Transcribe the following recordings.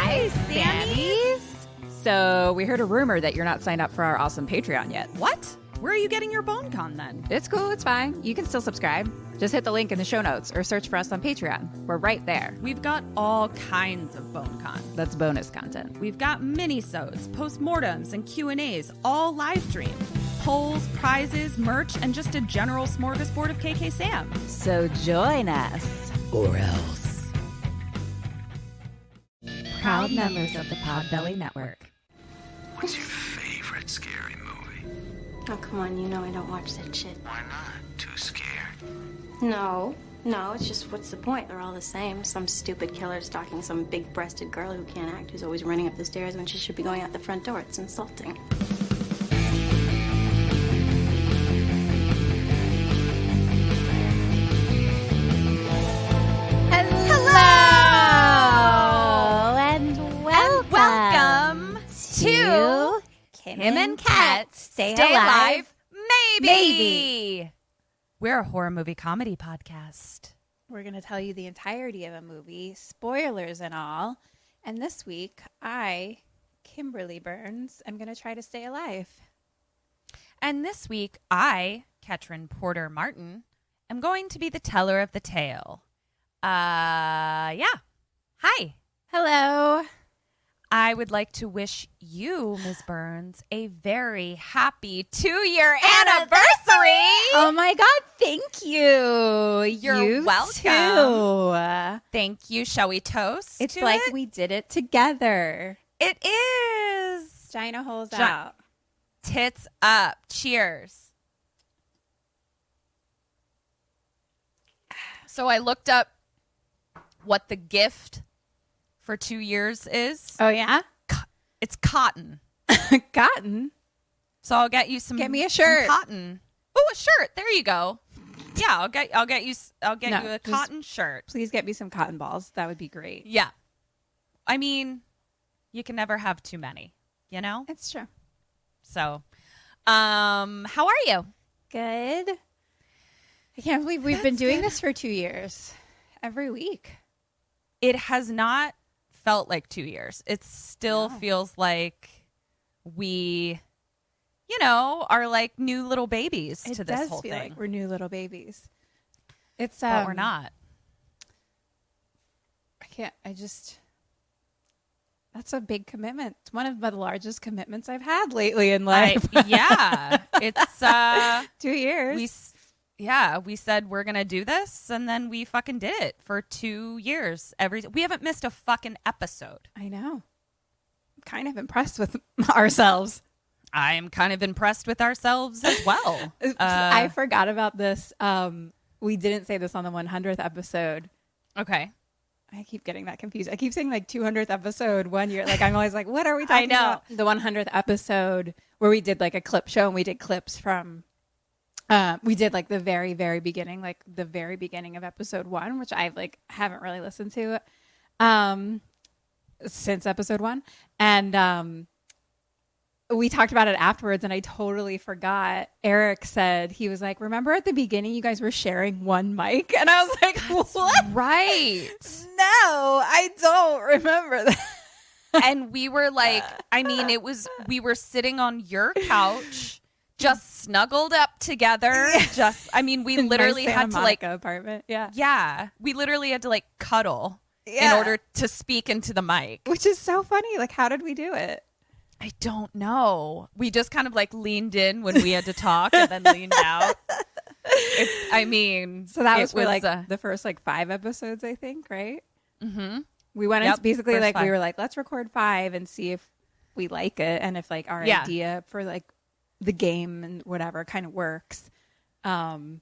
Hi, Sammies. So we heard a rumor that you're not signed up for our awesome Patreon yet. What? Where are you getting your bone con then? It's cool. It's fine. You can still subscribe. Just hit the link in the show notes or search for us on Patreon. We're right there. We've got all kinds of bone con. That's bonus content. We've got mini-sodes, postmortems, and Q&As, all live stream. Polls, prizes, merch, and just a general smorgasbord of KK Sam. So join us. Or else. Proud members of the Podbelly Network. What's your favorite scary movie? Oh, come on, you know I don't watch that shit. Why not? Too scared? No, it's just what's the point? They're all the same. Some stupid killer stalking some big-breasted girl who can't act, who's always running up the stairs when she should be going out the front door. It's insulting. Welcome to Kim and Kat Stay Alive, Maybe. We're a horror movie comedy podcast. We're going to tell you the entirety of a movie, spoilers and all. And this week, I, Kimberly Burns, am going to try to stay alive. And this week, I, Ketrin Porter Martin, am going to be the teller of the tale. Yeah. Hi. Hello. I would like to wish you, Ms. Burns, a very happy 2-year anniversary. Oh my God, thank you. You're welcome. Thank you. Shall we toast? It's to like it? we did it together. It is. Vagina holes out. Tits up. Cheers. So I looked up what the gift for 2 years is. Oh, yeah? It's cotton. Cotton? So I'll get you some. Get me a shirt. Some cotton. Oh, a shirt. There you go. Yeah, I'll get you a cotton shirt. Please get me some cotton balls. That would be great. Yeah. I mean, you can never have too many, you know? It's true. So, how are you? Good. I can't believe we've been doing this for 2 years. Every week. It has not felt like 2 years. It still feels like we, are like new little babies to this whole thing. It does feel like we're new little babies. It's but we're not. That's a big commitment. It's one of the largest commitments I've had lately in life. It's 2 years. We said we're going to do this, and then we fucking did it for 2 years. We haven't missed a fucking episode. I know. I'm kind of impressed with ourselves. I'm kind of impressed with ourselves as well. I forgot about this. We didn't say this on the 100th episode. Okay. I keep getting that confused. I keep saying like 200th episode 1 year. Like I'm always like, what are we talking about? The 100th episode where we did like a clip show and we did clips from... we did like the very, very beginning, like the very beginning of episode 1, which I like haven't really listened to since episode 1. And we talked about it afterwards and I totally forgot. Eric said, he was like, remember at the beginning you guys were sharing one mic? And I was like, what? Right. No, I don't remember that. And we were like, we were sitting on your couch. Just snuggled up together. We literally had to like apartment. Yeah. Yeah. We literally had to like cuddle in order to speak into the mic. Which is so funny. Like, how did we do it? I don't know. We just kind of like leaned in when we had to talk and then leaned out. So that was for like the first like 5 episodes, I think, right? Mm-hmm. We went into basically like 5. We were like, let's record 5 and see if we like it and if like our idea for like the game and whatever kind of works. So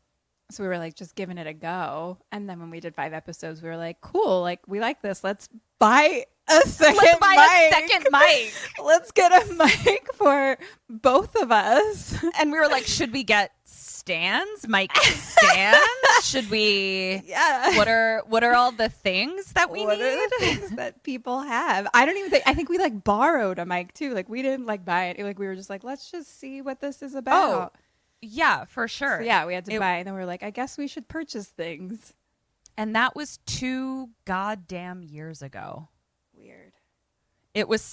we were like just giving it a go. And then when we did 5 episodes, we were like, cool, like we like this. Let's buy a second mic. Let's get a mic for both of us. And we were like, should we get stands? Mic stands? Should we? Yeah. What are all the things that we need? What are the things that people have? I think we like borrowed a mic too. Like we didn't like buy it. Like we were just like, let's just see what this is about. Oh, yeah, for sure. So, yeah, we had to buy, and then we were like, I guess we should purchase things. And that was 2 goddamn years ago. Weird. It was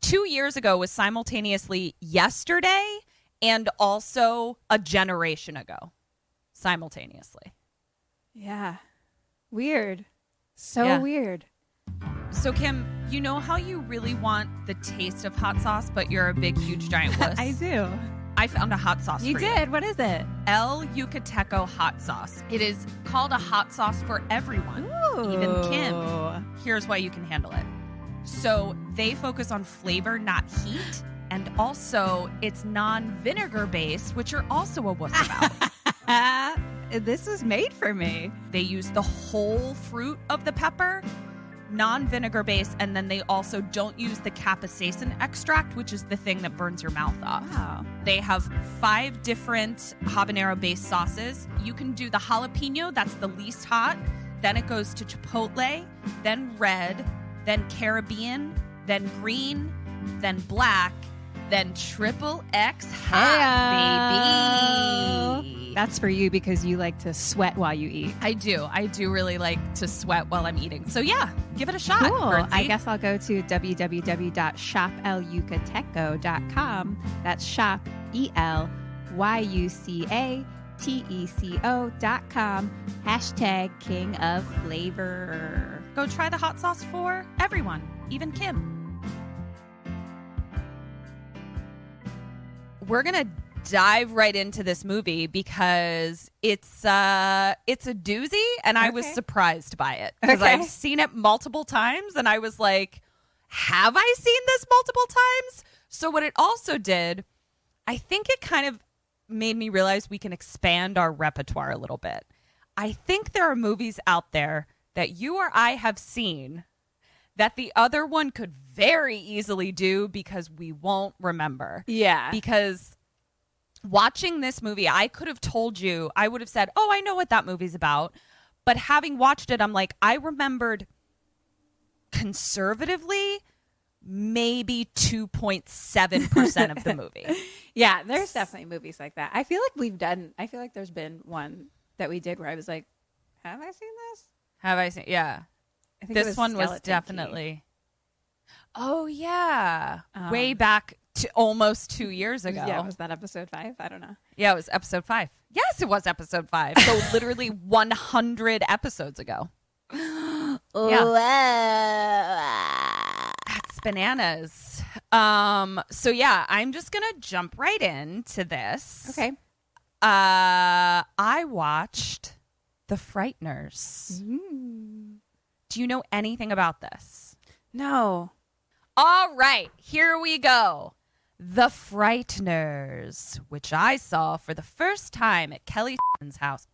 2 years ago, was simultaneously yesterday and also a generation ago. Simultaneously. Yeah. Weird. So weird. So, Kim, you know how you really want the taste of hot sauce, but you're a big, huge, giant wuss? I do. I found a hot sauce for you. You did? What is it? Yucateco Hot Sauce. It is called a hot sauce for everyone, Ooh. even Kim. Here's why you can handle it. So they focus on flavor, not heat. And also, it's non-vinegar based, which you're also a wuss about. This was made for me. They use the whole fruit of the pepper, non-vinegar based, and then they also don't use the capsaicin extract, which is the thing that burns your mouth off. Wow. They have 5 different habanero based sauces. You can do the jalapeno, that's the least hot. Then it goes to chipotle, then red, then Caribbean, then green, then black, then XXX hot, baby. That's for you because you like to sweat while you eat. I do really like to sweat while I'm eating. So yeah, give it a shot. Cool. Bernsey. I guess I'll go to www.shopelucateco.com. That's shop ELYUCATECO.com. # King of Flavor. Go try the hot sauce for everyone, even Kim. We're going to dive right into this movie because it's a doozy, and I was surprised by it because I've seen it multiple times, and I was like, have I seen this multiple times? So what it also did, I think it kind of made me realize we can expand our repertoire a little bit. I think there are movies out there that you or I have seen that the other one could very easily do because we won't remember. Yeah. Because watching this movie, I could have told you, I would have said, oh, I know what that movie's about. But having watched it, I'm like, I remembered conservatively maybe 2.7% of the movie. Yeah, there's definitely movies like that. I feel like there's been one that we did where I was like, have I seen this? Yeah. I think this one was definitely. Oh, yeah. Way back to almost 2 years ago. Yeah, was that episode 5? I don't know. Yeah, it was episode 5. Yes, it was episode 5. So literally 100 episodes ago. Yeah. That's bananas. So yeah, I'm just going to jump right into this. Okay. I watched The Frighteners. Do you know anything about this? No. All right, here we go. The Frighteners, which I saw for the first time at Kelly's house.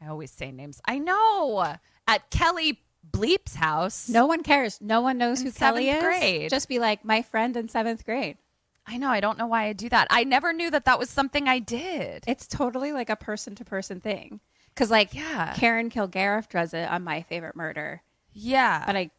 I always say names. I know. At Kelly Bleep's house. No one cares. No one knows who Kelly is. 7th grade. Just be like, my friend in 7th grade. I know. I don't know why I do that. I never knew that was something I did. It's totally like a person-to-person thing. Because, Karen Kilgariff does it on My Favorite Murder. Yeah. But I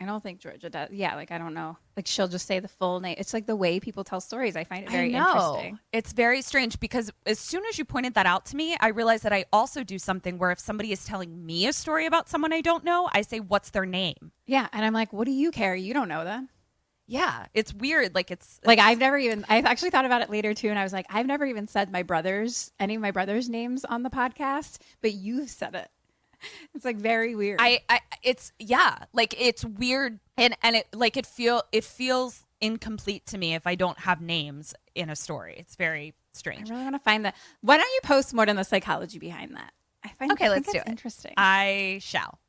don't think Georgia does. Yeah, I don't know. She'll just say the full name. It's like the way people tell stories. I find it very interesting. It's very strange because as soon as you pointed that out to me, I realized that I also do something where if somebody is telling me a story about someone I don't know, I say, what's their name? Yeah, and I'm like, what do you care? You don't know them. Yeah, it's weird. I actually thought about it later too, and I was like, I've never even said any of my brother's names on the podcast, but you've said it. It's very weird. It's weird, and it feels incomplete to me if I don't have names in a story. It's very strange. I really want to find that. Why don't you post more on the psychology behind that? Let's do it. Interesting. I shall.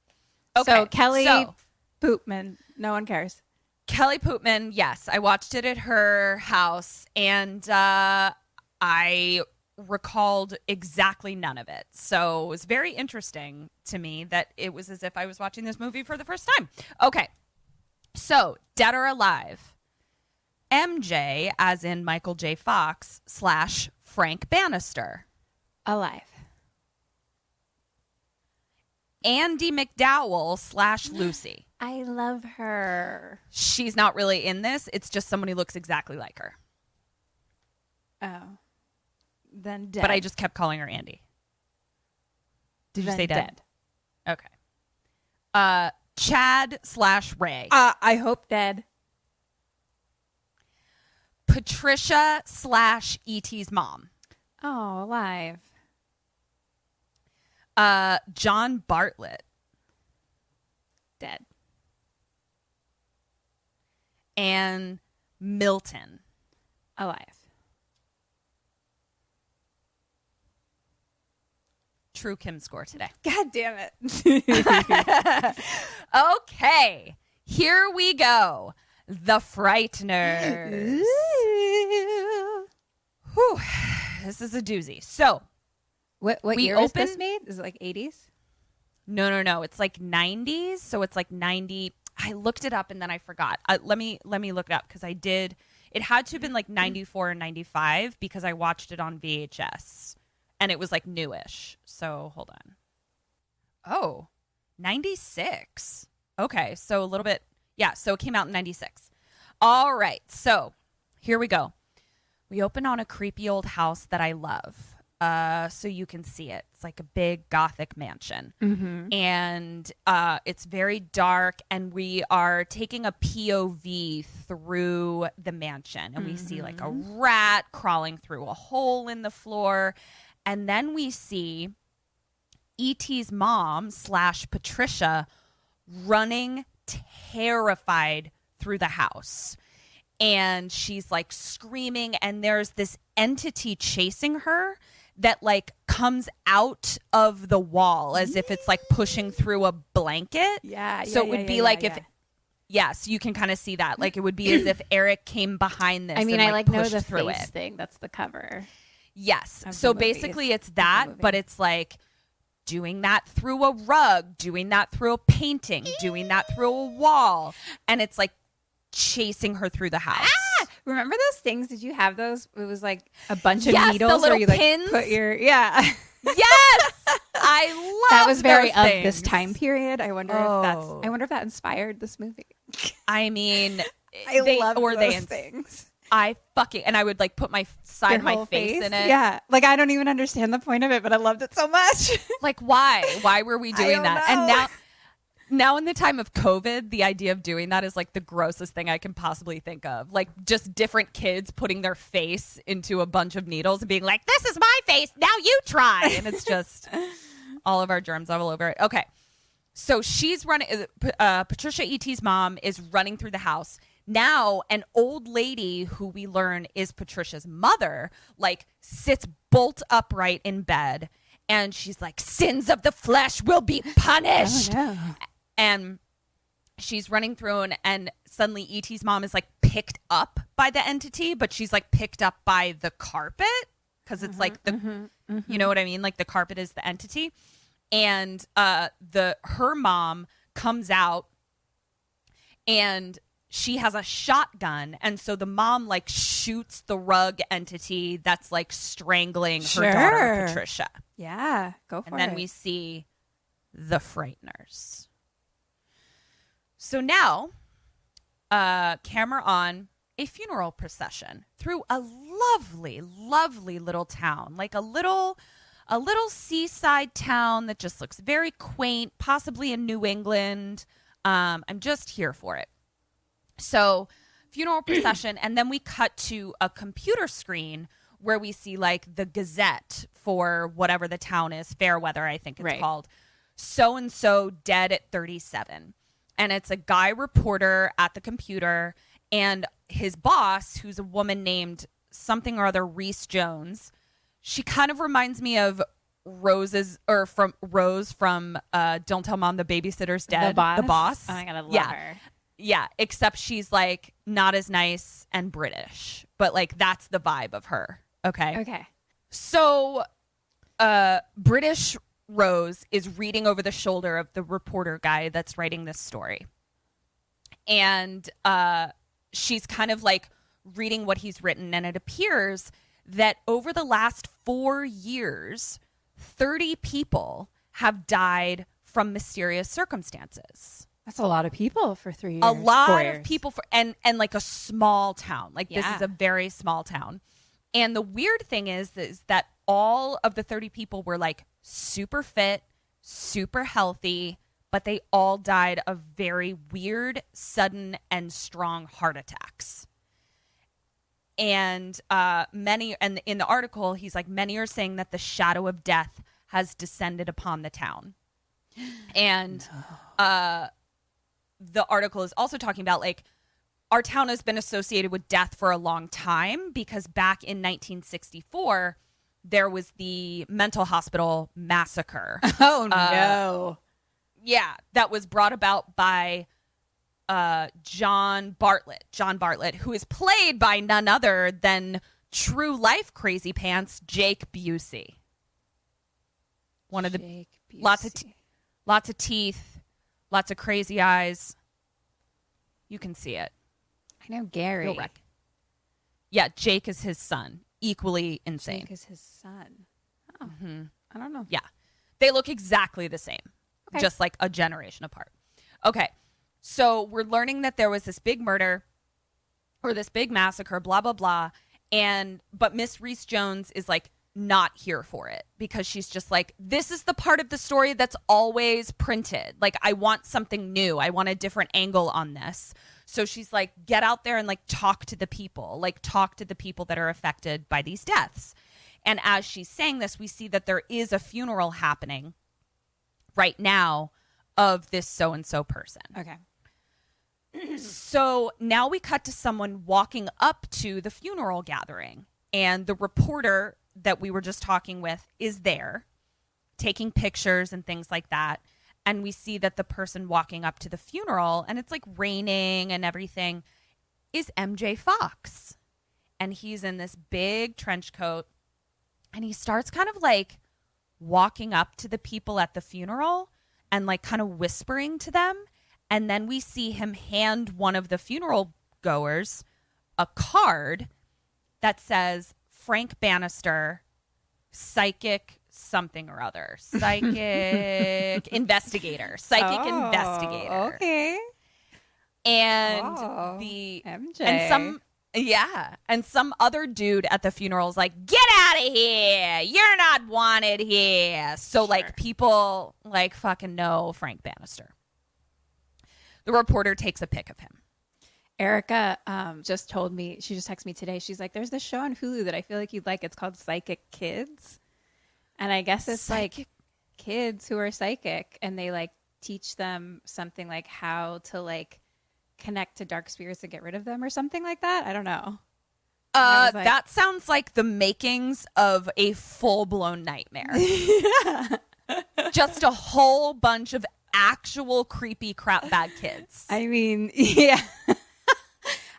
Okay, so Kelly Poopman. No one cares. Kelly Poopman. Yes, I watched it at her house, and I recalled exactly none of it. So it was very interesting to me that it was as if I was watching this movie for the first time. Okay. So, Dead or Alive. MJ, as in Michael J. Fox / Frank Bannister. Alive. Andie MacDowell / Lucy. I love her. She's not really in this. It's just someone who looks exactly like her. Oh. Then dead. But I just kept calling her Andy. Did you say dead? Okay. Chad/Ray. I hope dead. Patricia/E.T.'s mom. Oh, alive. John Bartlett. Dead. And Milton. Alive. True Kim score today. God damn it. Okay. Here we go. The Frighteners. Whew. This is a doozy. So, what year was this made? Is it like 80s? No. It's like 90s. So it's like 90. I looked it up and then I forgot. Let me look it up because I did. It had to have been like 94 or 95 because I watched it on VHS and it was like newish. So hold on. Oh, 96. Okay. So a little bit. Yeah. So it came out in 96. All right. So here we go. We open on a creepy old house that I love. So you can see it. It's like a big Gothic mansion. Mm-hmm. And it's very dark. And we are taking a POV through the mansion. And we see like a rat crawling through a hole in the floor. And then we see E.T.'s mom / Patricia running terrified through the house. And she's like screaming. And there's this entity chasing her that like comes out of the wall as if it's like pushing through a blanket. Yeah. So it would be like if, yes, you can kind of see that. Like it would be as if Eric came behind this. I mean, and, I like know the through face it. thing. That's the cover. Yes. So basically it's that, but it's like doing that through a rug, doing that through a painting, doing that through a wall. And it's like chasing her through the house. Remember those things? Did you have those? It was like a bunch of Yes, needles the little where you like pins. put your Yes, I love that was very those of this time period. I wonder if that inspired this movie. I mean, I love those things. I would like put my my face in it. Yeah, like I don't even understand the point of it, but I loved it so much. Like why were we doing that? Know. And now in the time of COVID, the idea of doing that is like the grossest thing I can possibly think of. Like just different kids putting their face into a bunch of needles and being like, this is my face. Now you try. And it's just all of our germs all over it. Okay. So she's running. Patricia E.T.'s mom is running through the house. Now an old lady who we learn is Patricia's mother, like sits bolt upright in bed. And she's like, sins of the flesh will be punished. Oh, no. And she's running through and suddenly E.T.'s mom is like picked up by the entity, but she's like picked up by the carpet because it's like you know what I mean? Like the carpet is the entity. And her mom comes out and she has a shotgun. And so the mom like shoots the rug entity that's like strangling her daughter, Patricia. Yeah, go for it. And then we see the Frighteners. So now, camera on, a funeral procession through a lovely, lovely little town, like a little seaside town that just looks very quaint, possibly in New England. I'm just here for it. So, funeral procession, and then we cut to a computer screen where we see like the Gazette for whatever the town is, Fairweather, I think it's called. So-and-so dead at 37. And it's a guy reporter at the computer and his boss, who's a woman named something or other, Reese Jones. She kind of reminds me of Rose from Don't Tell Mom the Babysitter's Dead. The boss? Oh my God, I love her. Yeah, except she's like not as nice and British. But like that's the vibe of her. Okay. So British Rose is reading over the shoulder of the reporter guy that's writing this story. And she's kind of like reading what he's written. And it appears that over the last 4 years, 30 people have died from mysterious circumstances. That's a lot of people for 3 years. A lot of people and like a small town. Like this is a very small town. And the weird thing is that all of the 30 people were like super fit, super healthy, but they all died of very weird, sudden, and strong heart attacks. And and in the article, he's like, many are saying that the shadow of death has descended upon the town. And the article is also talking about, like, our town has been associated with death for a long time because back in 1964, there was the mental hospital massacre. Oh, no. Yeah, that was brought about by John Bartlett, who is played by none other than true life crazy pants Jake Busey. One of the lots of teeth, lots of crazy eyes. You can see it. I know Gary. Yeah, Jake is his son. Equally insane. Jake is his son. Oh, I don't know. Yeah, they look exactly the same, just like a generation apart. Okay. So we're learning that there was this big murder or this big massacre, blah, blah, blah. But Miss Reese Jones is like not here for it because she's just like, this is the part of the story that's always printed. Like, I want something new. I want a different angle on this. So she's like, get out there and like talk to the people that are affected by these deaths. And as she's saying this, we see that there is a funeral happening right now of this so-and-so person. Okay. So now we cut to someone walking up to the funeral gathering, and the reporter that we were just talking with is there taking pictures and things like that. And we see that the person walking up to the funeral, and it's like raining and everything, is MJ Fox. And he's in this big trench coat, and he starts kind of like walking up to the people at the funeral and like kind of whispering to them. And then we see him hand one of the funeral goers a card that says Frank Bannister, psychic something or other. Psychic investigator. Investigator. Okay. And MJ. And some other dude at the funeral is like, get out of here. You're not wanted here. So like people like fucking know Frank Bannister. The reporter takes a pic of him. Erica just told me, she just texted me today. She's like, there's this show on Hulu that I feel like you'd like. It's called Psychic Kids. And I guess it's like kids who are psychic, and they like teach them something like how to like connect to dark spirits and get rid of them or something like that. I don't know. That sounds like the makings of a full-blown nightmare. Yeah. Just a whole bunch of actual creepy crap bag kids. I mean, yeah.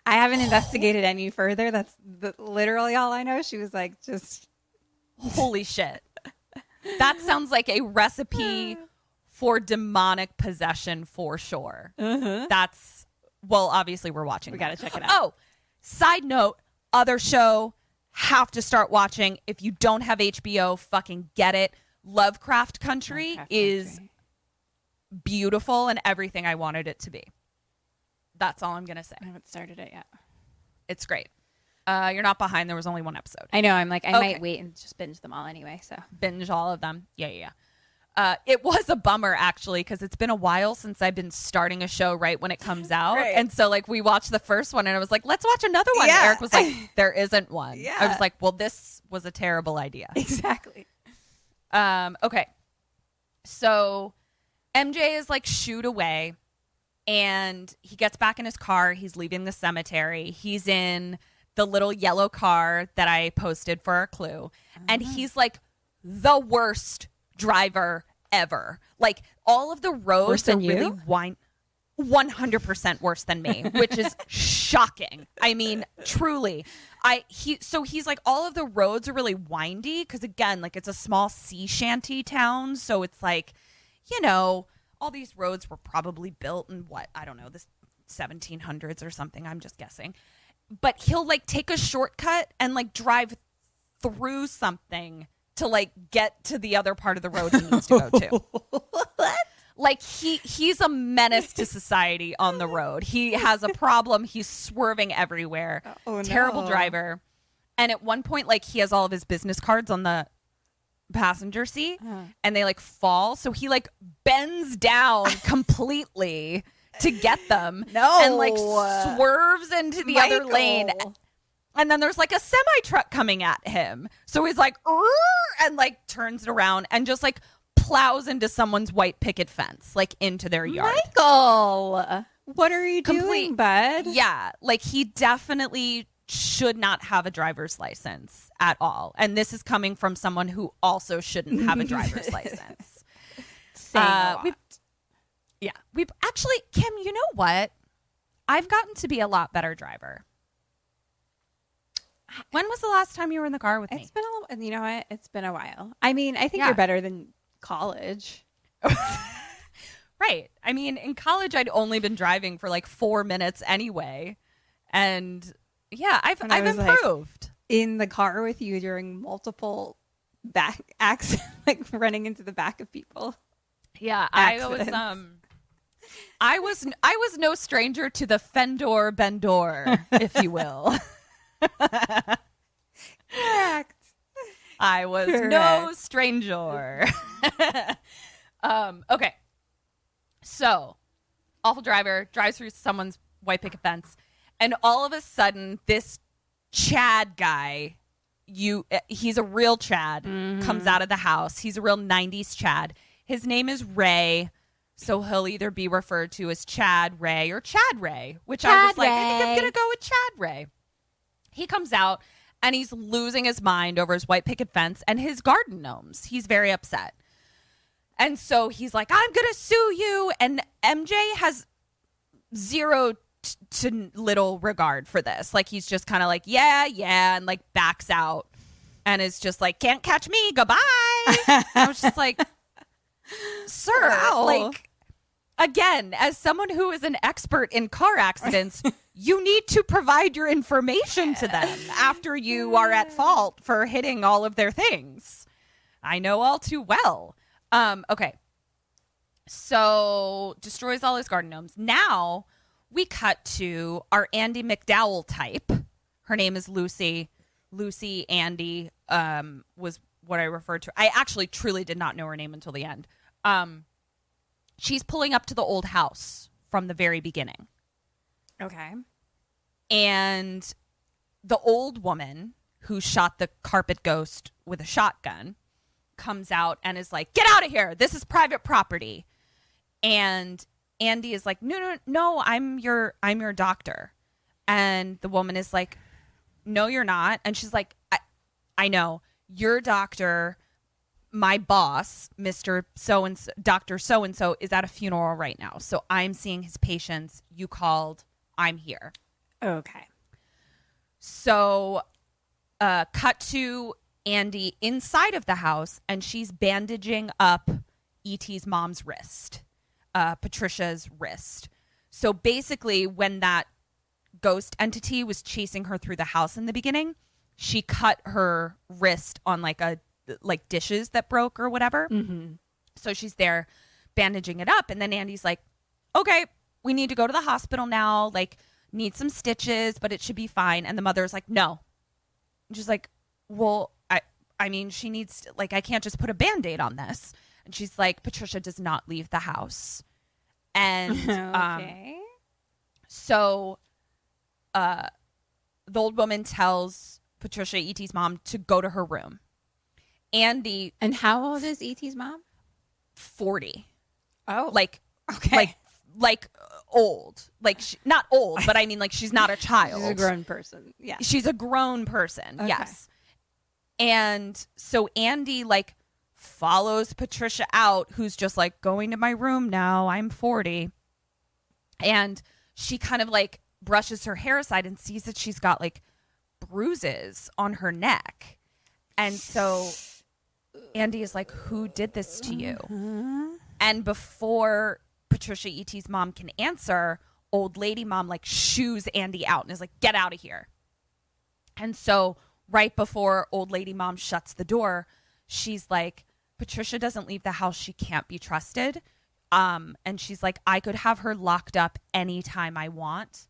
I haven't investigated any further. That's literally all I know. She was like, just holy shit. That sounds like a recipe for demonic possession for sure. That's, well, obviously we're watching. We got to check it out. Oh, side note, other show, have to start watching. If you don't have HBO, fucking get it. Lovecraft Country is beautiful and everything I wanted it to be. That's all I'm going to say. I haven't started it yet. It's great. You're not behind. There was only one episode. I know. I'm like, I might wait and just binge them all anyway. So binge all of them. Yeah. It was a bummer, actually, because it's been a while since I've been starting a show right when it comes out. Right. And so, like, we watched the first one, and I was like, let's watch another one. Yeah. Eric was like, there isn't one. Yeah. I was like, well, this was a terrible idea. Exactly. Okay. So MJ is, like, shooed away, and he gets back in his car. He's leaving the cemetery. He's in the little yellow car that I posted for our clue. And he's, like, the worst driver ever. Like, all of the roads are really 100% worse than me, which is shocking. I mean, truly. He's like, all of the roads are really windy because, again, like, it's a small sea shanty town, so it's like, you know, all these roads were probably built in I don't know, the 1700s or something. I'm just guessing. But he'll, like, take a shortcut and, like, drive through something to, like, get to the other part of the road he needs to go to. What? Like, he's a menace to society on the road. He has a problem. He's swerving everywhere. Oh, terrible driver. And at one point, like, he has all of his business cards on the passenger seat and they like fall. So he like bends down completely to get them and like swerves into the other lane. And then there's like a semi truck coming at him. So he's like, and like turns it around and just like plows into someone's white picket fence, like into their yard. Michael, what are you doing, bud? Yeah. Like he definitely should not have a driver's license at all. And this is coming from someone who also shouldn't have a driver's license. We've actually, Kim, you know what? I've gotten to be a lot better driver. When was the last time you were in the car with me? It's been you know what? It's been a while. I mean, I think you're better than college. Right. I mean, in college, I'd only been driving for like 4 minutes anyway. And yeah, I've improved. Like, in the car with you during multiple back accidents, like running into the back of people. Yeah, accidents. I was no stranger to the fendor bendor, if you will. Correct. I was no stranger. Okay. So, awful driver drives through someone's white picket fence, and all of a sudden, this Chad guy, he's a real Chad, comes out of the house. He's a real 90s Chad. His name is Ray, so he'll either be referred to as Chad Ray or Chad Ray, which I was like, I think I'm going to go with Chad Ray. He comes out, and he's losing his mind over his white picket fence and his garden gnomes. He's very upset. And so he's like, I'm going to sue you. And MJ has zero to little regard for this. Like, he's just kind of like, yeah, and like backs out and is just like, can't catch me. Goodbye. I was just like, sir, like, again, as someone who is an expert in car accidents, you need to provide your information to them after you are at fault for hitting all of their things. I know all too well. Okay. So destroys all his garden gnomes. Now we cut to our Andie MacDowell type. Her name is Lucy. Lucy Andie was what I referred to. I actually truly did not know her name until the end. She's pulling up to the old house from the very beginning. Okay. And the old woman who shot the carpet ghost with a shotgun comes out and is like, get out of here. This is private property. And Andie is like, no, I'm your doctor. And the woman is like, no, you're not. And she's like, I know. Your doctor, my boss, Mr. So-and-so, Dr. So-and-so is at a funeral right now. So I'm seeing his patients. You called. I'm here. Okay. So cut to Andie inside of the house, and she's bandaging up E.T.'s mom's wrist, Patricia's wrist. So basically, when that ghost entity was chasing her through the house in the beginning, she cut her wrist on like dishes that broke or whatever. Mm-hmm. So she's there bandaging it up, and then Andie's like, okay, we need to go to the hospital now, like need some stitches, but it should be fine. And the mother's like, no. And she's like, well, I mean, she needs, like, I can't just put a Band-Aid on this. And she's like, Patricia does not leave the house. And okay. So the old woman tells Patricia, E.T.'s mom, to go to her room. Andie. And how old is E.T.'s mom? 40. Oh. Like, okay. Like old. Like, not old, but I mean, like, she's not a child. She's a grown person. Yeah. She's a grown person. Okay. Yes. And so Andie, like, follows Patricia out, who's just like, going to my room now. I'm 40. And she kind of like brushes her hair aside and sees that she's got like bruises on her neck. And so Andie is like, who did this to you? Uh-huh. And before Patricia, E.T.'s mom, can answer, old lady mom like shoos Andie out and is like, get out of here. And so right before old lady mom shuts the door, she's like, Patricia doesn't leave the house. She can't be trusted. And she's like, I could have her locked up anytime I want.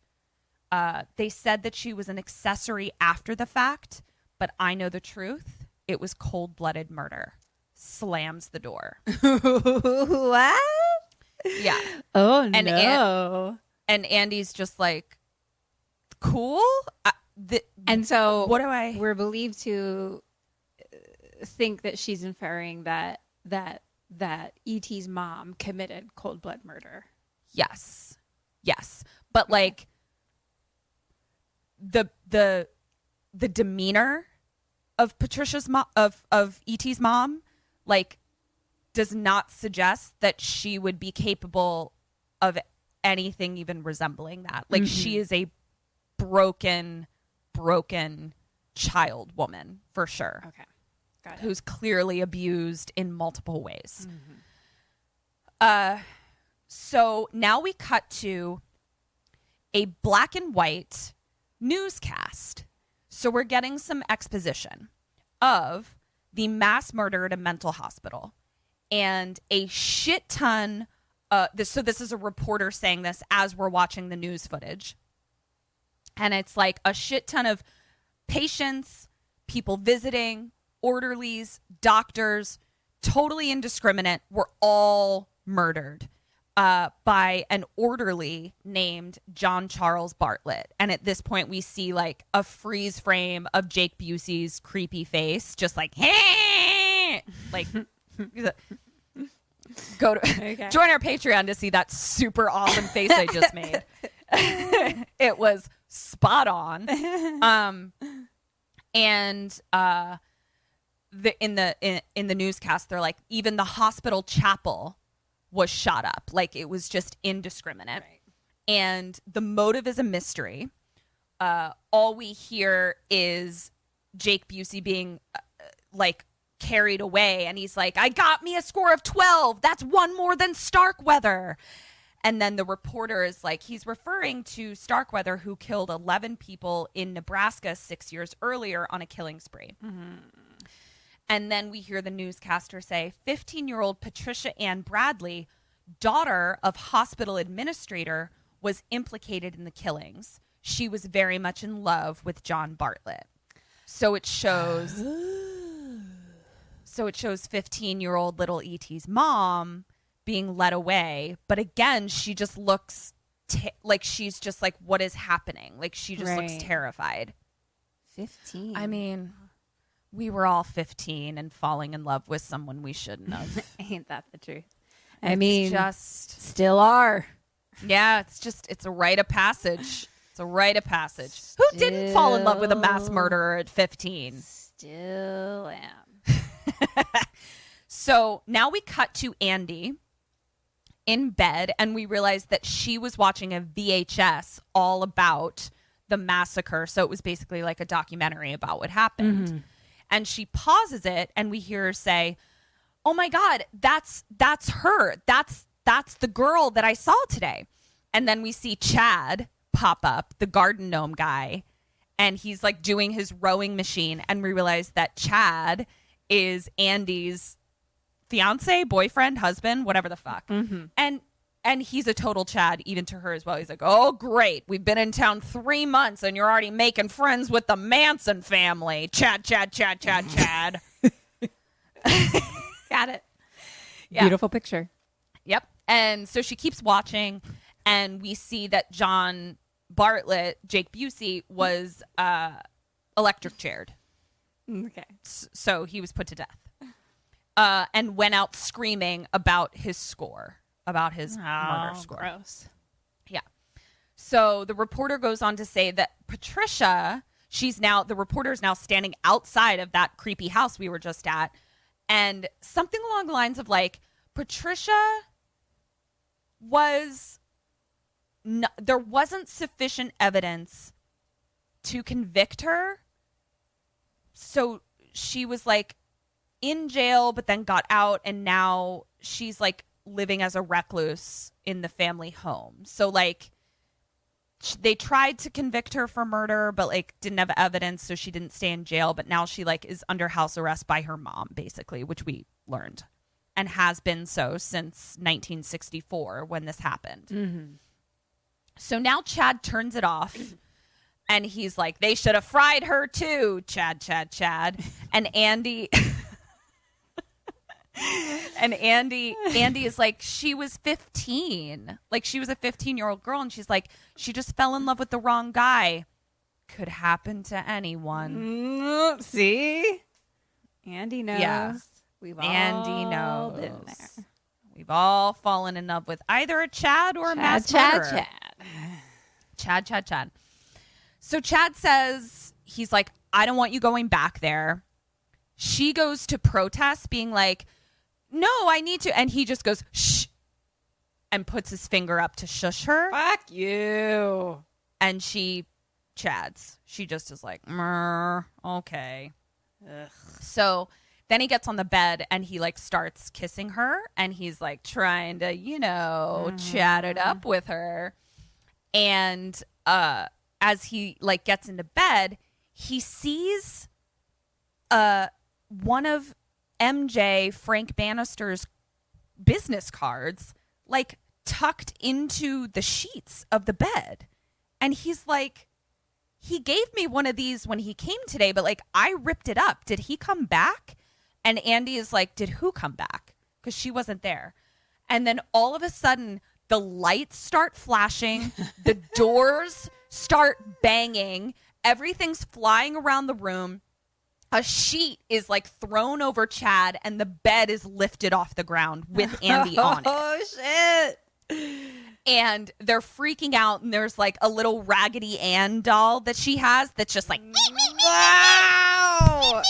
They said that she was an accessory after the fact, but I know the truth. It was cold-blooded murder. slams the door. What? Yeah. Oh, no. And Andy's just like, cool? And so what do I... We're believed to think that she's inferring that E.T.'s mom committed cold blood murder. Yes. But like the demeanor of Patricia's mom, of E.T.'s mom, like, does not suggest that she would be capable of anything even resembling that. Like, she is a broken child woman for sure. Okay. Got it. Who's clearly abused in multiple ways. So now we cut to a black and white newscast. So we're getting some exposition of the mass murder at a mental hospital and a shit ton. So this is a reporter saying this as we're watching the news footage. And it's like a shit ton of patients, people visiting, orderlies, doctors, totally indiscriminate, were all murdered by an orderly named John Charles Bartlett. And at this point, we see like a freeze frame of Jake Busey's creepy face, just like, hey! Like, go to join our Patreon to see that super awesome face I just made. It was spot on. In the newscast, they're like, even the hospital chapel was shot up. Like, it was just indiscriminate. Right. And the motive is a mystery. All we hear is Jake Busey being like carried away, and he's like, I got me a score of 12. That's one more than Starkweather. And then the reporter is like, he's referring to Starkweather, who killed 11 people in Nebraska 6 years earlier on a killing spree. And then we hear the newscaster say, 15-year-old Patricia Ann Bradley, daughter of hospital administrator, was implicated in the killings. She was very much in love with John Bartlett. So it shows 15-year-old little E.T.'s mom being led away. But again, she just looks like she's just like, what is happening? Like, she just looks terrified. 15. I mean, we were all 15 and falling in love with someone we shouldn't have. Ain't that the truth? I mean, just still are. Yeah, it's a rite of passage. It's a rite of passage. Who didn't fall in love with a mass murderer at 15? Still am. So now we cut to Andy in bed, and we realize that she was watching a VHS all about the massacre. So it was basically like a documentary about what happened. And she pauses it, and we hear her say, oh my God, that's her. That's the girl that I saw today. And then we see Chad pop up, the garden gnome guy, and he's like doing his rowing machine. And we realize that Chad is Andy's fiance, boyfriend, husband, whatever the fuck. And he's a total Chad, even to her as well. He's like, oh, great. We've been in town 3 months, and you're already making friends with the Manson family. Chad. Got it. Yeah. Beautiful picture. Yep. And so she keeps watching, and we see that John Bartlett, Jake Busey, was electric chaired. Okay. So he was put to death. And went out screaming about his score. About his murder score. Gross. Yeah. So the reporter goes on to say that Patricia, the reporter is now standing outside of that creepy house we were just at, and something along the lines of like, Patricia there wasn't sufficient evidence to convict her. So she was like in jail, but then got out, and now she's like living as a recluse in the family home. So like they tried to convict her for murder, but like didn't have evidence, so she didn't stay in jail. But now she like is under house arrest by her mom, basically, which we learned, and has been so since 1964 when this happened. So now Chad turns it off, and he's like, they should have fried her too, Chad. And Andy And Andy is like, she was 15. Like, she was a 15-year-old girl, and she's like, she just fell in love with the wrong guy. Could happen to anyone. See? Andy knows. Yeah. Andy knows. Been there. We've all fallen in love with either a Chad or a mass murderer. Chad. So Chad says, he's like, I don't want you going back there. She goes to protest, being like, no, I need to. And he just goes, shh, and puts his finger up to shush her. Fuck you. And she chads. She just is like, okay. Ugh. So then he gets on the bed and he like starts kissing her. And he's like trying to, chat it up with her. And as he like gets into bed, he sees one of MJ Frank Bannister's business cards like tucked into the sheets of the bed. And he's like, he gave me one of these when he came today, but like I ripped it up. Did he come back? And Andy is like, did who come back? Because she wasn't there. And then all of a sudden the lights start flashing, the doors start banging, everything's flying around the room. A sheet is like thrown over Chad and the bed is lifted off the ground with Andy on it. Oh, shit. And they're freaking out. And there's like a little Raggedy Ann doll that she has that's just like, wow.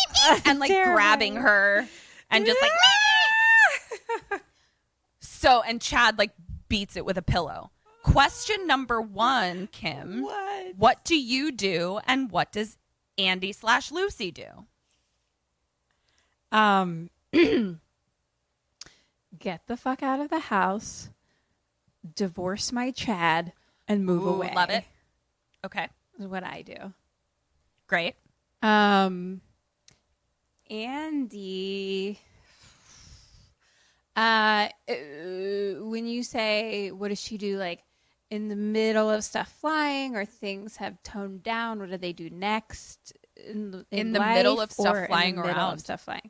And like grabbing her and just like, so, and Chad like beats it with a pillow. Question number 1, Kim. What do you do and what does Andy/Lucy do? Get the fuck out of the house, divorce my Chad, and move away. Love it. Okay. Is what I do. Great. Andy, when you say, what does she do, like, in the middle of stuff flying or things have toned down, what do they do next in the middle of stuff flying in the middle around? Of stuff flying.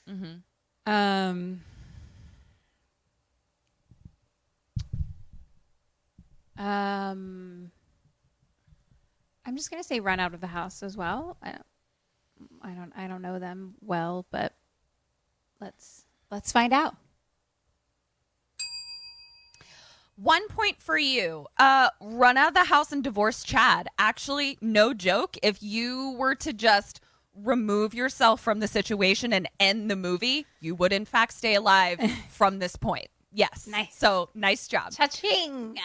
Mm-hmm. I'm just gonna say run out of the house as well. I don't know them well, but let's find out. 1 point for you. Run out of the house and divorce Chad. Actually, no joke. If you were to just remove yourself from the situation and end the movie, you would in fact stay alive from this point. Yes. Nice. So nice job. Cha-ching.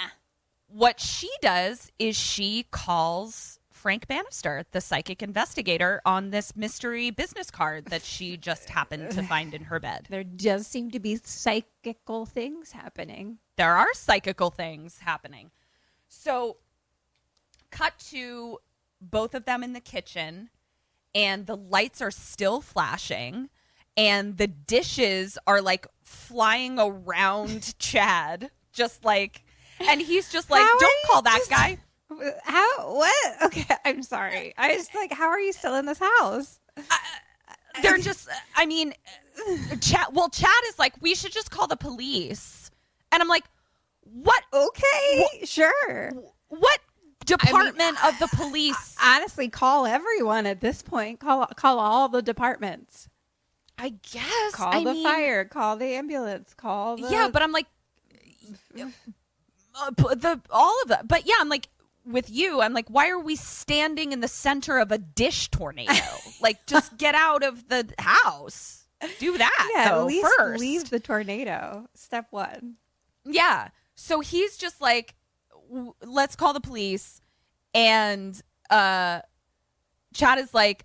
What she does is she calls Frank Bannister, the psychic investigator, on this mystery business card that she just happened to find in her bed. There does seem to be psychical things happening. There are psychical things happening. So, cut to both of them in the kitchen, and the lights are still flashing, and the dishes are like flying around Chad, just like, and he's just like, don't call that guy. How? What? Okay, I'm sorry. I was like, how are you still in this house? They're just, I mean, Chad is like, we should just call the police. And I'm like, what? Okay, sure. What department of the police? Honestly, call everyone at this point. Call all the departments. I guess. Call the fire. Call the ambulance. Call the... Yeah, but I'm like, all of that. But yeah, I'm like, with you, I'm like, why are we standing in the center of a dish tornado? Like, just get out of the house. Do that. Yeah, though, at least first. leave the tornado. Step 1. Yeah. So he's just like, let's call the police. And Chad is like,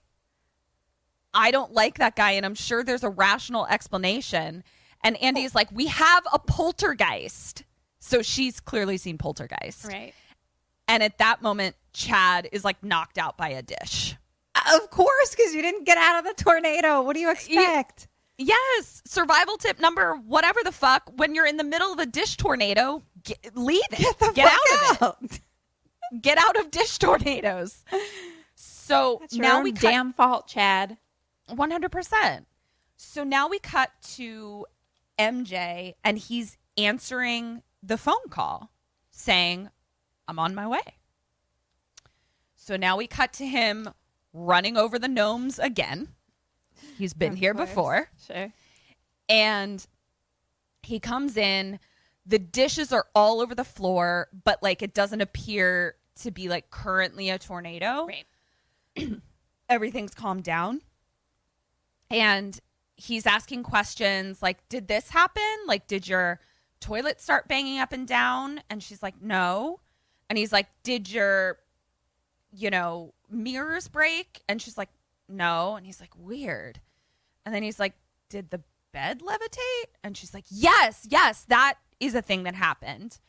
I don't like that guy, and I'm sure there's a rational explanation. And Andy is like, we have a poltergeist. So she's clearly seen Poltergeist. Right. And at that moment, Chad is like knocked out by a dish. Of course, because you didn't get out of the tornado. What do you expect? Yes. Survival tip number whatever the fuck. When you're in the middle of a dish tornado, leave it. Get out of it. Get out of dish tornadoes. So That's your now own damn fault, Chad. 100%. So now we cut to MJ, and he's answering the phone call saying, I'm on my way. So now we cut to him running over the gnomes again. He's been here before. Sure. And he comes in. The dishes are all over the floor, but like it doesn't appear to be like currently a tornado. Right. Everything's calmed down. And he's asking questions like, did this happen? Like, did your toilet start banging up and down? And she's like, no. And he's like, did your, mirrors break? And she's like, no. And he's like, weird. And then he's like, did the bed levitate? And she's like, yes, that is a thing that happened.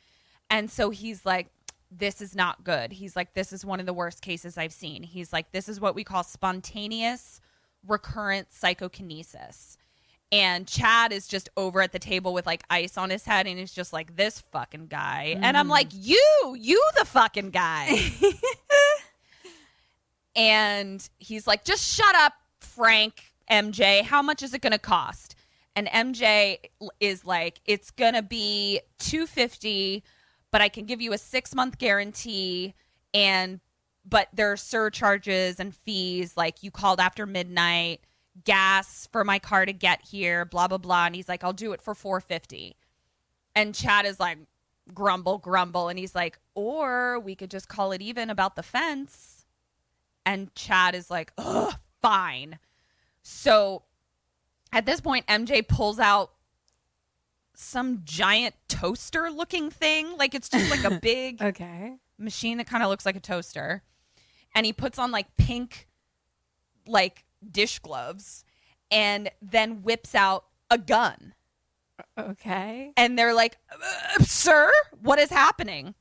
And so he's like, this is not good. He's like, this is one of the worst cases I've seen. He's like, this is what we call spontaneous recurrent psychokinesis. And Chad is just over at the table with like ice on his head, and he's just like, this fucking guy. And I'm like, you the fucking guy. And he's like, just shut up, Frank, MJ. How much is it going to cost? And MJ is like, it's going to be $250, but I can give you a 6-month guarantee. But there are surcharges and fees. Like, you called after midnight, gas for my car to get here, blah, blah, blah. And he's like, I'll do it for $450. And Chad is like, grumble. And he's like, or we could just call it even about the fence. And Chad is like, ugh, fine. So at this point, MJ pulls out some giant toaster looking thing. Like, it's just like a big machine that kind of looks like a toaster. And he puts on like pink, like dish gloves, and then whips out a gun. Okay. And they're like, sir, what is happening?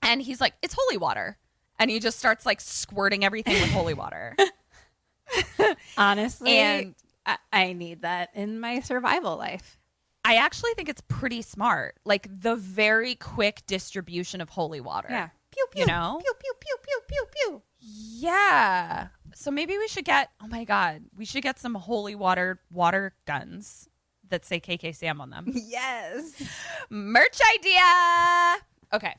And he's like, it's holy water. And he just starts like squirting everything with holy water. Honestly, and I need that in my survival life. I actually think it's pretty smart. Like, the very quick distribution of holy water. Yeah. Pew, pew, you know? pew, pew, pew, pew, pew, pew. Yeah. So maybe we should get, oh my God, we should get some holy water guns that say KK Sam on them. Yes. Merch idea. Okay.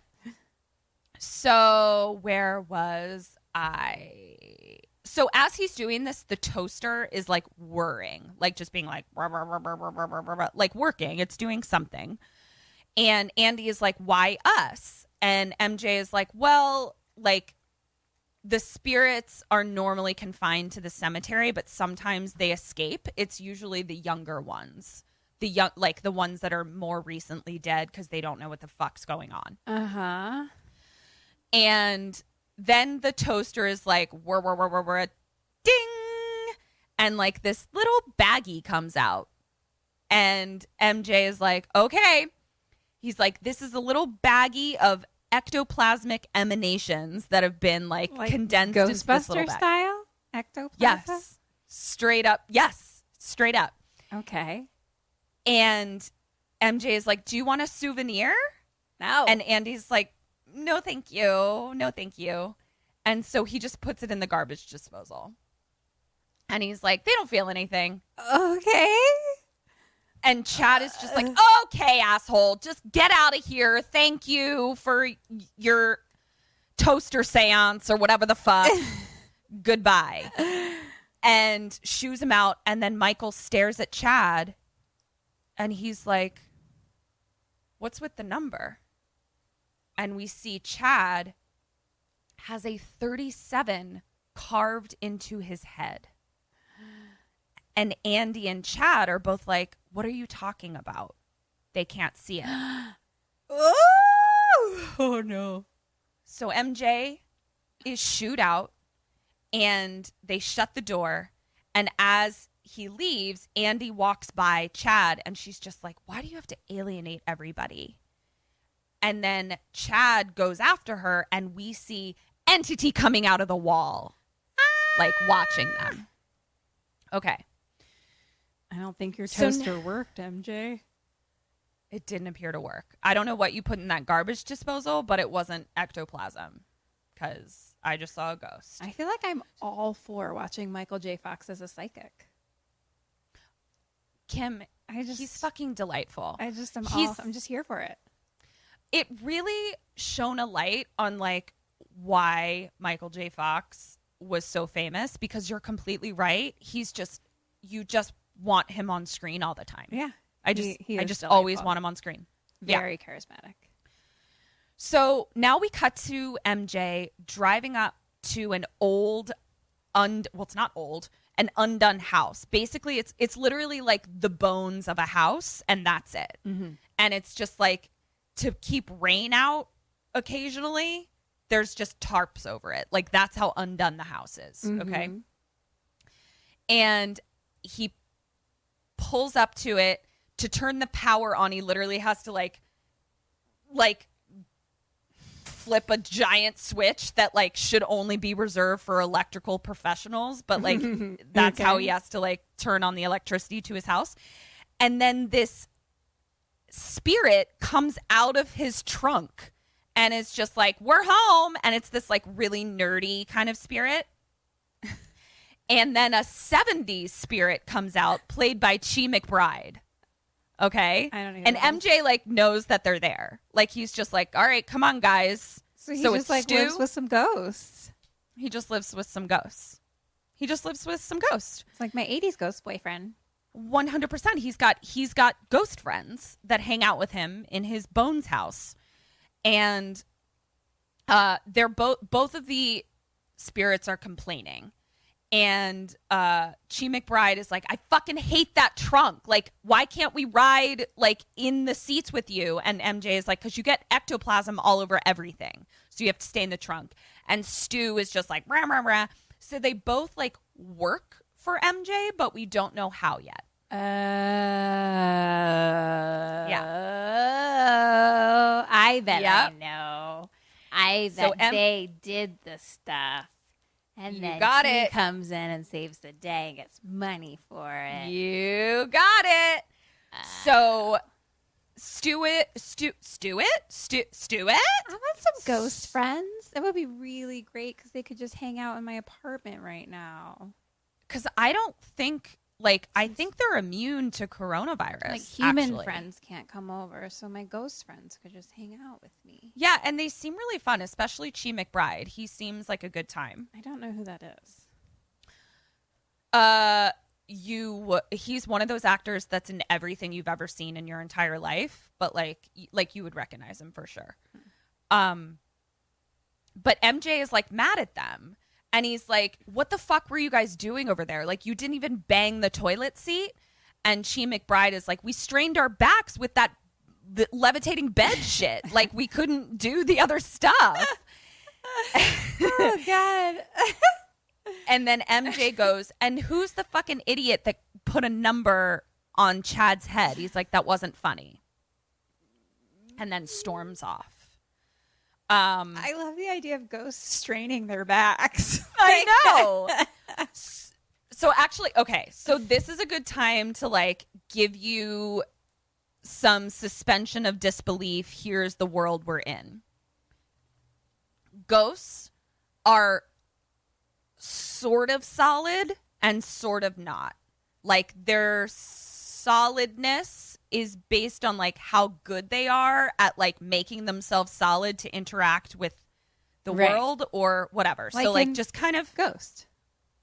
So where was I? So as he's doing this, the toaster is like whirring, like just being like, rah, rah, rah, rah, rah, rah, rah, rah, like working. It's doing something. And Andy is like, why us? And MJ is like, well, like, the spirits are normally confined to the cemetery, but sometimes they escape. It's usually the younger ones, the ones that are more recently dead because they don't know what the fuck's going on. Uh-huh. And then the toaster is like, whir, ding. And like this little baggie comes out. And MJ is like, okay. He's like, this is a little baggie of ectoplasmic emanations that have been like condensed into this little Ghostbuster bag. style? Ectoplasm? Yes. Straight up. Yes. Straight up. Okay. And MJ is like, do you want a souvenir? No. And Andy's like, no, thank you. No, thank you. And so he just puts it in the garbage disposal. And he's like, they don't feel anything. Okay. And Chad is just like, okay, asshole, just get out of here. Thank you for your toaster seance or whatever the fuck. Goodbye. And shoos him out. And then Michael stares at Chad. And he's like, what's with the number? And we see Chad has a 37 carved into his head. And Andy and Chad are both like, what are you talking about? They can't see it. Oh, no. So MJ is shooed out, and they shut the door. And as he leaves, Andy walks by Chad, and she's just like, why do you have to alienate everybody? And then Chad goes after her, and we see entity coming out of the wall, like watching them. Okay. I don't think your toaster worked, MJ. It didn't appear to work. I don't know what you put in that garbage disposal, but it wasn't ectoplasm because I just saw a ghost. I feel like I'm all for watching Michael J. Fox as a psychic. Kim, he's fucking delightful. I'm just here for it. It really shone a light on like why Michael J. Fox was so famous, because you're completely right. You just want him on screen all the time. Yeah. I just always want him on screen. Very charismatic. So now we cut to MJ driving up to an it's not old, an undone house. Basically, it's literally like the bones of a house, and that's it. Mm-hmm. And it's just like, to keep rain out occasionally, there's just tarps over it. Like, that's how undone the house is. Mm-hmm. Okay. And he pulls up to it to turn the power on. He literally has to like flip a giant switch that like should only be reserved for electrical professionals, but like that's how he has to like turn on the electricity to his house. And then this spirit comes out of his trunk and it's just like, we're home. And it's this like really nerdy kind of spirit. And then a 70s spirit comes out, played by Chi McBride. Okay. I don't even and know. MJ like knows that they're there. Like, he's just like, all right, come on, guys. So he just like lives with some ghosts. He just lives with some ghosts. It's like my 80s ghost boyfriend. 100%. He's got ghost friends that hang out with him in his Bones house. And they're both of the spirits are complaining. And Chi McBride is like, I fucking hate that trunk. Like, why can't we ride like in the seats with you? And MJ is like, because you get ectoplasm all over everything. So you have to stay in the trunk. And Stu is just like, rah, rah, rah. So they both like work for MJ, but we don't know how yet. Yeah. I bet I know. I bet they did the stuff. And then he comes in and saves the day and gets money for it. You got it. So stew it. I want some ghost friends. That would be really great because they could just hang out in my apartment right now. Because I don't think, like, I think they're immune to coronavirus. Like, human friends can't come over, so my ghost friends could just hang out with me. Yeah, and they seem really fun, especially Chi McBride. He seems like a good time. I don't know who that is. He's one of those actors that's in everything you've ever seen in your entire life, but like you would recognize him for sure. But MJ is like mad at them. And he's like, what the fuck were you guys doing over there? Like, you didn't even bang the toilet seat. And Chi McBride is like, we strained our backs with the levitating bed shit. Like, we couldn't do the other stuff. Oh, God. And then MJ goes, and who's the fucking idiot that put a number on Chad's head? He's like, that wasn't funny. And then storms off. I love the idea of ghosts straining their backs. I know. So actually, okay. So this is a good time to like give you some suspension of disbelief. Here's the world we're in. Ghosts are sort of solid and sort of not. Like, their solidness is based on like how good they are at like making themselves solid to interact with the world or whatever. Like, so like just kind of Ghost,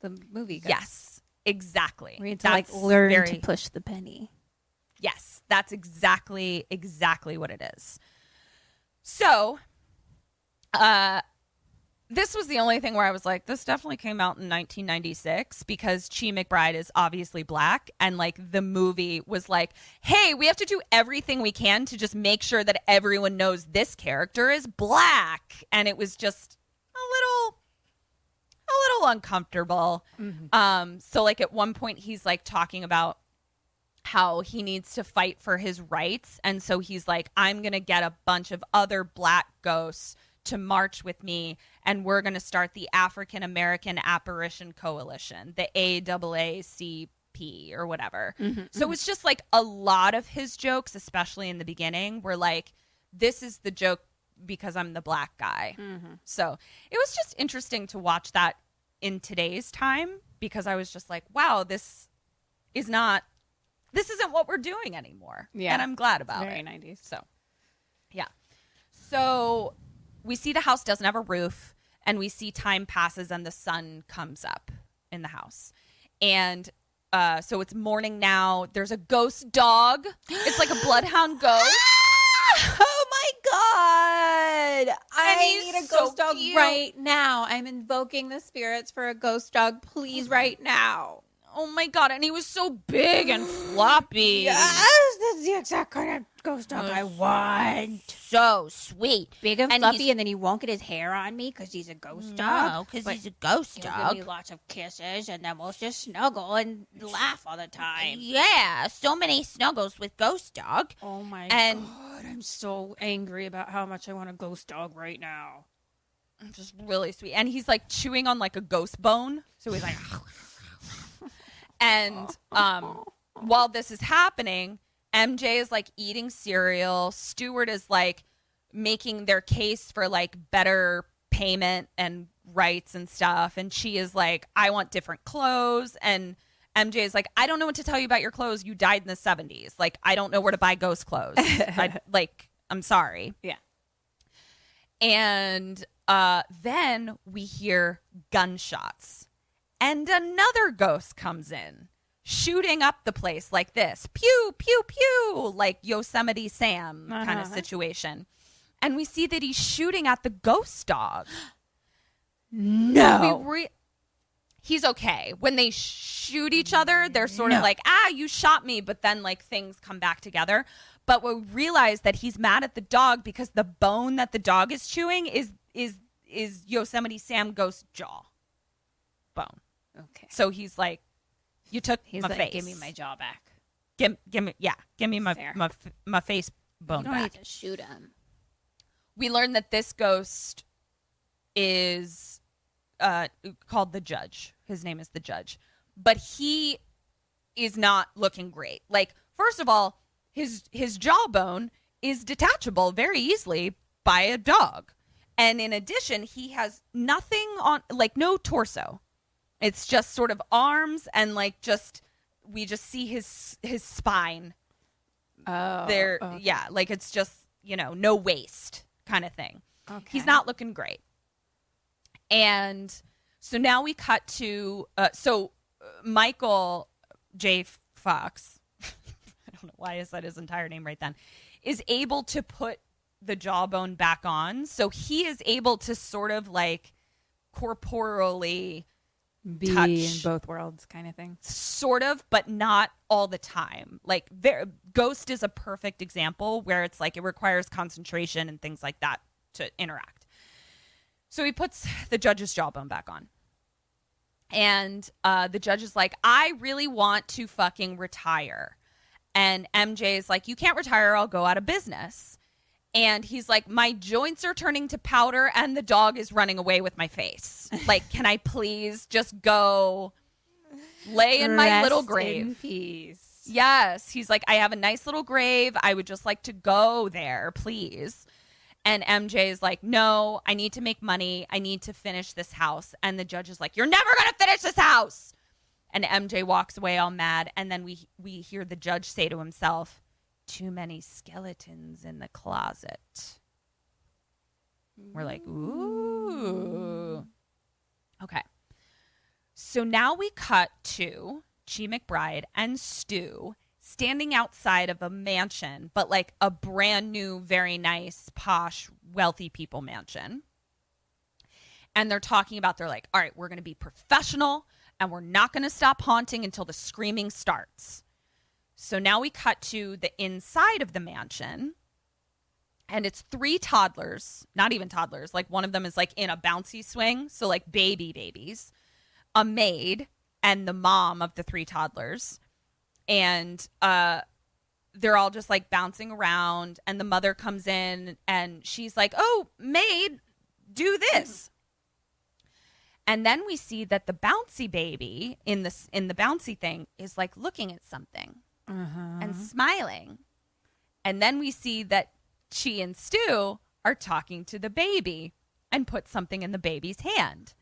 the movie Ghost. Yes, exactly. We need to like learn to push the penny. Yes, that's exactly what it is. So this was the only thing where I was like, this definitely came out in 1996 because Chi McBride is obviously black. And like the movie was like, hey, we have to do everything we can to just make sure that everyone knows this character is black. And it was just a little uncomfortable. Mm-hmm. So like at one point he's like talking about how he needs to fight for his rights. And so he's like, I'm going to get a bunch of other black ghosts to march with me, and we're going to start the African American Apparition Coalition, the AAACP or whatever. Mm-hmm, so it's just like a lot of his jokes, especially in the beginning, were like, this is the joke because I'm the black guy. Mm-hmm. So it was just interesting to watch that in today's time because I was just like, wow, this is not this isn't what we're doing anymore. Yeah. And I'm glad about Very it. 90s. So, yeah. So we see the house doesn't have a roof, and we see time passes and the sun comes up in the house. And so it's morning now. There's a ghost dog. It's like a bloodhound ghost. Oh my God. I need a ghost dog cute. right now. I'm invoking the spirits for a ghost dog, please, right now. Oh my God. And he was so big and floppy. Yes, that's the exact kind of ghost dog I want. So sweet. Big and fluffy, and then he won't get his hair on me because he's a ghost dog. No, because he's a ghost He'll dog. give me lots of kisses, and then we'll just snuggle and laugh all the time. Yeah, so many snuggles with ghost dog. Oh my And- God, I'm so angry about how much I want a ghost dog right now. Just really sweet. And he's like chewing on like a ghost bone. So he's like, and while this is happening, MJ is like eating cereal. Stewart is like making their case for like better payment and rights and stuff. And she is like, I want different clothes. And MJ is like, I don't know what to tell you about your clothes. You died in the 70s. Like, I don't know where to buy ghost clothes. I'm sorry. Yeah. And then we hear gunshots. And another ghost comes in, shooting up the place like this. Pew, pew, pew, like Yosemite Sam kind of situation. And we see that he's shooting at the ghost dog. No. He's okay. When they shoot each other, they're sort of like, you shot me, but then like things come back together. But we realize that he's mad at the dog because the bone that the dog is chewing is Yosemite Sam ghost jaw bone. Okay. So he's like, you took He's my like, face. give me my jaw back. Give me Fair. my face bone You don't back. need to shoot him. We learned that this ghost is called the Judge. His name is the Judge, but he is not looking great. Like, first of all, his jawbone is detachable very easily by a dog, and in addition, he has nothing on, like no torso. It's just sort of arms and like we just see his spine. Oh, There, okay. yeah, like it's just no waist kind of thing. Okay. He's not looking great. And so now we cut to Michael J. Fox, I don't know why I said his entire name right then, is able to put the jawbone back on. So he is able to sort of like corporally Be touch in both worlds kind of thing. sort of, but not all the time. Like Ghost is a perfect example where it's like it requires concentration and things like that to interact. So he puts the Judge's jawbone back on. And the Judge is like, I really want to fucking retire. And MJ is like, you can't retire, I'll go out of business. And he's like, my joints are turning to powder and the dog is running away with my face. Like, can I please just go lay in my little grave? In peace. Yes. He's like, I have a nice little grave. I would just like to go there, please. And MJ is like, no, I need to make money. I need to finish this house. And the Judge is like, you're never going to finish this house. And MJ walks away all mad. And then we hear the Judge say to himself, too many skeletons in the closet. We're like, ooh. Okay. So now we cut to Chi McBride and Stu standing outside of a mansion, but like a brand new, very nice, posh, wealthy people mansion. And they're talking about, they're like, all right, we're going to be professional and we're not going to stop haunting until the screaming starts. So now we cut to the inside of the mansion, and it's 3 toddlers, not even toddlers. Like one of them is like in a bouncy swing. So like babies, a maid, and the mom of the 3 toddlers. And they're all just like bouncing around. And the mother comes in and she's like, oh, maid, do this. And then we see that the bouncy baby in the bouncy thing is like looking at something. And smiling. And then we see that Chi and Stu are talking to the baby and put something in the baby's hand.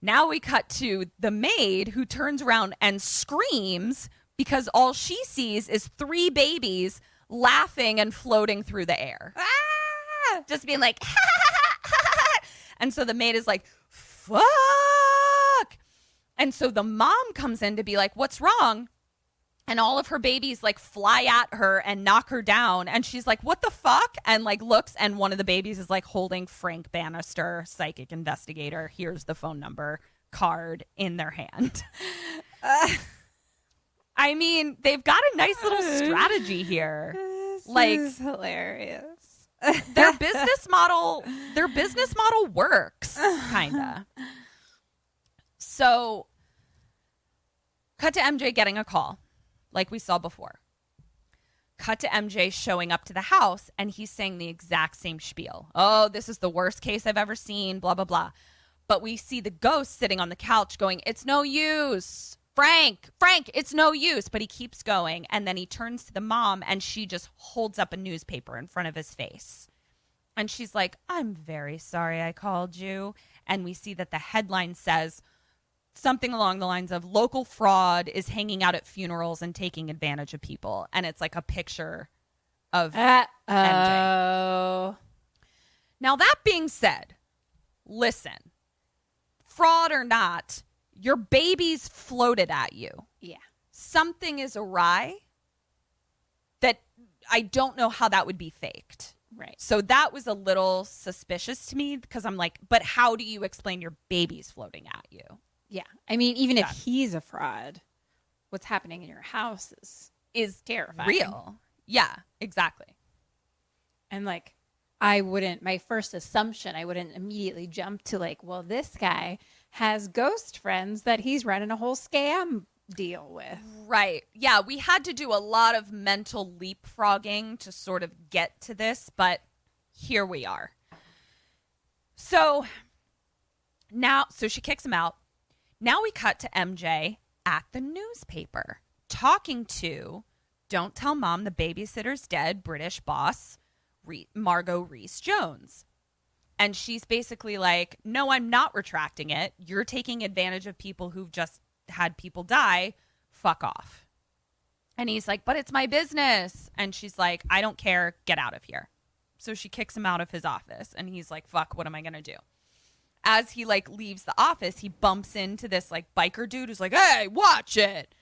Now we cut to the maid who turns around and screams because all she sees is 3 babies laughing and floating through the air. Just being like, and so the maid is like, fuck. And so the mom comes in to be like, what's wrong? And all of her babies like fly at her and knock her down. And she's like, what the fuck? And like looks, and one of the babies is like holding Frank Bannister, psychic investigator. Here's the phone number card in their hand. I mean, they've got a nice little strategy here. This is hilarious. Their business model works, kinda. So, cut to MJ getting a call, like we saw before. Cut to MJ showing up to the house, and he's saying the exact same spiel. Oh, this is the worst case I've ever seen, blah, blah, blah. But we see the ghost sitting on the couch going, it's no use. Frank, it's no use. But he keeps going, and then he turns to the mom, and she just holds up a newspaper in front of his face. And she's like, I'm very sorry I called you. And we see that the headline says something along the lines of local fraud is hanging out at funerals and taking advantage of people. And it's like a picture of MJ. Now, that being said, listen, fraud or not, your baby's floated at you. Yeah. Something is awry that I don't know how that would be faked. Right. So that was a little suspicious to me because I'm like, but how do you explain your baby's floating at you? Yeah. I mean, even if he's a fraud, what's happening in your house is terrifying. Real. Yeah, exactly. And like, my first assumption, I wouldn't immediately jump to like, well, this guy has ghost friends that he's running a whole scam deal with. Right. Yeah, we had to do a lot of mental leapfrogging to sort of get to this, but here we are. So she kicks him out. Now we cut to MJ at the newspaper talking to, don't tell mom the babysitter's dead, British boss, Margot Reese-Jones. And she's basically like, no, I'm not retracting it. You're taking advantage of people who've just had people die. Fuck off. And he's like, but it's my business. And she's like, I don't care. Get out of here. So she kicks him out of his office. And he's like, fuck, what am I going to do? As he like leaves the office, he bumps into this like biker dude who's like, hey, watch it.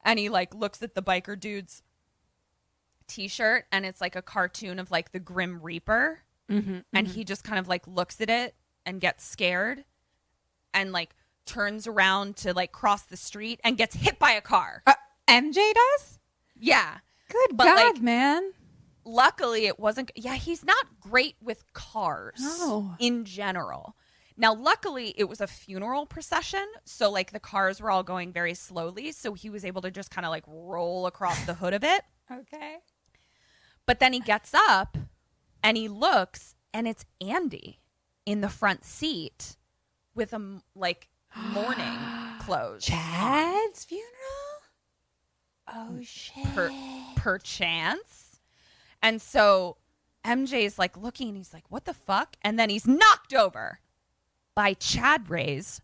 And he like looks at the biker dude's t-shirt, and it's like a cartoon of like the Grim Reaper. Mm-hmm, and he just kind of like looks at it and gets scared and like turns around to like cross the street and gets hit by a car. MJ does? Yeah. Good God, like, man. Luckily it wasn't. Yeah, he's not great with cars in general. Now, luckily it was a funeral procession. So like the cars were all going very slowly. So he was able to just kind of like roll across the hood of it. Okay. But then he gets up and he looks, and it's Andy in the front seat with a like mourning clothes. Chad's funeral? Oh, shit. Perchance. And so MJ's like looking, and he's like, what the fuck? And then he's knocked over by Chad Ray's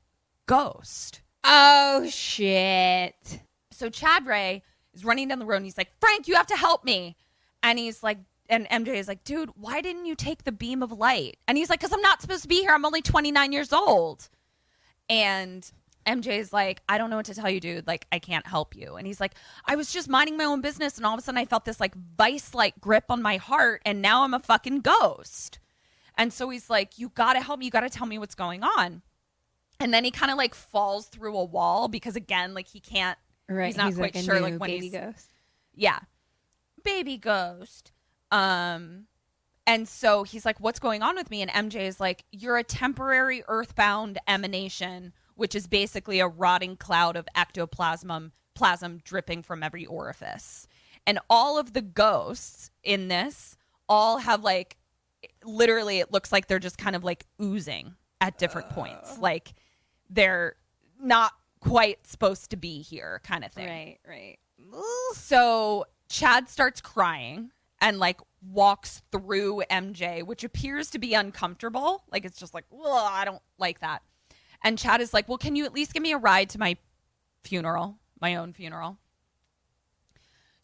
ghost. Oh, shit. So Chad Ray is running down the road, and he's like, Frank, you have to help me. And he's like, and MJ is like, dude, why didn't you take the beam of light? And he's like, because I'm not supposed to be here. I'm only 29 years old. And MJ is like, I don't know what to tell you, dude. Like, I can't help you. And he's like, I was just minding my own business, and all of a sudden I felt this like vice-like grip on my heart, and now I'm a fucking ghost. And so he's like, you got to help me. You got to tell me what's going on. And then he kind of like falls through a wall because, again, like he can't, he's not quite sure like when he's ghost. Yeah. Baby ghost. And so he's like, what's going on with me? And MJ is like, you're a temporary earthbound emanation, which is basically a rotting cloud of ectoplasm dripping from every orifice. And all of the ghosts in this all have like, literally, it looks like they're just kind of like oozing at different points. Like they're not quite supposed to be here kind of thing. Right. So Chad starts crying and like walks through MJ, which appears to be uncomfortable. Like it's just like, I don't like that. And Chad is like, well, can you at least give me a ride to my funeral, my own funeral?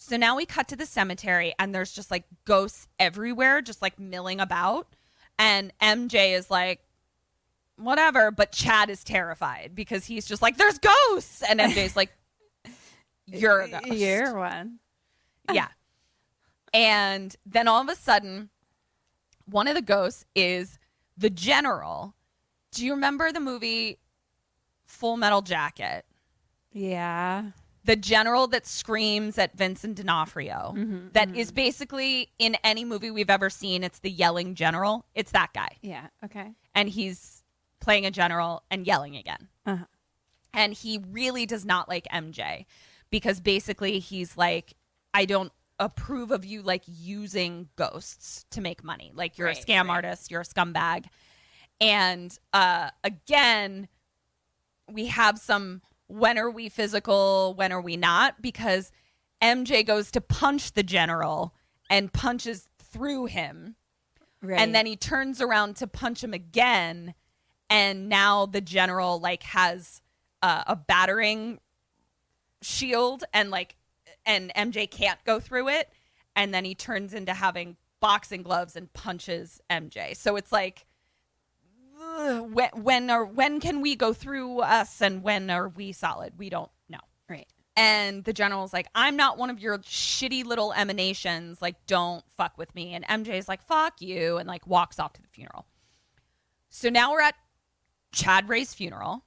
So now we cut to the cemetery, and there's just like ghosts everywhere, just like milling about. And MJ is like, whatever. But Chad is terrified because he's just like, there's ghosts. And MJ's like, you're a ghost. You're one. Yeah. And then all of a sudden, one of the ghosts is the general. Do you remember the movie Full Metal Jacket? Yeah. The general that screams at Vincent D'Onofrio. That is basically in any movie we've ever seen. It's the yelling general. It's that guy. Yeah. Okay. And he's playing a general and yelling again. Uh-huh. And he really does not like MJ because basically he's like, I don't approve of you like using ghosts to make money. Like you're a scam artist. You're a scumbag. And again, we have some when are we physical, when are we not? Because MJ goes to punch the general and punches through him. Right. And then he turns around to punch him again. And now the general like has a battering shield and MJ can't go through it. And then he turns into having boxing gloves and punches MJ. So it's like, when can we go through us and when are we solid? We don't know. Right. And the general's like, I'm not one of your shitty little emanations. Like, don't fuck with me. And MJ's like, fuck you. And like walks off to the funeral. So now we're at Chad Ray's funeral.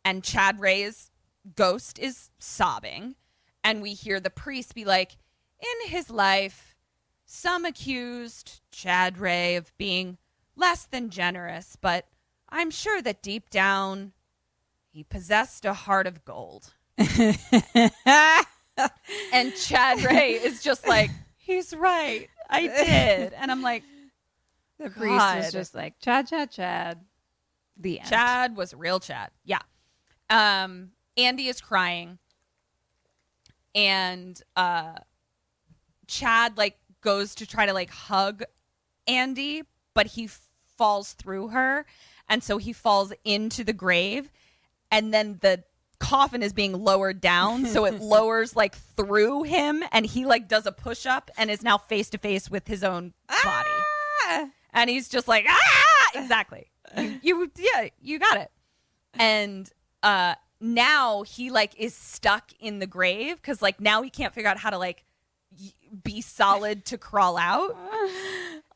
And Chad Ray's ghost is sobbing. And we hear the priest be like, in his life, some accused Chad Ray of being less than generous, but I'm sure that deep down he possessed a heart of gold. And Chad Ray is just like, he's right. I did. And I'm like, the priest was just like, Chad. The end. Chad was real Chad. Yeah. Andy is crying. And Chad like goes to try to like hug Andy, but he falls through her. And so he falls into the grave. And then the coffin is being lowered down. So it lowers like through him. And he like does a push up and is now face to face with his own body. And he's just like, ah, exactly. You got it. And now he like is stuck in the grave. Cause like now he can't figure out how to like be solid to crawl out.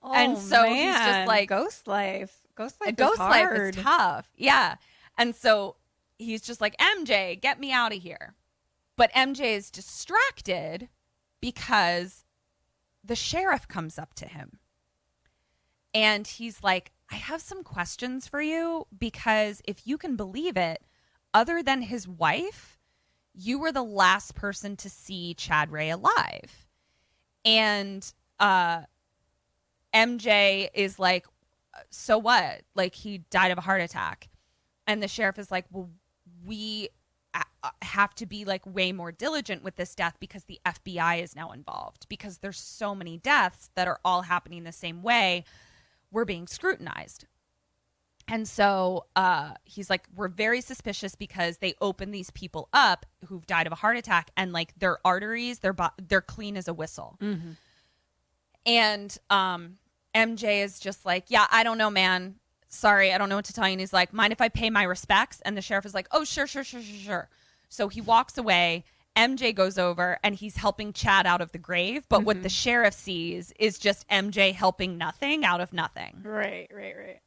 Oh, and so man. he's just like ghost life life is tough. Yeah. And so he's just like, MJ, get me out of here. But MJ is distracted because the sheriff comes up to him. And he's like, I have some questions for you because if you can believe it, other than his wife, you were the last person to see Chad Ray alive. And MJ is like, so what? Like, he died of a heart attack. And the sheriff is like, well, we have to be like way more diligent with this death because the FBI is now involved because there's so many deaths that are all happening the same way. We're being scrutinized. And so he's like, we're very suspicious because they open these people up who've died of a heart attack and like their arteries, they're clean as a whistle. Mm-hmm. And MJ is just like, yeah, I don't know, man. Sorry, I don't know what to tell you. And he's like, mind if I pay my respects? And the sheriff is like, oh, sure. So he walks away. MJ goes over and he's helping Chad out of the grave. But what the sheriff sees is just MJ helping nothing out of nothing. Right.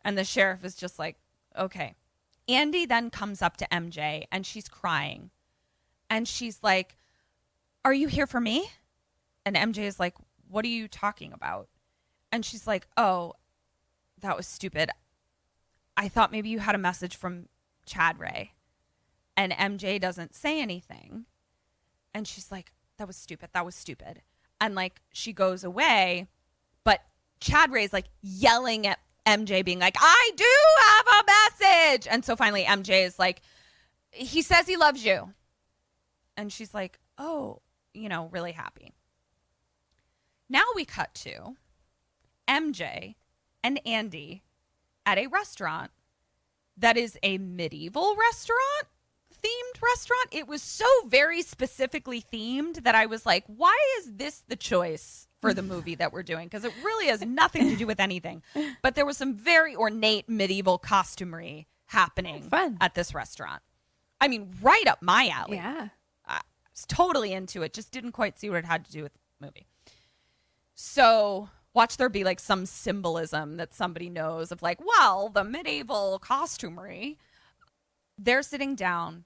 And the sheriff is just like, okay. Andy then comes up to MJ and she's crying. And she's like, are you here for me? And MJ is like, what are you talking about? And she's like, oh, that was stupid. I thought maybe you had a message from Chad Ray. And MJ doesn't say anything. And she's like, that was stupid. And like, she goes away, but Chad Ray's like yelling at MJ being like, I do have a message. And so finally MJ is like, he says he loves you. And she's like, oh, really happy. Now we cut to MJ and Andy at a restaurant that is a medieval restaurant themed restaurant. It was so very specifically themed that I was like, why is this the choice for the movie that we're doing? Because it really has nothing to do with anything. But there was some very ornate medieval costumery happening at this restaurant. I mean, right up my alley. Yeah. I was totally into it. Just didn't quite see what it had to do with the movie. So watch there be like some symbolism that somebody knows of like, well, the medieval costumery. They're sitting down.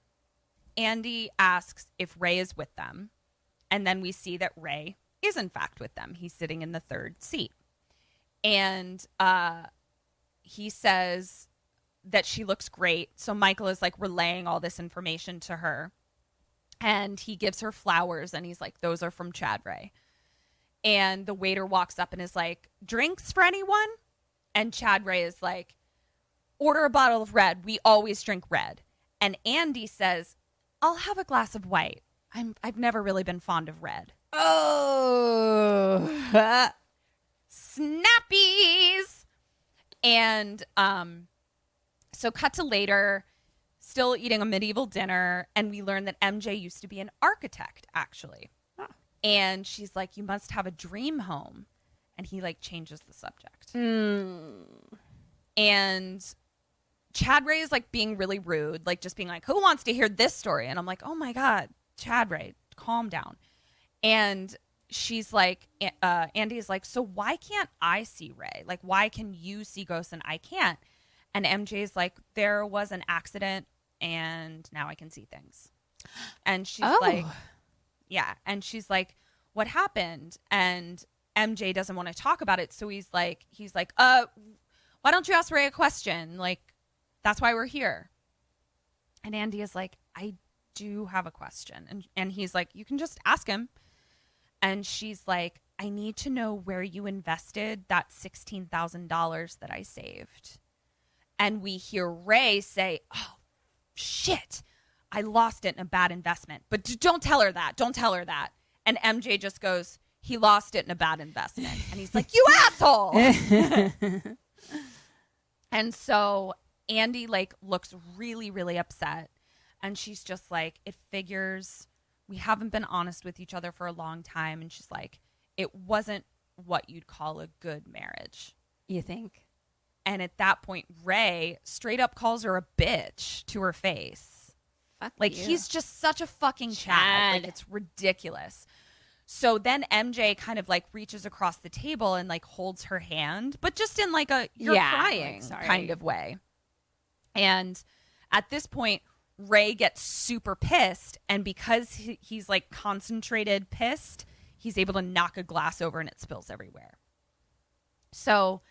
Andy asks if Ray is with them. And then we see that Ray is in fact with them. He's sitting in the third seat. And he says that she looks great. So Michael is like relaying all this information to her. And he gives her flowers and he's like, those are from Chad Ray. And the waiter walks up and is like, drinks for anyone? And Chad Ray is like, order a bottle of red. We always drink red. And Andy says, I'll have a glass of white. I've never really been fond of red. Oh. Snappies. And so cut to later, still eating a medieval dinner. And we learn that MJ used to be an architect, actually. And she's like, you must have a dream home. And he like changes the subject. And Chad Ray is like being really rude, like just being like, who wants to hear this story? And I'm like, oh my God, Chad Ray, calm down. And she's like, Andy's like, so why can't I see Ray? Like, why can you see ghosts and I can't? And MJ's like, there was an accident and now I can see things. And she's like, yeah. And she's like, what happened? And MJ doesn't want to talk about it. So he's like, why don't you ask Ray a question? Like, that's why we're here. And Andy is like, I do have a question. And he's like, you can just ask him. And she's like, I need to know where you invested that $16,000 that I saved. And we hear Ray say, oh, shit. I lost it in a bad investment. But don't tell her that. Don't tell her that. And MJ just goes, he lost it in a bad investment. And he's like, you asshole. And so Andy like looks really, really upset. And she's just like, it figures we haven't been honest with each other for a long time. And she's like, it wasn't what you'd call a good marriage. You think? And at that point, Ray straight up calls her a bitch to her face. Fuck like, you. He's just such a fucking Chad. Like, it's ridiculous. So then MJ kind of like reaches across the table and like holds her hand, but just in like a you're crying kind of way. And at this point, Ray gets super pissed. And because he's like concentrated pissed, he's able to knock a glass over and it spills everywhere. So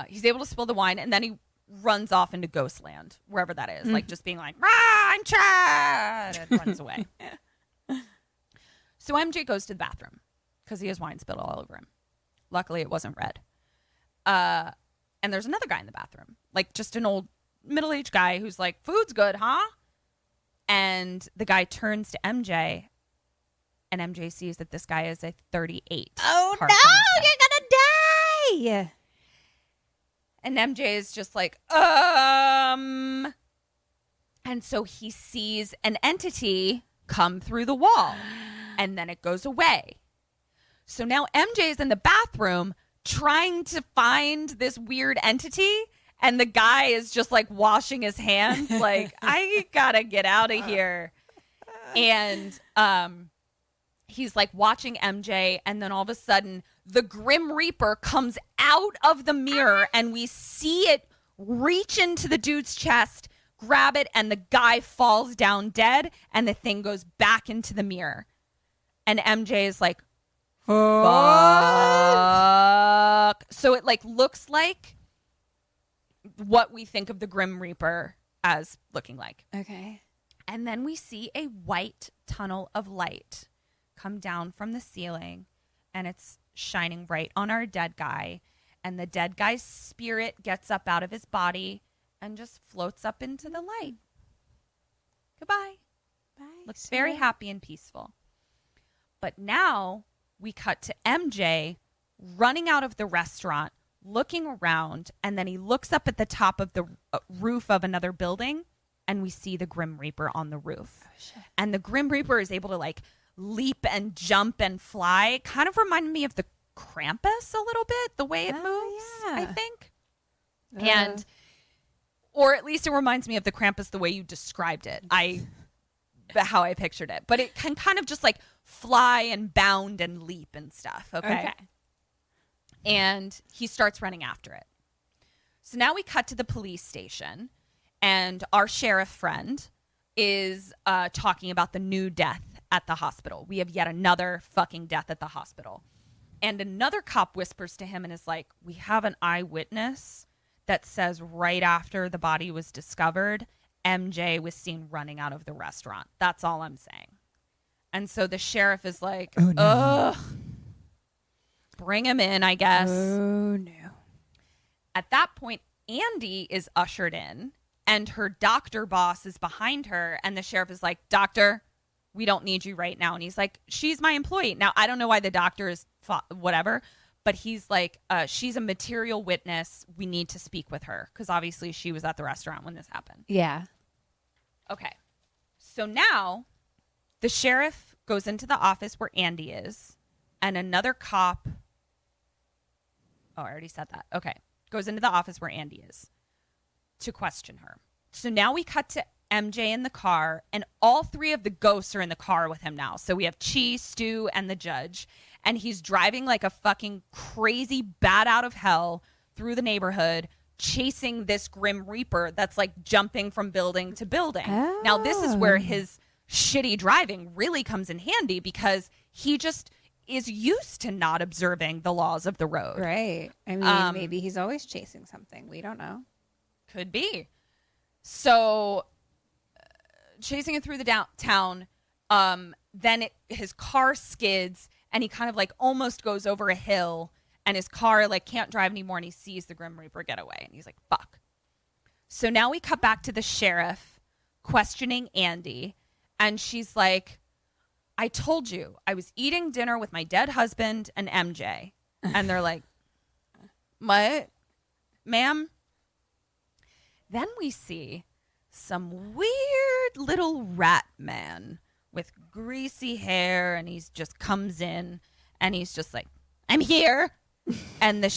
he's able to spill the wine and then he runs off into Ghostland, wherever that is. Like just being like, I'm Chad, and runs away. So MJ goes to the bathroom because he has wine spilled all over him. Luckily, it wasn't red. And there's another guy in the bathroom, like just an old middle-aged guy who's like, food's good, huh? And the guy turns to MJ, and MJ sees that this guy is a 38. Oh, no, you're going to die. And MJ is just like, And so he sees an entity come through the wall. And then it goes away. So now MJ is in the bathroom trying to find this weird entity. And the guy is just like washing his hands like, I gotta get out of here. And he's like watching MJ. And then all of a sudden, the Grim Reaper comes out of the mirror. And we see it reach into the dude's chest, grab it. And the guy falls down dead. And the thing goes back into the mirror. And MJ is like, fuck. So it like looks like what we think of the Grim Reaper as looking like. Okay. And then we see a white tunnel of light come down from the ceiling. And it's shining right on our dead guy. And the dead guy's spirit gets up out of his body and just floats up into the light. Goodbye. Bye. Looks very happy and peaceful. But now we cut to MJ running out of the restaurant, looking around, and then he looks up at the top of the roof of another building, and we see the Grim Reaper on the roof. Oh, shit. And the Grim Reaper is able to like leap and jump and fly. Kind of reminded me of the Krampus a little bit, the way it moves, I think. And, or at least it reminds me of the Krampus the way you described it. How I pictured it. But it can kind of just like fly and bound and leap and stuff. Okay. And he starts running after it. So now we cut to the police station, and our sheriff friend is talking about the new death at the hospital. We have yet another fucking death at the hospital. And another cop whispers to him and is like, we have an eyewitness that says right after the body was discovered, MJ was seen running out of the restaurant. That's all I'm saying. And so the sheriff is like, oh, no. Ugh. Bring him in, I guess. Oh, no. At that point, Andy is ushered in, and her doctor boss is behind her, and the sheriff is like, doctor, we don't need you right now. And he's like, she's my employee. Now, I don't know why the doctor is whatever, but he's like, she's a material witness. We need to speak with her, because obviously she was at the restaurant when this happened. Yeah. Okay. So now the sheriff goes into the office where Andy is, and another cop... Oh, I already said that. Okay. Goes into the office where Andy is to question her. So now we cut to MJ in the car, and all three of the ghosts are in the car with him now. So we have Chi, Stu, and the judge, and he's driving like a fucking crazy bat out of hell through the neighborhood, chasing this Grim Reaper that's like jumping from building to building. Oh. Now, this is where his shitty driving really comes in handy, because he just... is used to not observing the laws of the road. Right. I mean, maybe he's always chasing something. We don't know. Could be. So, chasing it through the downtown, then his car skids, and he kind of like almost goes over a hill, and his car like can't drive anymore, and he sees the Grim Reaper get away, and he's like, fuck. So now we cut back to the sheriff questioning Andy, and she's like, I told you, I was eating dinner with my dead husband and MJ. And they're like, what, ma'am? Then we see some weird little rat man with greasy hair, and he just comes in, and he's just like, I'm here. And the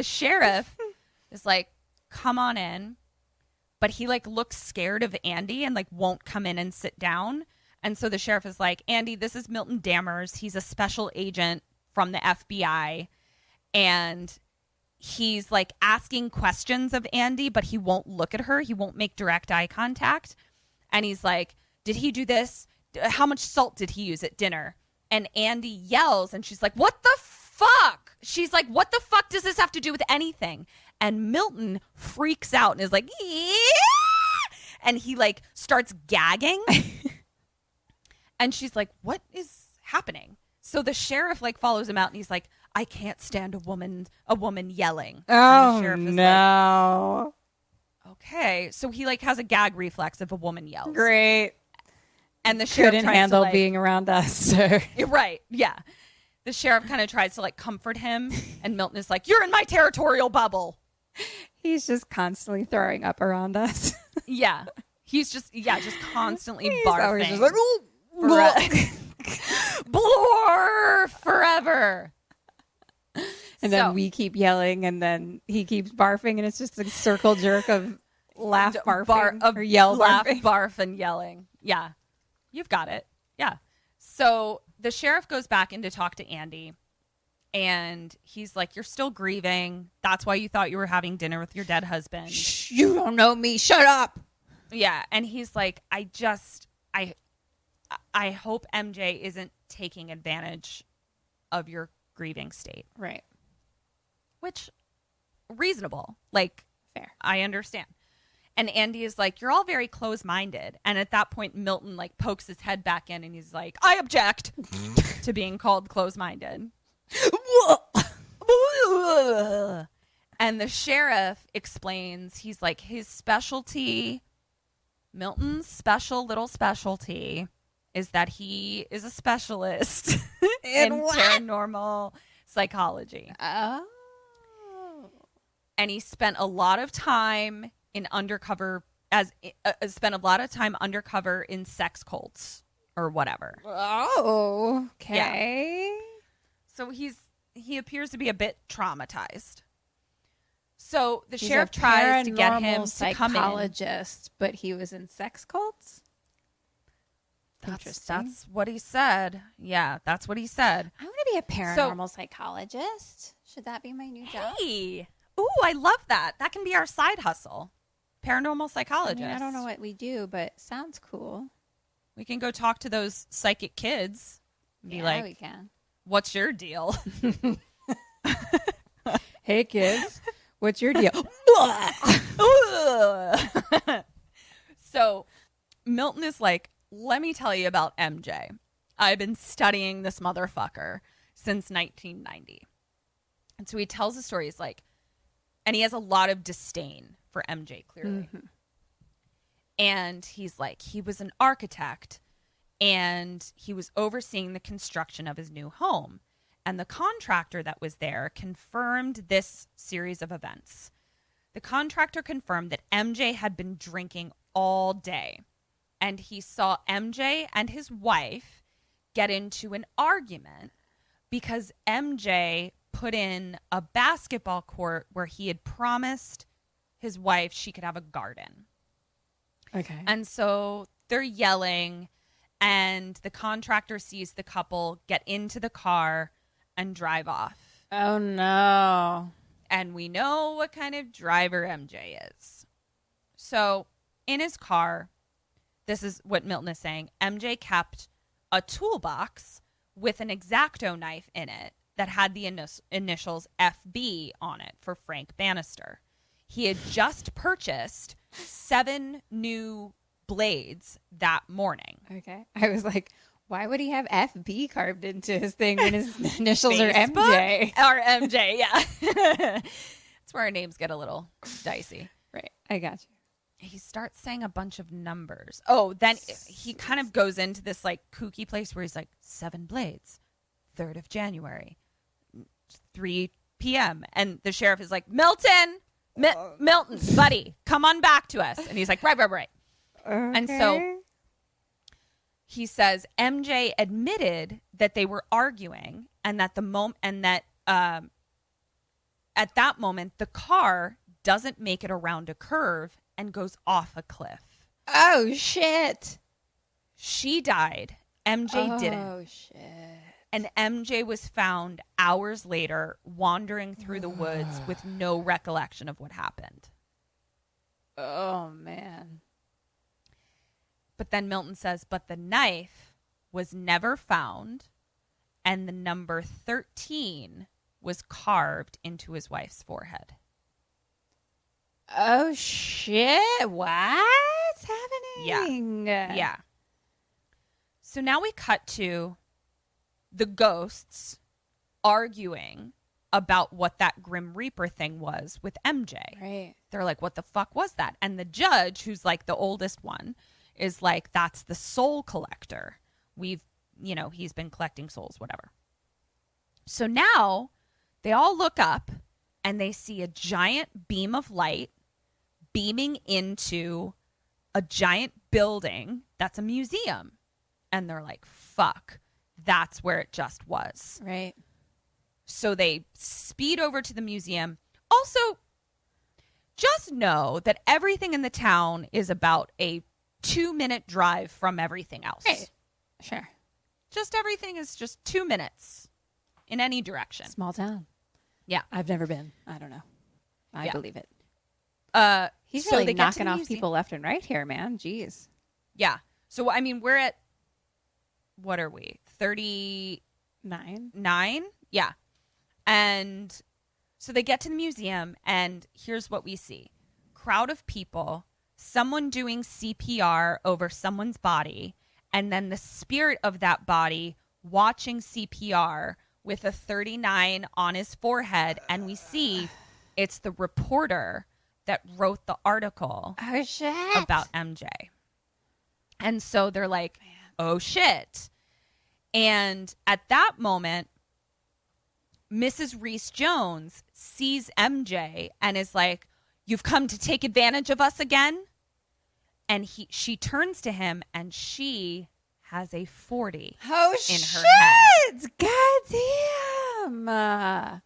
sheriff is like, come on in. But he like looks scared of Andy and like won't come in and sit down. And so the sheriff is like, Andy, this is Milton Dammers. He's a special agent from the FBI. And he's like asking questions of Andy, but he won't look at her. He won't make direct eye contact. And he's like, did he do this? How much salt did he use at dinner? And Andy yells, and she's like, what the fuck? She's like, what the fuck does this have to do with anything? And Milton freaks out and is like, yeah! And he like starts gagging. And she's like, what is happening? So the sheriff like follows him out, and he's like, I can't stand a woman yelling. Oh, and the sheriff is no. Like, okay. So he like has a gag reflex if a woman yells. Great. And the sheriff couldn't tries handle to, like, being around us, sir. Right. Yeah. The sheriff kind of tries to like comfort him, and Milton is like, you're in my territorial bubble. He's just constantly throwing up around us. Yeah. He's just constantly barfing. He's just like, oh. Blur forever. And then we keep yelling, and then he keeps barfing, and it's just a circle jerk of laugh barfing or yell laugh, barfing. Barf, and yelling. Yeah. You've got it. Yeah. So the sheriff goes back in to talk to Andy, and he's like, you're still grieving. That's why you thought you were having dinner with your dead husband. Shh, you don't know me. Shut up. Yeah. And he's like, I hope MJ isn't taking advantage of your grieving state. Right. Which, reasonable. Like, fair. I understand. And Andy is like, you're all very close-minded. And at that point, Milton like pokes his head back in, and he's like, I object to being called close-minded. And the sheriff explains, he's like, his specialty, Milton's little specialty, is that he is a specialist in paranormal psychology. Oh. And he spent a lot of time in undercover spent a lot of time undercover in sex cults or whatever. Oh, okay. Yeah. So he appears to be a bit traumatized. So the sheriff tries to get him to come in. Psychologist, but he was in sex cults. That's what he said. Yeah, that's what he said. I want to be a paranormal psychologist. Should that be my new job? Hey, ooh, I love that. That can be our side hustle. Paranormal psychologist. I don't know what we do, but sounds cool. We can go talk to those psychic kids. And be like, we can. What's your deal? Hey, kids. What's your deal? So Milton is like, let me tell you about MJ. I've been studying this motherfucker since 1990. And so he tells the story. He's like, and he has a lot of disdain for MJ, clearly. Mm-hmm. And he's like, he was an architect and he was overseeing the construction of his new home. And the contractor that was there confirmed this series of events. The contractor confirmed that MJ had been drinking all day. And he saw MJ and his wife get into an argument because MJ put in a basketball court where he had promised his wife she could have a garden. Okay. And so they're yelling, and the contractor sees the couple get into the car and drive off. Oh, no. And we know what kind of driver MJ is. So in his car, this is what Milton is saying, MJ kept a toolbox with an X-Acto knife in it that had the initials FB on it for Frank Bannister. He had just purchased 7 new blades that morning. Okay. I was like, why would he have FB carved into his thing when his initials are MJ? Or MJ, yeah. That's where our names get a little dicey. Right. I got you. He starts saying a bunch of numbers. Oh, then he kind of goes into this like kooky place where he's like 7 blades, 3rd of January, 3 p.m. And the sheriff is like, Milton, Milton, buddy, come on back to us. And he's like, right. Okay. And so he says MJ admitted that they were arguing and that at that moment, the car doesn't make it around a curve and goes off a cliff. Oh, shit. She died. MJ didn't. Oh, shit. And MJ was found hours later wandering through the woods with no recollection of what happened. Oh, man. But then Milton says, but the knife was never found, and the number 13 was carved into his wife's forehead. Oh, shit. What's happening? Yeah. So now we cut to the ghosts arguing about what that Grim Reaper thing was with MJ. Right. They're like, what the fuck was that? And the judge, who's like the oldest one, is like, that's the soul collector. He's been collecting souls, whatever. So now they all look up and they see a giant beam of light beaming into a giant building that's a museum. And they're like, fuck, that's where it just was. Right. So they speed over to the museum. Also, just know that everything in the town is about a 2-minute drive from everything else. Right. Sure. Just everything is just 2 minutes in any direction. Small town. Yeah. I've never been. I don't know. I believe it. He's so really knocking off people left and right here, man. Jeez. Yeah. So, I mean, we're at, what are we? 39? Yeah. And so they get to the museum, and here's what we see. Crowd of people, someone doing CPR over someone's body, and then the spirit of that body watching CPR with a 39 on his forehead, and we see it's the reporter that wrote the article about MJ. And so they're like, oh, shit. And at that moment, Mrs. Reese-Jones sees MJ and is like, you've come to take advantage of us again? And she turns to him, and she has a 40 in her shit! head. Goddamn!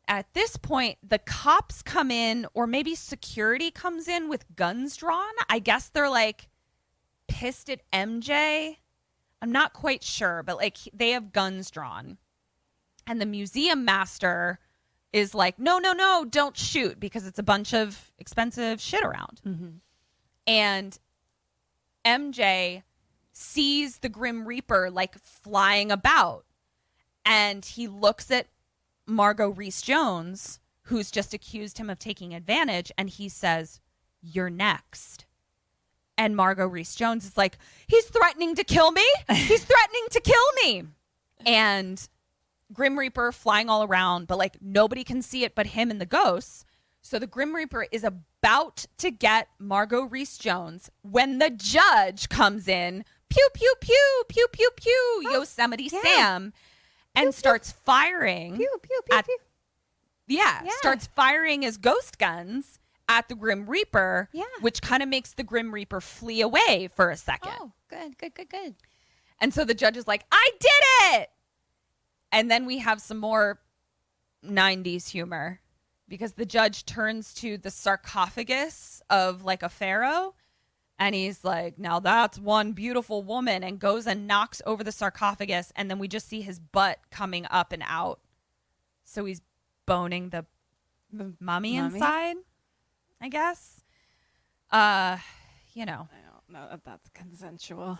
At this point, the cops come in, or maybe security comes in with guns drawn. I guess they're like pissed at MJ. I'm not quite sure, but like they have guns drawn. And the museum master is like, no, don't shoot, because it's a bunch of expensive shit around. Mm-hmm. And MJ sees the Grim Reaper like flying about, and he looks at Margot Reese-Jones, who's just accused him of taking advantage, and he says, "You're next." And Margot Reese-Jones is like, "He's threatening to kill me. He's threatening to kill me." And Grim Reaper flying all around, but like nobody can see it but him and the ghosts. So the Grim Reaper is about to get Margot Reese-Jones when the judge comes in, pew, pew, pew, pew, pew, pew, Yosemite Sam, and starts firing. Pew, pew, pew, pew. Yeah, starts firing his ghost guns at the Grim Reaper, which kind of makes the Grim Reaper flee away for a second. Oh, good. And so the judge is like, "I did it!" And then we have some more 90s humor, because the judge turns to the sarcophagus of like a pharaoh, and he's like, "Now that's one beautiful woman," and goes and knocks over the sarcophagus, and then we just see his butt coming up and out. So he's boning the mummy inside, I guess. I don't know if that's consensual.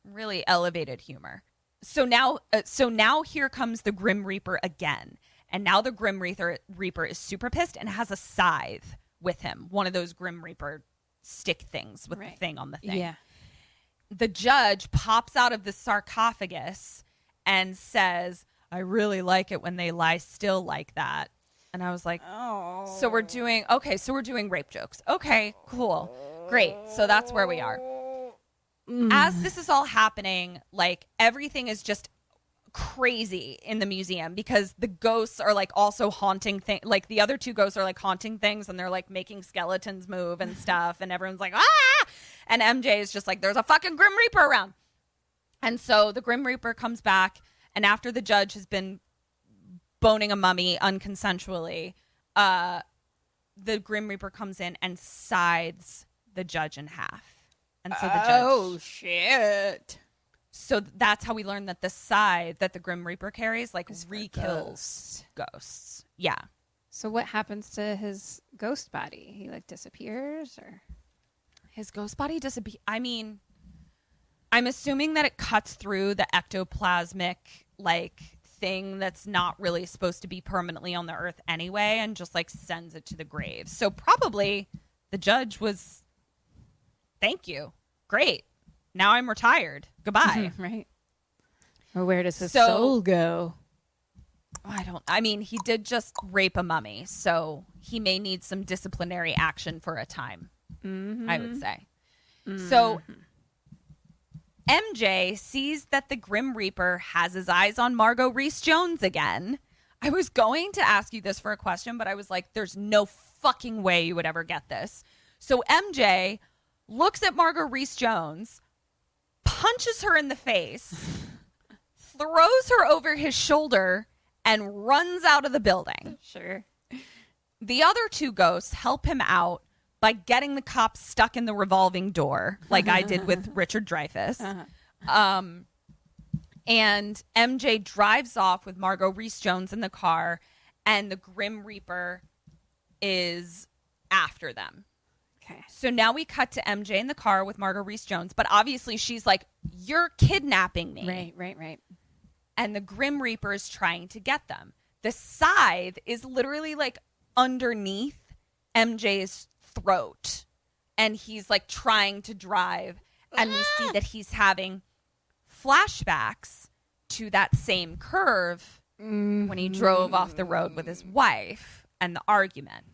Really elevated humor. So now here comes the Grim Reaper again. And now the Grim Reaper is super pissed and has a scythe with him. One of those Grim Reaper stick things with the thing on the thing. Yeah. The judge pops out of the sarcophagus and says, "I really like it when they lie still like that." And I was like, "Oh. So we're doing rape jokes. Okay, cool. Great. So that's where we are." As this is all happening, like everything is just crazy in the museum, because the ghosts are like also haunting things. Like the other two ghosts are like haunting things, and they're like making skeletons move and stuff, and everyone's like, "Ah!" And MJ is just like, "There's a fucking Grim Reaper around." And so the Grim Reaper comes back, and after the judge has been boning a mummy unconsensually, the Grim Reaper comes in and scythes the judge in half. And so the judge... Oh, shit. So that's how we learn that the scythe that the Grim Reaper carries, like, re-kills ghosts. Yeah. So what happens to his ghost body? He, like, disappears, or... His ghost body disappears? I mean, I'm assuming that it cuts through the ectoplasmic, like, thing that's not really supposed to be permanently on the earth anyway, and just, like, sends it to the grave. So probably the judge was... Thank you. Great. Now I'm retired. Goodbye. Right. Or where does his soul go? I mean, he did just rape a mummy, so he may need some disciplinary action for a time, I would say. So MJ sees that the Grim Reaper has his eyes on Margot Reese-Jones again. I was going to ask you this for a question, but I was like, there's no fucking way you would ever get this. So MJ looks at Margot Reese-Jones, punches her in the face, throws her over his shoulder, and runs out of the building. Sure. The other two ghosts help him out by getting the cops stuck in the revolving door, like I did with Richard Dreyfuss. And MJ drives off with Margot Reese-Jones in the car, and the Grim Reaper is after them. Okay. So now we cut to MJ in the car with Margot Reese-Jones, but obviously she's like, "You're kidnapping me." Right. And the Grim Reaper is trying to get them. The scythe is literally like underneath MJ's throat, and he's like trying to drive, and we see that he's having flashbacks to that same curve when he drove off the road with his wife and the argument.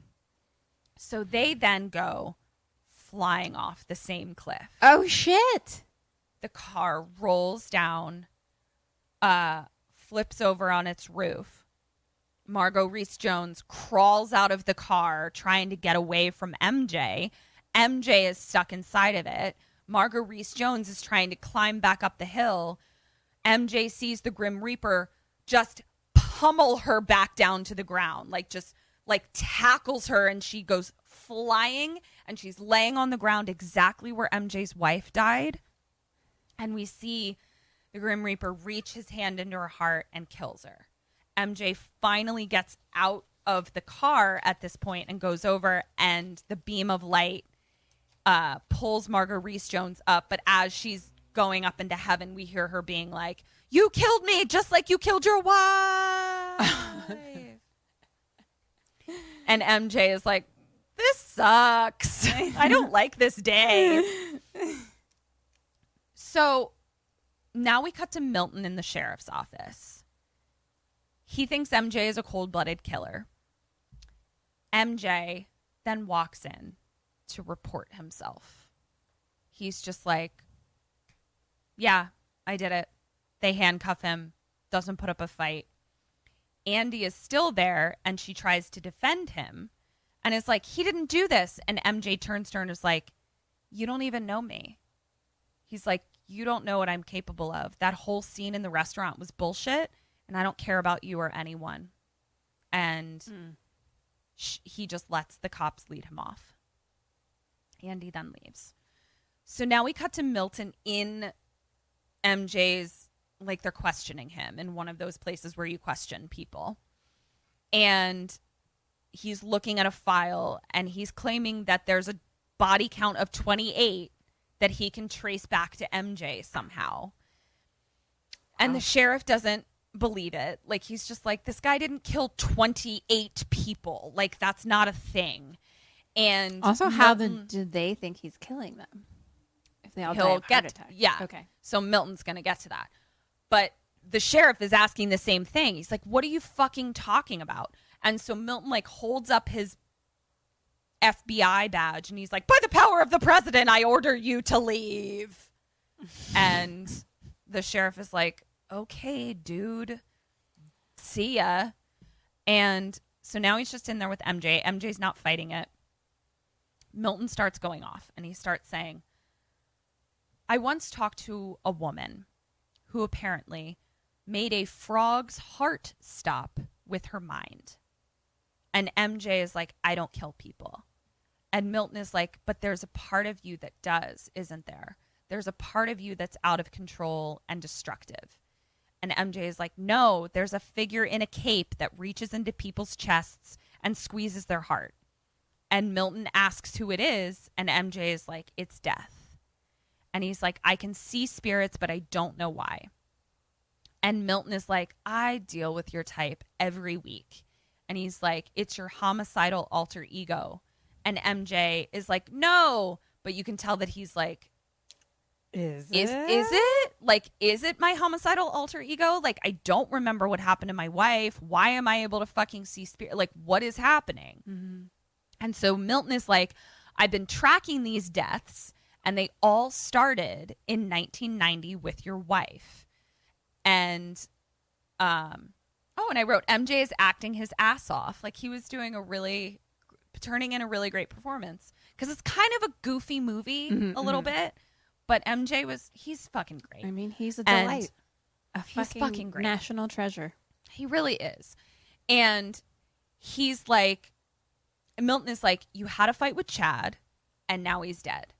So they then go flying off the same cliff. Oh, shit. The car rolls down, flips over on its roof. Margot Reese-Jones crawls out of the car trying to get away from MJ, MJ is stuck inside of it. Margot Reese Jones is trying to climb back up the hill. MJ sees the Grim Reaper just pummel her back down to the ground, just tackles her, and she goes flying, and she's laying on the ground exactly where MJ's wife died. And we see the Grim Reaper reach his hand into her heart and kills her. MJ finally gets out of the car at this point and goes over, and the beam of light pulls Margot Reese Jones up. But as she's going up into heaven, we hear her being like, "You killed me just like you killed your wife." And MJ is like, "This sucks. I don't like this day." So now we cut to Milton in the sheriff's office. He thinks MJ is a cold-blooded killer. MJ then walks in to report himself. He's just like, "Yeah, I did it." They handcuff him, doesn't put up a fight. Andy is still there, and she tries to defend him. And it's like, "He didn't do this." And MJ turns to her and is like, "You don't even know me." He's like, "You don't know what I'm capable of. That whole scene in the restaurant was bullshit, and I don't care about you or anyone." And he just lets the cops lead him off. Andy then leaves. So now we cut to Milton in MJ's, they're questioning him in one of those places where you question people. And he's looking at a file, and he's claiming that there's a body count of 28 that he can trace back to MJ somehow. And the sheriff doesn't believe it. He's just like, "This guy didn't kill 28 people. That's not a thing." And also, how did they think he's killing them? If they all die of heart attack. Yeah. Okay. So Milton's going to get to that. But the sheriff is asking the same thing. He's like, "What are you fucking talking about?" And so Milton holds up his FBI badge, and he's like, "By the power of the president, I order you to leave." And the sheriff is like, "Okay, dude, see ya." And so now he's just in there with MJ. MJ's not fighting it. Milton starts going off, and he starts saying, "I once talked to a woman who apparently made a frog's heart stop with her mind." And MJ is like, "I don't kill people." And Milton is like, "But there's a part of you that does, isn't there? There's a part of you that's out of control and destructive." And MJ is like, "No, there's a figure in a cape that reaches into people's chests and squeezes their heart." And Milton asks who it is, and MJ is like, "It's death." And he's like, "I can see spirits, but I don't know why." And Milton is like, "I deal with your type every week." And he's like, "It's your homicidal alter ego." And MJ is like, "No," but you can tell that he's like, Is it? Is it my homicidal alter ego? I don't remember what happened to my wife. Why am I able to fucking see spirit? What is happening? Mm-hmm. And so Milton is like, "I've been tracking these deaths, and they all started in 1990 with your wife." And, and I wrote, MJ is acting his ass off. He was doing turning in a really great performance. Because it's kind of a goofy movie, a little bit. But MJ he's fucking great. I mean, he's a delight. He's fucking great. National treasure. He really is. And he's like, Milton is like, "You had a fight with Chad, and now he's dead.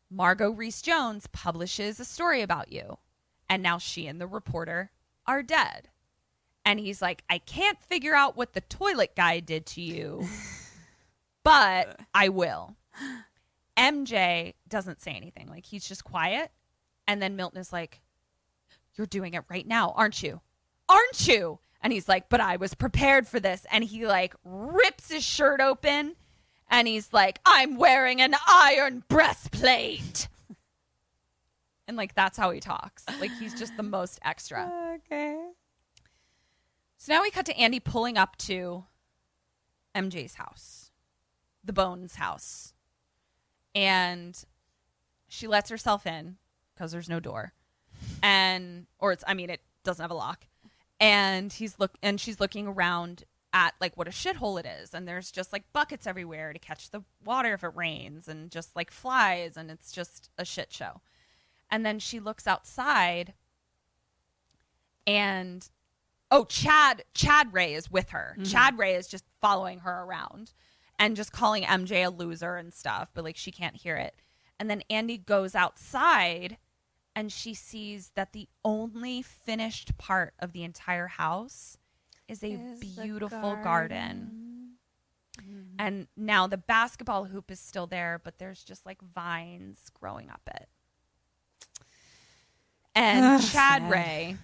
Margot Reese Jones publishes a story about you, and now she and the reporter are dead." And he's like, "I can't figure out what the toilet guy did to you, but I will." MJ doesn't say anything. He's just quiet. And then Milton is like, "You're doing it right now, aren't you? Aren't you?" And he's like, "But I was prepared for this." And he rips his shirt open, and he's like, "I'm wearing an iron breastplate." And that's how he talks. He's just the most extra. Okay. So now we cut to Andy pulling up to MJ's house, the Bones house. And she lets herself in because there's no door. It doesn't have a lock. And she's looking around, at like what a shithole it is, and there's just like buckets everywhere to catch the water if it rains, and just like flies, and it's just a shit show. And then she looks outside, and Chad Ray is with her. Mm-hmm. Chad Ray is just following her around and just calling MJ a loser and stuff, but like she can't hear it. And then Andy goes outside, and she sees that the only finished part of the entire house is a beautiful garden. Mm-hmm. And now the basketball hoop is still there, but there's just like vines growing up it. And Chad Ray,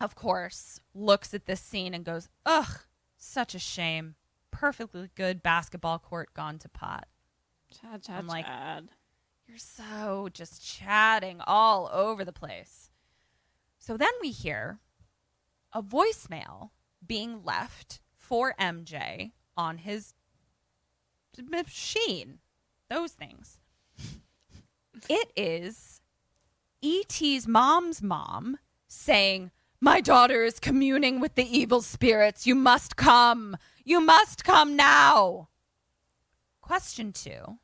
of course, looks at this scene and goes, ugh, such a shame. Perfectly good basketball court gone to pot. I'm like, you're so just chatting all over the place. So then we hear a voicemail being left for MJ on his machine. Those things. It is E.T.'s mom's mom saying, my daughter is communing with the evil spirits. You must come. You must come now. Question 2.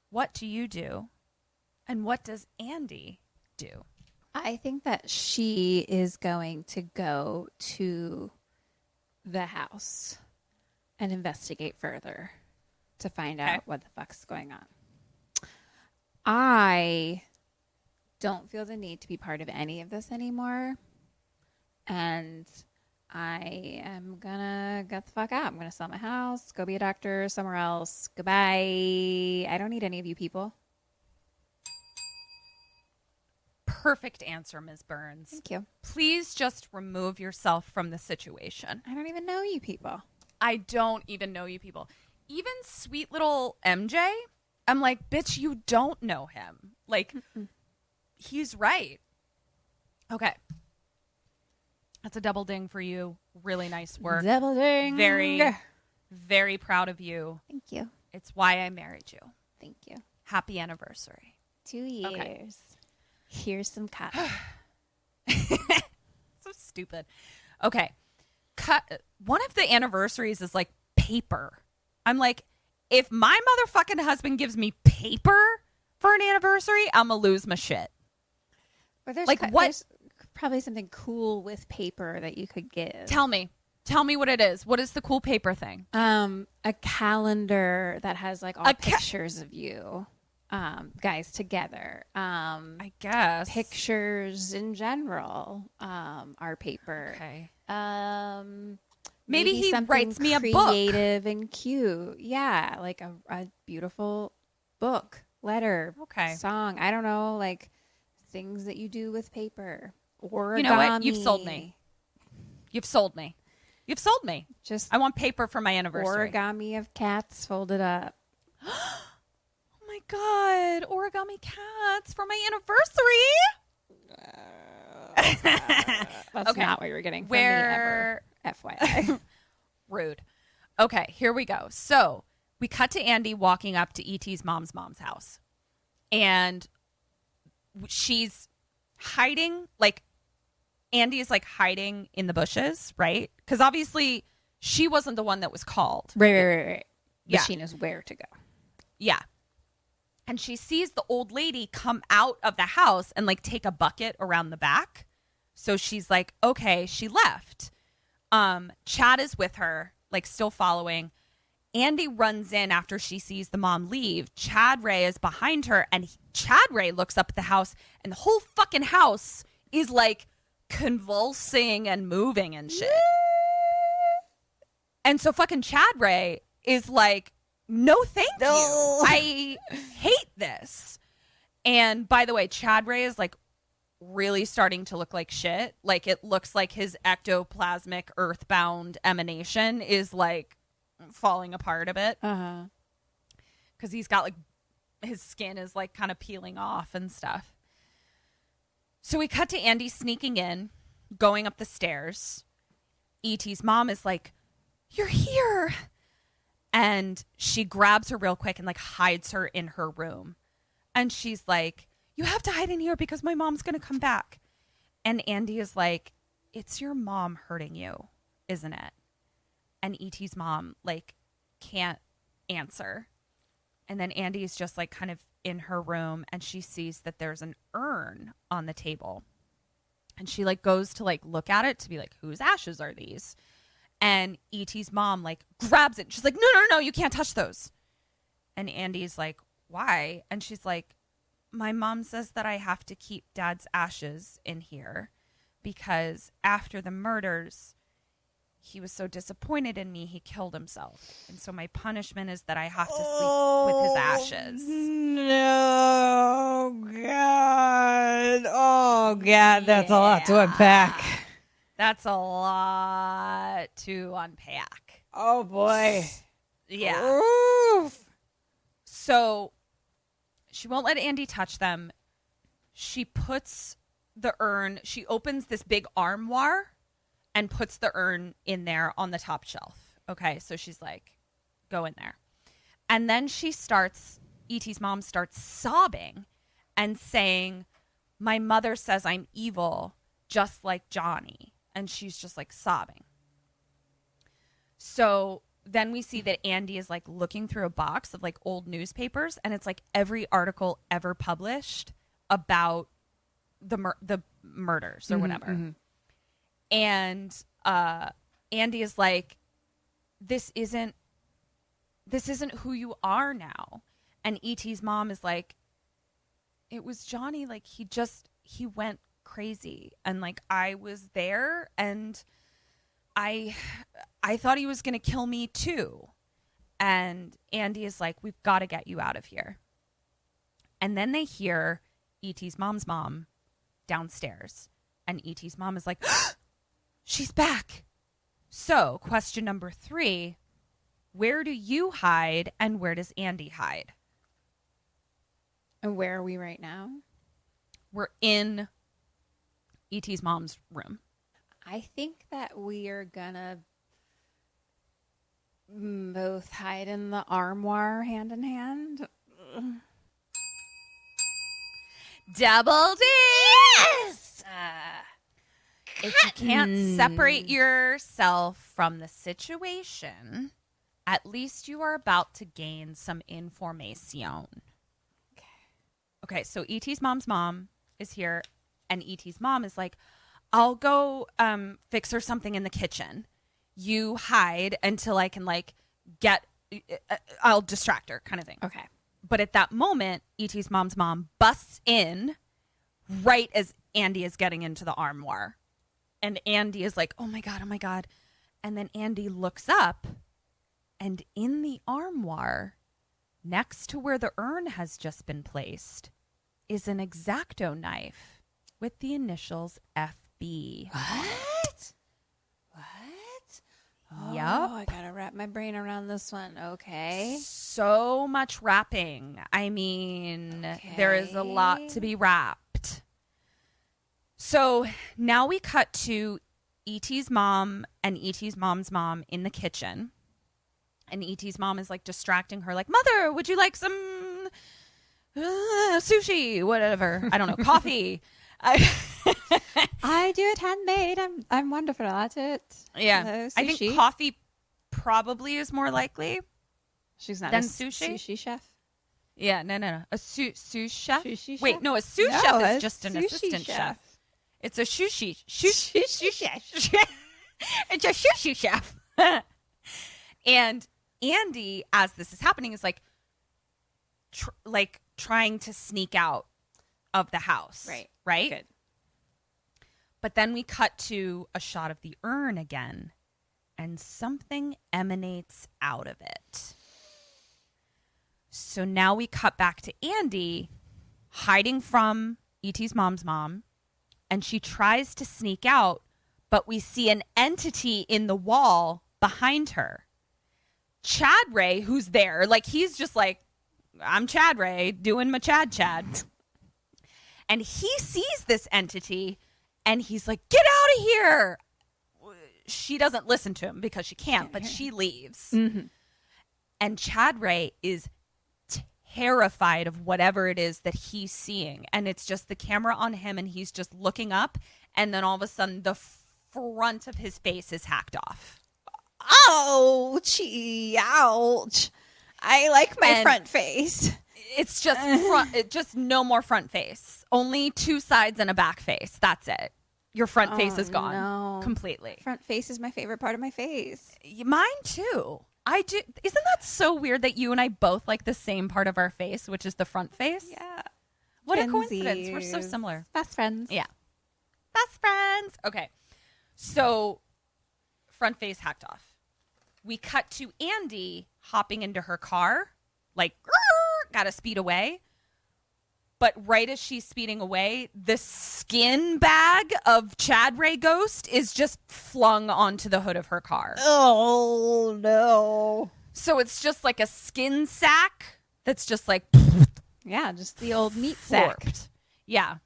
What do you do? And what does Andy do? I think that she is going to go to the house and investigate further to find out what the fuck's going on. I don't feel the need to be part of any of this anymore. And I am gonna get the fuck out. I'm gonna sell my house, go be a doctor somewhere else. Goodbye. I don't need any of you people. Perfect answer, Ms. Burns. Thank you. Please just remove yourself from the situation. I don't even know you people. I don't even know you people. Even sweet little MJ, I'm like, bitch, you don't know him. Like, he's right. Okay. That's a double ding for you. Really nice work. Double ding. Very, very proud of you. Thank you. It's why I married you. Thank you. Happy anniversary. 2 years. Okay. Here's some cut. So stupid. Okay. One of the anniversaries is like paper. I'm like, if my motherfucking husband gives me paper for an anniversary, I'm going to lose my shit. Or there's like what? There's probably something cool with paper that you could give. Tell me what it is. What is the cool paper thing? A calendar that has like all pictures of you guys together. I guess pictures in general are paper. Okay. Maybe he writes me a book. Creative and cute. Yeah, like a beautiful book, letter, song. I don't know, like things that you do with paper. Origami. You know what? You've sold me. You've sold me. You've sold me. Just I want paper for my anniversary. Origami of cats folded up. Oh my God. Origami cats for my anniversary. That's not what you were getting from me ever. FYI. Rude. Okay, here we go. So we cut to Andy walking up to E.T.'s mom's house. And she's hiding, like, Andy is like hiding in the bushes, right? Because obviously she wasn't the one that was called. Right. Yeah. But she knows where to go. Yeah. And she sees the old lady come out of the house and like take a bucket around the back. So she's like, okay, she left. Chad is with her, like still following. Andy runs in after she sees the mom leave. Chad Ray is behind her, and Chad Ray looks up at the house, and the whole fucking house is like convulsing and moving and shit. And so fucking Chad Ray is like, no, thank you. I hate this. And by the way, Chad Ray is like really starting to look like shit. Like it looks like his ectoplasmic earthbound emanation is like falling apart a bit. Because he's got like his skin is like kind of peeling off and stuff. So we cut to Andy sneaking in, going up the stairs. E.T.'s mom is like, you're here. And she grabs her real quick and like hides her in her room. And she's like, you have to hide in here because my mom's going to come back. And Andy is like, it's your mom hurting you, isn't it? and E.T.'s mom like can't answer. And then Andy's just like kind of in her room, and she sees that there's an urn on the table. And she like goes to like look at it to be like, whose ashes are these? And E.T.'s mom like grabs it. She's like, no, you can't touch those. And Andy's like, why? And she's like, my mom says that I have to keep Dad's ashes in here because after the murders, he was so disappointed in me, he killed himself. And so my punishment is that I have to sleep with his ashes. No, God. Oh, God, that's a lot to unpack. That's a lot to unpack. Oh, boy. Yeah. Oof. So she won't let Andy touch them. She puts the urn, she opens this big armoire and puts the urn in there on the top shelf. Okay, so she's like, go in there. And then E.T.'s mom starts sobbing and saying, my mother says I'm evil, just like Johnny. And she's just like sobbing. So then we see that Andy is like looking through a box of like old newspapers, and it's like every article ever published about the murders or whatever. Mm-hmm. And Andy is like, this isn't who you are now. And E.T.'s mom is like, it was Johnny. Like he went crazy, and like I was there, and I thought he was going to kill me too. And Andy is like, we've got to get you out of here. And then they hear E.T.'s mom's mom downstairs, and E.T.'s mom is like, she's back. So question number 3, where do you hide and where does Andy hide? And where are we right now? We're in E.T.'s mom's room. I think that we are gonna both hide in the armoire hand in hand. Double D! Yes! If you can't separate yourself from the situation, at least you are about to gain some information. Okay, so E.T.'s mom's mom is here, and E.T.'s mom is like, I'll go fix her something in the kitchen. You hide until I can like I'll distract her kind of thing. Okay. But at that moment, E.T.'s mom's mom busts in right as Andy is getting into the armoire. And Andy is like, oh my God. And then Andy looks up, and in the armoire, next to where the urn has just been placed, is an X-Acto knife with the initials FB. What? Oh, yep. I gotta wrap my brain around this one. Okay. So much wrapping. I mean, there is a lot to be wrapped. So now we cut to E.T.'s mom and E.T.'s mom's mom in the kitchen. And E.T.'s mom is like distracting her, like, Mother, would you like some sushi? Whatever. I don't know. Coffee. I do it handmade. I'm wonderful at it. Yeah. I think coffee probably is more likely. She's not than a sushi? Sushi chef. Yeah, no. A sous chef? Sushi chef? Wait, no, a sous chef is just an assistant chef. It's a sushi chef. It's a sushi chef. And Andy, as this is happening, is like trying to sneak out of the house. Right? Good. But then we cut to a shot of the urn again, and something emanates out of it. So now we cut back to Andy hiding from E.T.'s mom's mom, and she tries to sneak out, but we see an entity in the wall behind her. Chad Ray, who's there, like he's just like, I'm Chad Ray doing my Chad. And he sees this entity, and he's like, get out of here. She doesn't listen to him because she can't, but she leaves. Mm-hmm. And Chad Ray is terrified of whatever it is that he's seeing. And it's just the camera on him, and he's just looking up, and then all of a sudden the front of his face is hacked off. Ouchie, ouch. I like my front face. It's just just no more front face. Only 2 sides and a back face. That's it. Your front face is gone completely. Front face is my favorite part of my face. Mine too. I do. Isn't that so weird that you and I both like the same part of our face, which is the front face? Yeah. What a coincidence. We're so similar. Best friends. Yeah. Best friends. Okay. So front face hacked off. We cut to Andy hopping into her car, like, gotta speed away. But right as she's speeding away, the skin bag of Chad Ray Ghost is just flung onto the hood of her car. Oh, no. So it's just like a skin sack that's just like... Yeah, just the old meat sack. Yeah.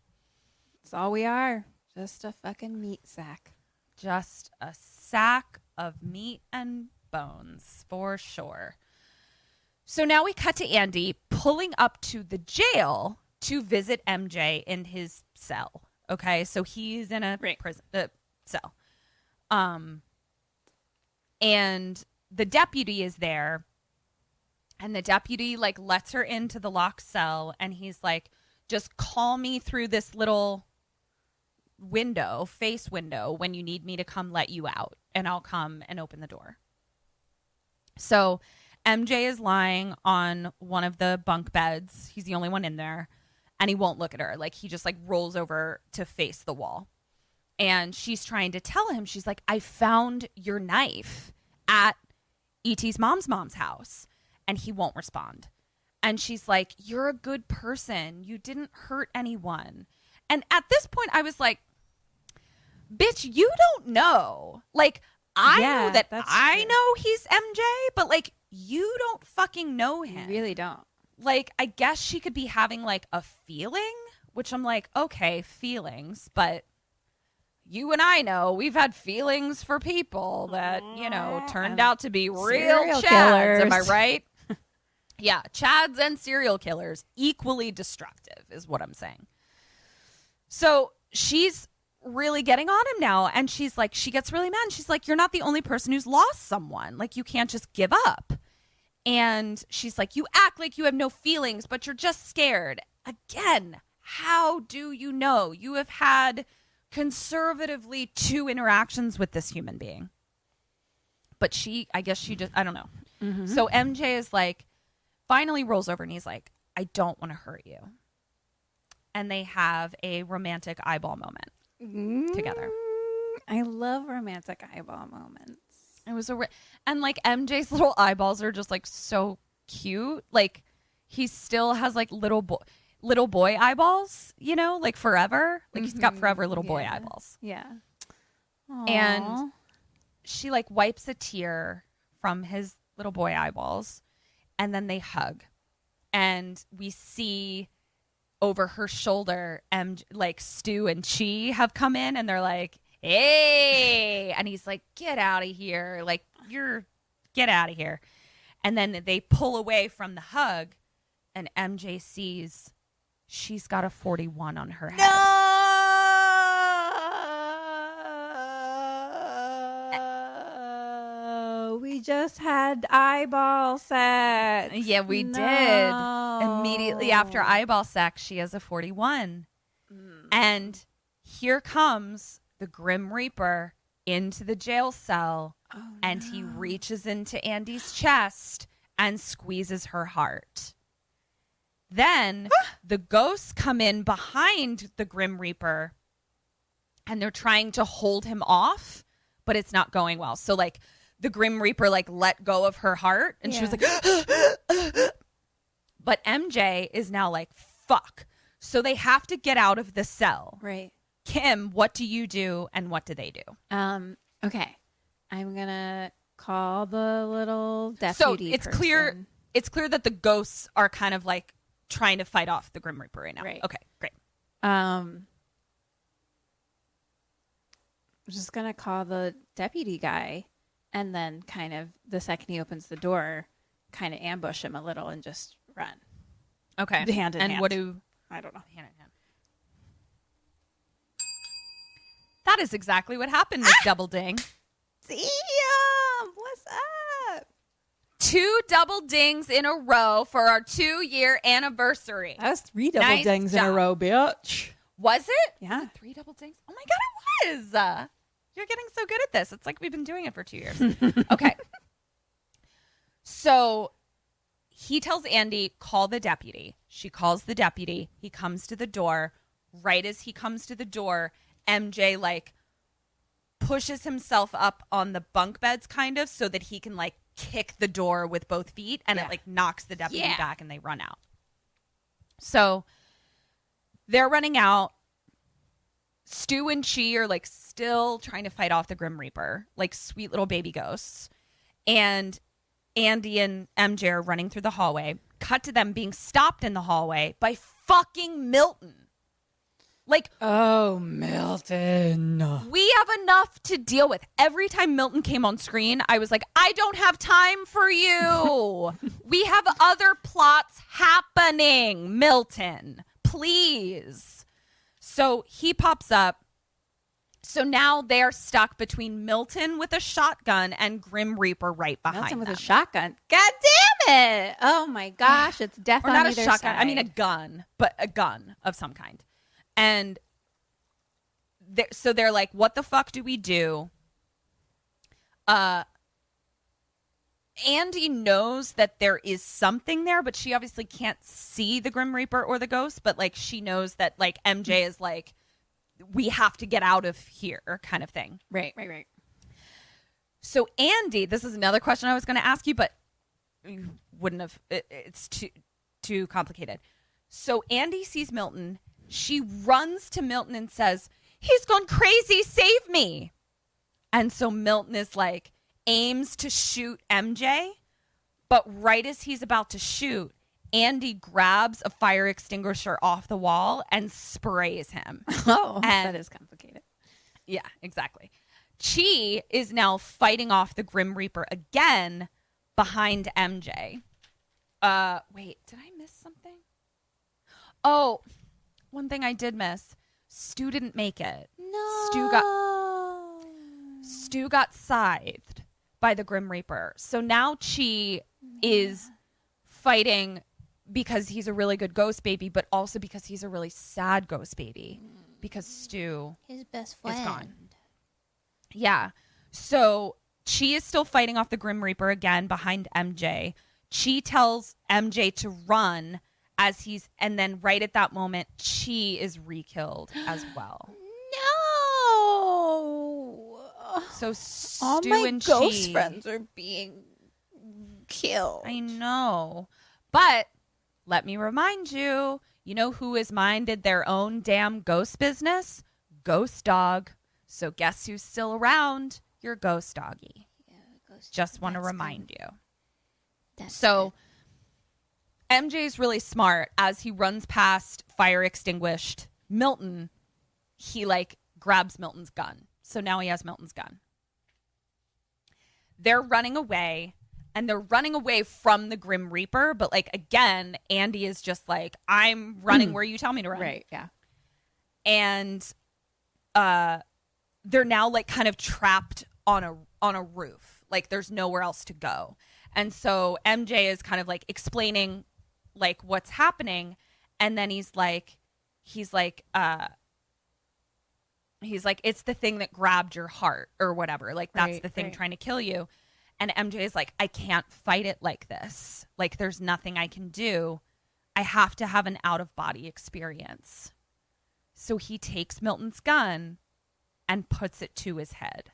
That's all we are. Just a fucking meat sack. Just a sack of meat and bones, for sure. So now we cut to Andy pulling up to the jail to visit MJ in his cell. Okay, so he's in a prison cell. And the deputy is there. And the deputy, like, lets her into the locked cell. And he's like, just call me through this little face window, when you need me to come let you out. And I'll come and open the door. So MJ is lying on one of the bunk beds. He's the only one in there. And he won't look at her. Like, he just, like, rolls over to face the wall. And she's trying to tell him, she's like, I found your knife at E.T.'s mom's house. And he won't respond. And she's like, you're a good person. You didn't hurt anyone. And at this point, I was like, bitch, you don't know. Like, I know that I know he's MJ, but, like, you don't fucking know him. You really don't. Like, I guess she could be having, like, a feeling, which I'm like, okay, feelings, but you and I know we've had feelings for people that, you know, turned out to be real Chads. Killers. Am I right? Yeah, Chads and serial killers, equally destructive is what I'm saying. So she's really getting on him now, and she's like, she gets really mad. She's like, you're not the only person who's lost someone. Like, you can't just give up. And she's like, you act like you have no feelings, but you're just scared. Again, how do you know? You have had conservatively 2 interactions with this human being. But I guess she just, I don't know. Mm-hmm. So MJ is like, finally rolls over and he's like, I don't want to hurt you. And they have a romantic eyeball moment together. I love romantic eyeball moments. It was and like MJ's little eyeballs are just like so cute. Like, he still has like little boy eyeballs, you know, like forever. Like, he's got forever little boy eyeballs. Yeah. Aww. And she like wipes a tear from his little boy eyeballs, and then they hug. And we see over her shoulder, like Stu and Chi have come in, and they're like, hey, and he's like, get out of here. Like, get out of here. And then they pull away from the hug, and MJ sees she's got a 41 on her head. No! We just had eyeball sex. Yeah, we did. Immediately after eyeball sex, she has a 41. And here comes the Grim Reaper into the jail cell, and he reaches into Andy's chest and squeezes her heart. Then the ghosts come in behind the Grim Reaper, and they're trying to hold him off, but it's not going well. So, like, the Grim Reaper, like, let go of her heart, and she was like, but MJ is now like, fuck. So they have to get out of the cell. Right. Kim, what do you do, and what do they do? Okay. I'm going to call the little deputy So it's person. clear that the ghosts are kind of like trying to fight off the Grim Reaper right now. Right. Okay, great. I'm just going to call the deputy guy, and then kind of the second he opens the door, kind of ambush him a little and just run. Okay. Hand in hand. And what do... I don't know. Hand in hand. That is exactly what happened with Double Ding. Damn! What's up? 2 double dings in a row for our 2-year anniversary. That was 3 double dings in a row, bitch. Was it? Yeah. Was it 3 double dings? Oh my God, it was. You're getting so good at this. It's like we've been doing it for 2 years. Okay. So he tells Andy, call the deputy. She calls the deputy. He comes to the door. Right as he comes to the door, MJ like pushes himself up on the bunk beds kind of so that he can like kick the door with both feet, and it like knocks the deputy back and they run out. So they're running out. Stu and Chi are like still trying to fight off the Grim Reaper, like sweet little baby ghosts. And Andy and MJ are running through the hallway. Cut to them being stopped in the hallway by fucking Milton. Like, oh, Milton. We have enough to deal with. Every time Milton came on screen, I was like, I don't have time for you. We have other plots happening, Milton. Please. So he pops up. So now they're stuck between Milton with a shotgun and Grim Reaper right behind Milton with them. a shotgun. God damn it. Oh, my gosh. It's death or on not either a shotgun. side. I mean, a gun, but a gun of some kind. And so they're like, what the fuck do we do? Andy knows that there is something there, but she obviously can't see the Grim Reaper or the ghost. But like, she knows that like MJ is like, we have to get out of here kind of thing. Right. So Andy, this is another question I was going to ask you, but you wouldn't have. It's too complicated. So Andy sees Milton. She runs to Milton and says, he's gone crazy, save me. And so Milton is like, aims to shoot MJ, but right as he's about to shoot, Andy grabs a fire extinguisher off the wall and sprays him. Oh, that is complicated. Yeah, exactly. Chi is now fighting off the Grim Reaper again behind MJ. Wait, did I miss something? Oh, one thing I did miss. Stu didn't make it. No. Stu got scythed by the Grim Reaper. So now Chi is fighting because he's a really good ghost baby, but also because he's a really sad ghost baby. Because Stu, his best friend, is gone. Yeah. So Chi is still fighting off the Grim Reaper again behind MJ. Chi tells MJ to run and then right at that moment, Chi is re-killed as well. No. So Stu all my and ghost Chi, friends are being killed. I know. But let me remind you, you know who has minded their own damn ghost business? Ghost Dog. So guess who's still around? Your ghost doggy. Yeah, ghost. Just want to remind you. That's so good. MJ's really smart. As he runs past fire extinguished Milton, he like grabs Milton's gun. So now he has Milton's gun. They're running away, and they're running away from the Grim Reaper. But like, again, Andy is just like, I'm running where you tell me to run. Right, yeah. And they're now like kind of trapped on a roof. Like there's nowhere else to go. And so MJ is kind of like explaining like what's happening. And then he's like, it's the thing that grabbed your heart or whatever. Like that's the thing trying to kill you. And MJ is like, I can't fight it like this. Like there's nothing I can do. I have to have an out of body experience. So he takes Milton's gun and puts it to his head.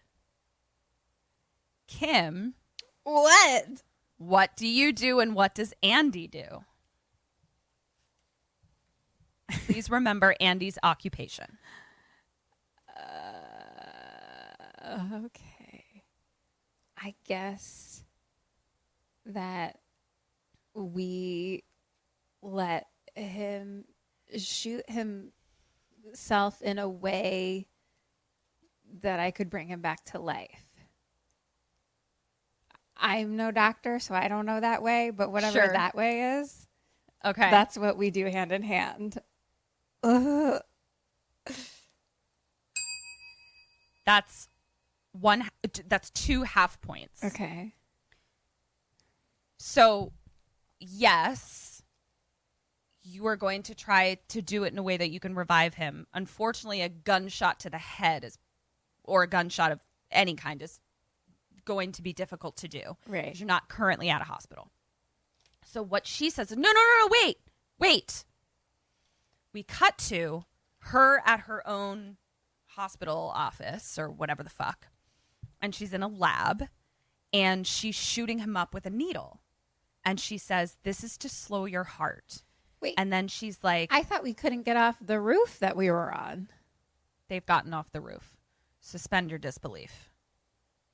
Kim. What do you do and what does Andy do? Please remember Andy's occupation. Okay. I guess that we let him shoot himself in a way that I could bring him back to life. I'm no doctor, so I don't know that way, but whatever that way is, okay, that's what we do hand in hand. Ugh. That's That's 2 half points. Okay. So, yes, you are going to try to do it in a way that you can revive him. Unfortunately, a gunshot to the head or a gunshot of any kind is going to be difficult to do. Right. Because you're not currently at a hospital. So what she says is, no, wait. We cut to her at her own hospital office or whatever the fuck. And she's in a lab and she's shooting him up with a needle. And she says, this is to slow your heart. Wait. And then she's like, I thought we couldn't get off the roof that we were on. they've gotten off the roof. Suspend your disbelief.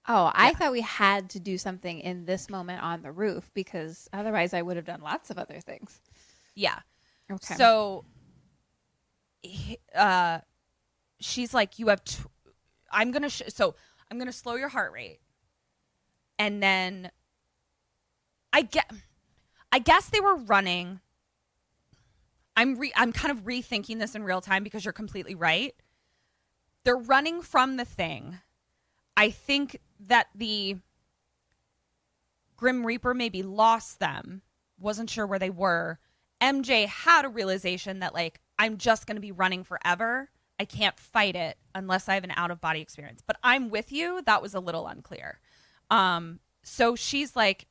Oh, I thought we had to do something in this moment on the roof because otherwise I would have done lots of other things. Yeah. Okay. So she's like, you have I'm going to slow your heart rate. And then I guess they were running. I'm kind of rethinking this in real time because you're completely right. They're running from the thing. I think that the Grim Reaper maybe lost them. Wasn't sure where they were. MJ had a realization that, like, I'm just going to be running forever. I can't fight it unless I have an out-of-body experience. But I'm with you. That was a little unclear. So she's like,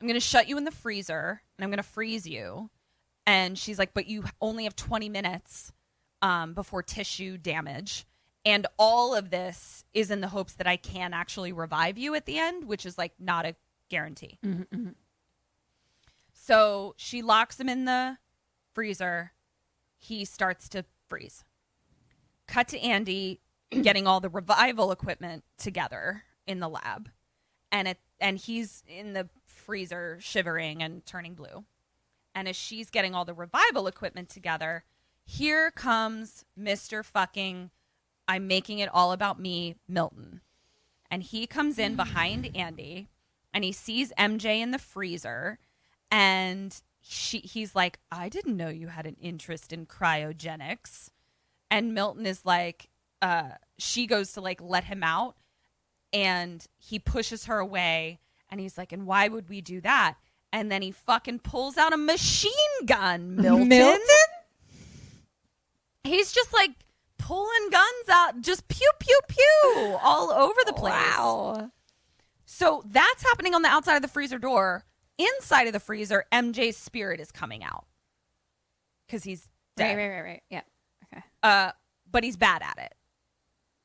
I'm going to shut you in the freezer, and I'm going to freeze you. And she's like, but you only have 20 minutes before tissue damage. And all of this is in the hopes that I can actually revive you at the end, which is, like, not a guarantee. Mm-hmm, mm-hmm. So she locks him in the freezer. He starts to freeze. Cut to Andy getting all the revival equipment together in the lab. And he's in the freezer shivering and turning blue. And as she's getting all the revival equipment together, here comes Mr. fucking I'm making it all about me, Milton. And he comes in behind Andy and he sees MJ in the freezer. And he's like, I didn't know you had an interest in cryogenics. And Milton is like, she goes to, like, let him out. And he pushes her away. And he's like, and why would we do that? And then he fucking pulls out a machine gun, Milton? He's just, like, pulling guns out, just pew, pew, pew, all over the place. Wow. So that's happening on the outside of the freezer door. Inside of the freezer, MJ's spirit is coming out because he's dead. Right. Yeah. Okay. But he's bad at it.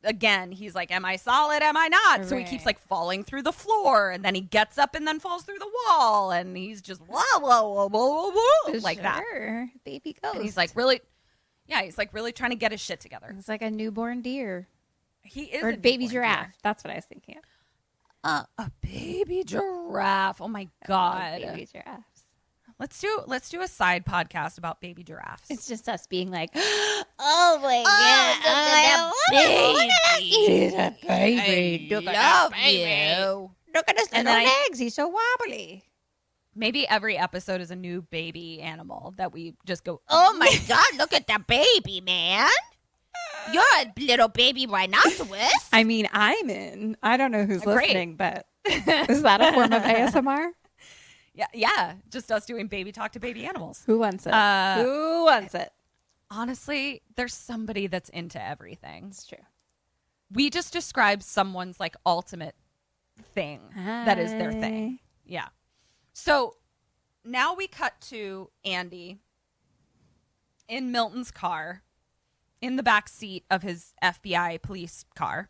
Again, he's like, am I solid? Am I not? So he keeps, like, falling through the floor, and then he gets up and then falls through the wall, and he's just like that. Baby ghost. And he's like really trying to get his shit together. It's like a newborn deer. He is or a baby newborn giraffe. deer. That's what I was thinking of. A baby giraffe. Oh my God. Baby giraffes. Let's do a side podcast about baby giraffes. It's just us being like, oh my God, He's a baby. Look at you. Look at his little legs. He's so wobbly. Maybe every episode is a new baby animal that we just go, oh my God, look at that baby, man. You're a little baby rhinoceros. I mean, I'm in. I don't know who's listening, but is that a form of ASMR? Yeah. Just us doing baby talk to baby animals. Who wants it? Who wants it? Honestly, there's somebody that's into everything. It's true. We just described someone's, like, ultimate thing that is their thing. Yeah. So now we cut to Andy in Milton's car, in the back seat of his FBI police car.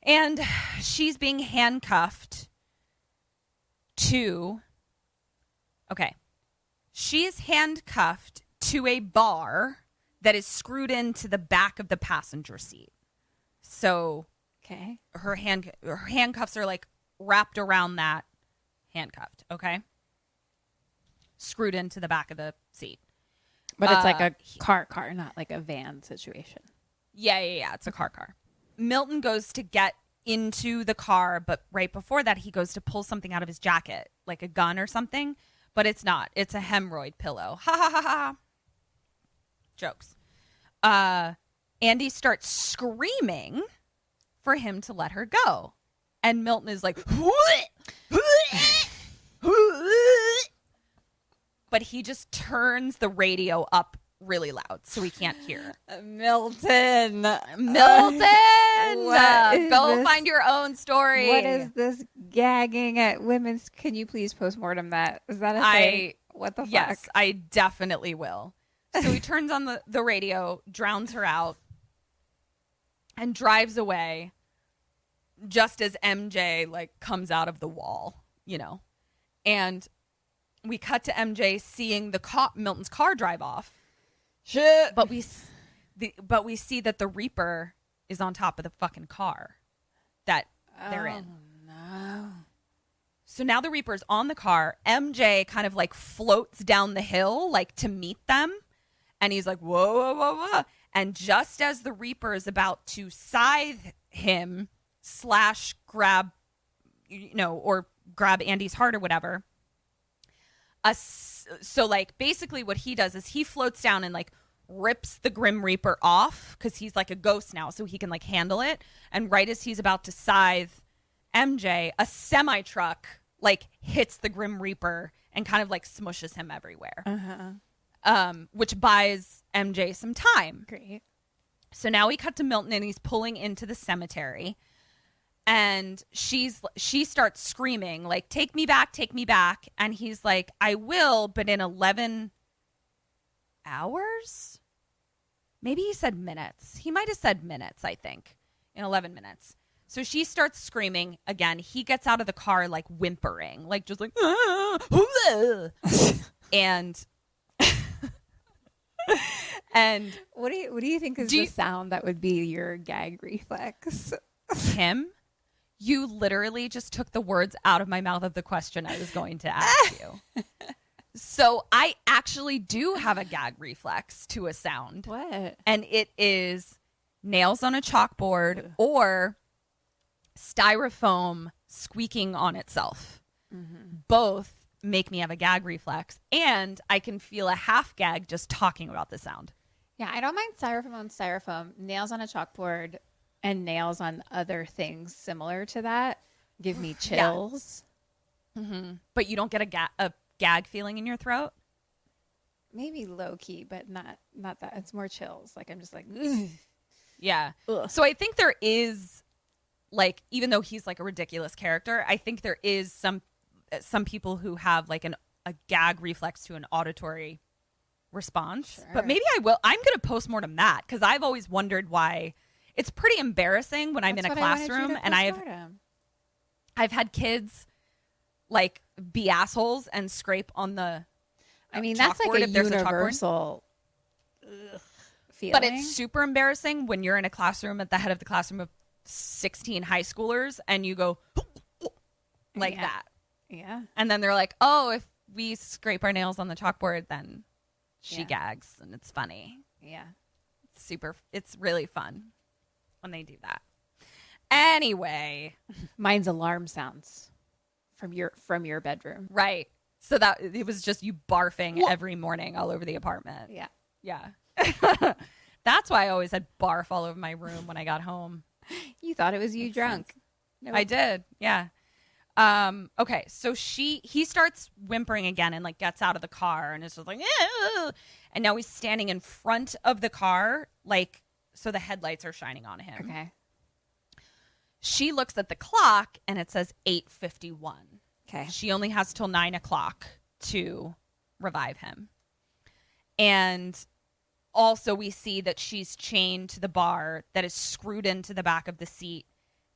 And she's being handcuffed to... Okay. She's handcuffed to a bar that is screwed into the back of the passenger seat. So... Okay. Her handcuffs are, like, wrapped around that handcuffed, okay? Screwed into the back of the seat. But it's like a car, not like a van situation. Yeah. It's a car. Milton goes to get into the car, but right before that, he goes to pull something out of his jacket, like a gun or something. But it's not. It's a hemorrhoid pillow. Ha, ha, ha, ha. Jokes. Andy starts screaming. for him to let her go. And Milton is like, but he just turns the radio up really loud so we can't hear. Milton. Go this? find your own story. What is this gagging at women's? Can you please postmortem that? Is that a thing? What the fuck? Yes, I definitely will. So he turns on the radio, drowns her out, and drives away just as MJ like comes out of the wall, you know. And we cut to MJ seeing Milton's car drive off. Shit. But we see that the Reaper is on top of the fucking car that they're in. No. So now the Reaper's on the car. MJ kind of like floats down the hill like to meet them. And he's like, whoa, whoa, whoa, whoa. And just as the Reaper is about to scythe him / grab, or grab Andy's heart or whatever. So like basically what he does is he floats down and like rips the Grim Reaper off because he's like a ghost now, so he can like handle it. And right as he's about to scythe MJ, a semi-truck like hits the Grim Reaper and kind of like smushes him everywhere. Which buys MJ some time. Great. So now we cut to Milton and he's pulling into the cemetery. And she starts screaming, like, take me back, take me back. And he's like, I will, but in 11 hours? Maybe he said minutes. He might have said minutes, I think, in 11 minutes. So she starts screaming again. He gets out of the car, like, whimpering, like, just like, and what do you think is the sound that would be your gag reflex? Kim, you literally just took the words out of my mouth of the question I was going to ask you. So I actually do have a gag reflex to a sound. What? And it is nails on a chalkboard or styrofoam squeaking on itself. Mm-hmm. Both make me have a gag reflex. And I can feel a half gag just talking about the sound. Yeah, I don't mind styrofoam on styrofoam. Nails on a chalkboard and nails on other things similar to that give me chills. Yeah. Mm-hmm. But you don't get a gag feeling in your throat? Maybe low key, but not that. It's more chills. Like I'm just like, ugh. Yeah. Ugh. So I think there is, like, even though he's like a ridiculous character, I think there is some people who have like a gag reflex to an auditory response. Sure. But maybe I'm going to postmortem that because I've always wondered why. It's pretty embarrassing when I'm in a classroom and I've had kids like be assholes and scrape on the that's like a universal feeling. But it's super embarrassing when you're in a classroom at the head of the classroom of 16 high schoolers and you go like that. Yeah. And then they're like, oh, if we scrape our nails on the chalkboard, then she gags and it's funny. Yeah. It's really fun when they do that. Anyway. Mine's alarm sounds from your bedroom. Right. So that it was just you barfing every morning all over the apartment. Yeah. Yeah. That's why I always had barf all over my room when I got home. You thought it was you drunk. No. I did. Yeah. Okay. So he starts whimpering again and like gets out of the car and is just like, ew! And now he's standing in front of the car, like, so the headlights are shining on him. Okay. She looks at the clock and it says 8:51. Okay. She only has till 9:00 to revive him. And also we see that she's chained to the bar that is screwed into the back of the seat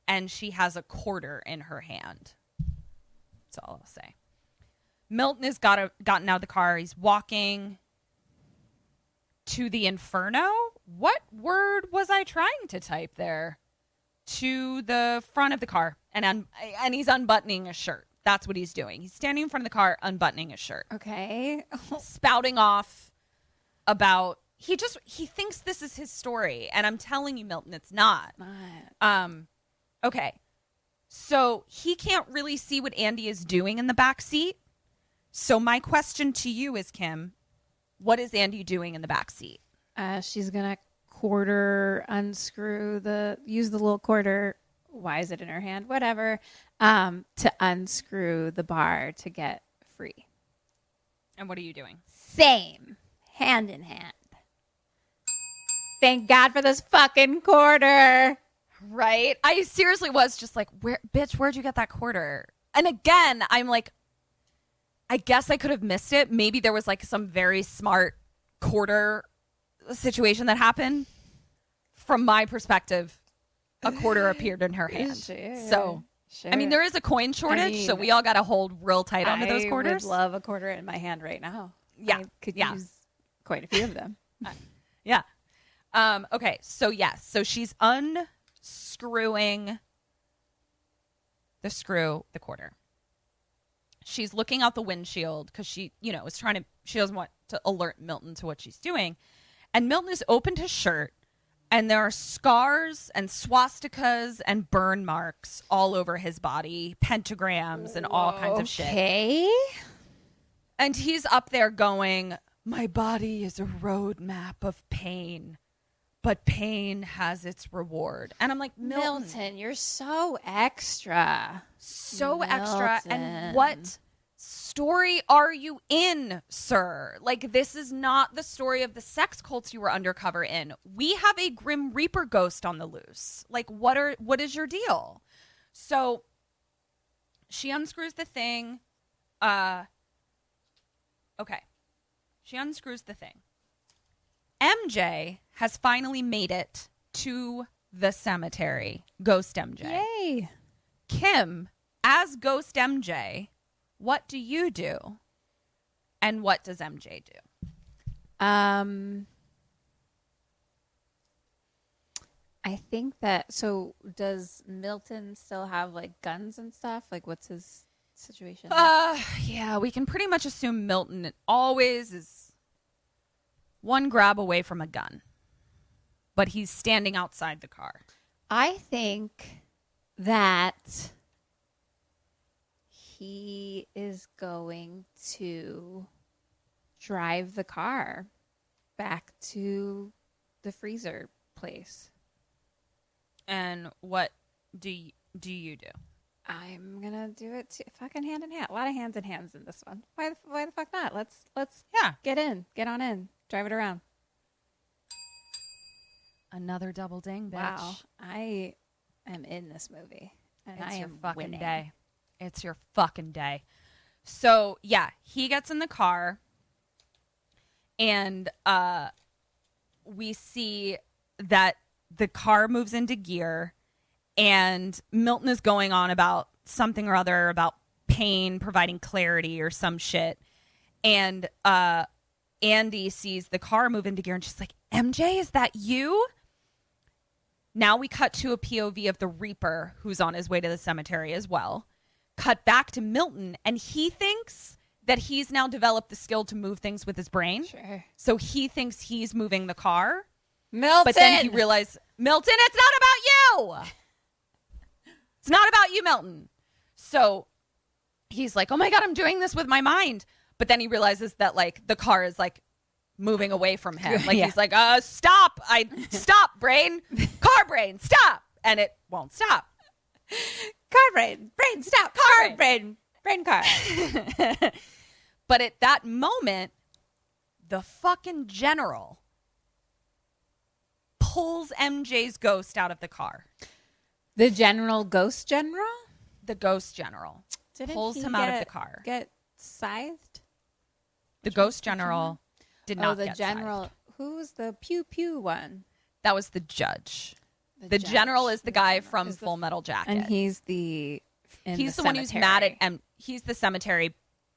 and she has a quarter in her hand. That's all I'll say. Milton has gotten out of the car. He's walking to the inferno. What word was I trying to type there? To the front of the car. And he's unbuttoning a shirt. That's what he's doing. He's standing in front of the car, unbuttoning his shirt. Okay. Spouting off about... He thinks this is his story. And I'm telling you, Milton, it's not. It's not. Okay. So he can't really see what Andy is doing in the back seat. So my question to you is, Kim, what is Andy doing in the back seat? She's going to use the little quarter why is it in her hand? Whatever. To unscrew the bar to get free. And what are you doing? Same. Hand in hand. Thank God for this fucking quarter. Right? I seriously was just like, where'd you get that quarter? And again, I'm like, I guess I could have missed it. Maybe there was like some very smart quarter situation that happened. From my perspective, a quarter appeared in her hand. Sure. So, I mean, there is a coin shortage, so we all got to hold real tight onto those quarters. I would love a quarter in my hand right now. Yeah. I could use quite a few of them. Yeah. Okay. So, yes. So she's unscrewing the quarter. She's looking out the windshield because she doesn't want to alert Milton to what she's doing. And Milton has opened his shirt, and there are scars and swastikas and burn marks all over his body, pentagrams and all kinds of shit. Okay. And he's up there going, my body is a roadmap of pain, but pain has its reward. And I'm like, Milton, you're so extra. So extra. And what story are you in, sir? Like, this is not the story of the sex cults you were undercover in. We have a Grim Reaper ghost on the loose. Like, what is your deal? So she unscrews the thing. Okay. She unscrews the thing. MJ has finally made it to the cemetery. Ghost MJ. Yay. Kim, as Ghost MJ, what do you do? And what does MJ do? I think that, so does Milton still have like guns and stuff? Like, what's his situation? Yeah, we can pretty much assume Milton always is one grab away from a gun. But he's standing outside the car. I think that he is going to drive the car back to the freezer place. And what do you do? I'm gonna do it fucking hand in hand. A lot of hands in hands in this one. Why the fuck not? Let's get on in, drive it around. Another double ding, bitch. Wow, I am in this movie, and it's I your am fucking winning. day. It's your fucking day. So yeah, he gets in the car, and we see that the car moves into gear, and Milton is going on about something or other about pain providing clarity or some shit, and Andy sees the car move into gear, and she's like, "MJ, is that you?" Now we cut to a POV of the Reaper, who's on his way to the cemetery as well. Cut back to Milton, and he thinks that he's now developed the skill to move things with his brain. Sure. So he thinks he's moving the car. Milton! But then he realized, Milton, it's not about you! It's not about you, Milton. So he's like, oh my God, I'm doing this with my mind. But then he realizes that, like, the car is, like, moving away from him. Like, he's like, stop. Stop, brain. Car brain, stop. And it won't stop. Car brain, stop. Car brain car. But at that moment, the fucking general pulls MJ's ghost out of the car. The ghost general? The ghost general pulls him out of the car. Get scythed? The ghost general did not the get general. scythed. Who's the pew pew one? That was the judge. The judge. general is the guy from Full Metal Jacket. And he's the one who's mad at he's the cemetery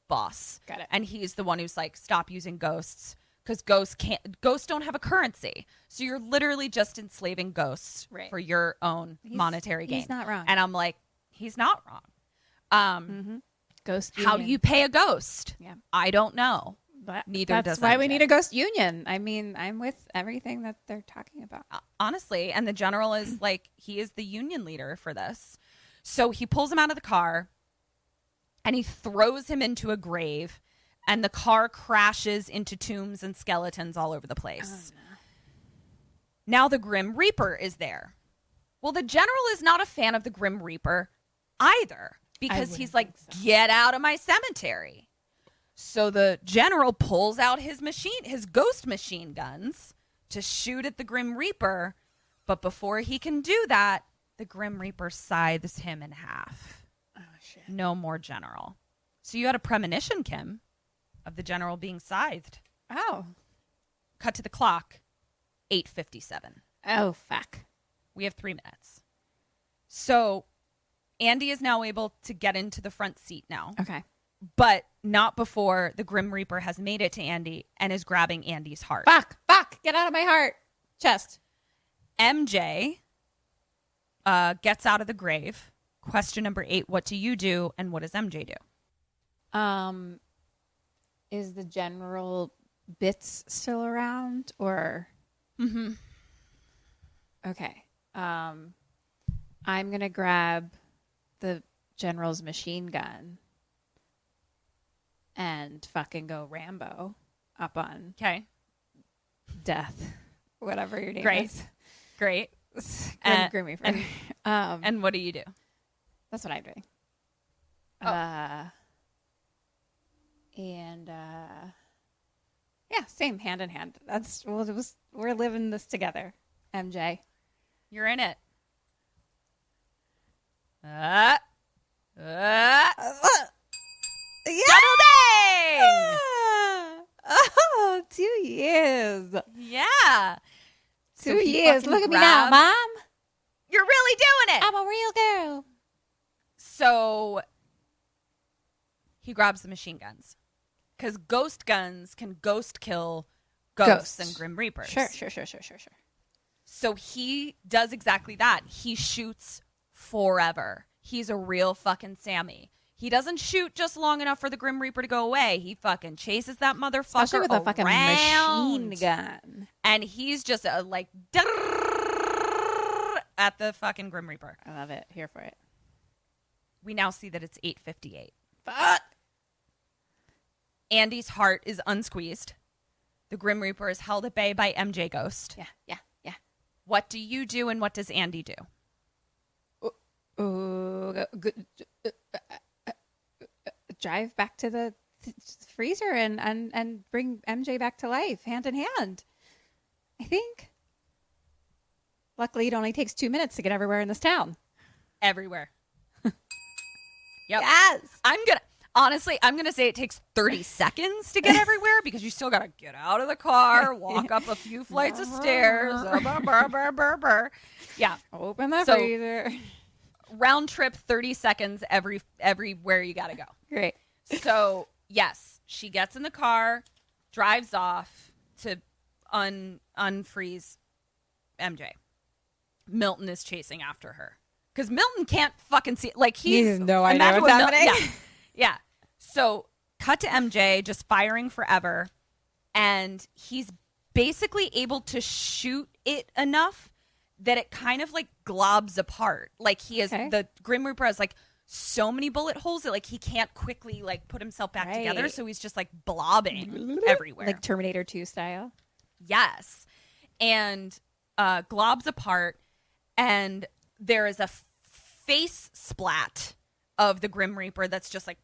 boss. Got it. And he's the one who's like, stop using ghosts because ghosts don't have a currency. So you're literally just enslaving ghosts for your own monetary gain. He's not wrong. And I'm like, he's not wrong. Ghost How do you pay a ghost? Yeah. I don't know. But Neither does That's why we MJ. need a ghost union. I mean, I'm with everything that they're talking about. Honestly, and the general is like, he is the union leader for this. So he pulls him out of the car and he throws him into a grave, and the car crashes into tombs and skeletons all over the place. Oh, no. Now the Grim Reaper is there. Well, the general is not a fan of the Grim Reaper either because he's like, get out of my cemetery. So the general pulls out his ghost machine guns to shoot at the Grim Reaper. But before he can do that, the Grim Reaper scythes him in half. Oh, shit. No more general. So you had a premonition, Kim, of the general being scythed. Oh. Cut to the clock, 8:57. Oh, fuck. We have 3 minutes. So Andy is now able to get into the front seat now. Okay. But not before the Grim Reaper has made it to Andy and is grabbing Andy's heart. Fuck. Get out of my heart. Chest. MJ gets out of the grave. Question number 8, what do you do and what does MJ do? Is the general bits still around or? Mm-hmm. Okay. I'm going to grab the general's machine gun and fucking go Rambo up on Death. Whatever your name is. Great. Grim Reaper. And what do you do? That's what I'm doing. Yeah, same, hand in hand. We're living this together, MJ. You're in it. Yeah. Double dang! Oh, 2 years. Yeah. 2 years. Look at me now, Mom. You're really doing it. I'm a real girl. So he grabs the machine guns because ghost guns can ghost kill ghosts and Grim Reapers. Sure. So he does exactly that. He shoots forever. He's a real fucking Sammy. He doesn't shoot just long enough for the Grim Reaper to go away. He fucking chases that motherfucker Especially with a fucking machine gun. And he's just like at the fucking Grim Reaper. I love it. Here for it. We now see that it's 8:58. Fuck. Andy's heart is unsqueezed. The Grim Reaper is held at bay by MJ Ghost. Yeah. What do you do and what does Andy do? Drive back to the freezer and bring MJ back to life, hand in hand. I think. Luckily, it only takes 2 minutes to get everywhere in this town. Everywhere. Yep. Yes. I'm gonna say it takes 30 seconds to get everywhere because you still gotta get out of the car, walk up a few flights of stairs. Yeah. Open the freezer. Round trip, 30 seconds everywhere you gotta go. Great. So yes, she gets in the car, drives off to unfreeze MJ. Milton is chasing after her because Milton can't fucking see. Like he has no idea what's happening. Yeah. So cut to MJ just firing forever, and he's basically able to shoot it enough that it kind of like globs apart. Like he has the Grim Reaper has like so many bullet holes that like he can't quickly like put himself back together. So he's just like blobbing everywhere, like Terminator 2 style. Yes, and globs apart, and there is a face splat of the Grim Reaper that's just like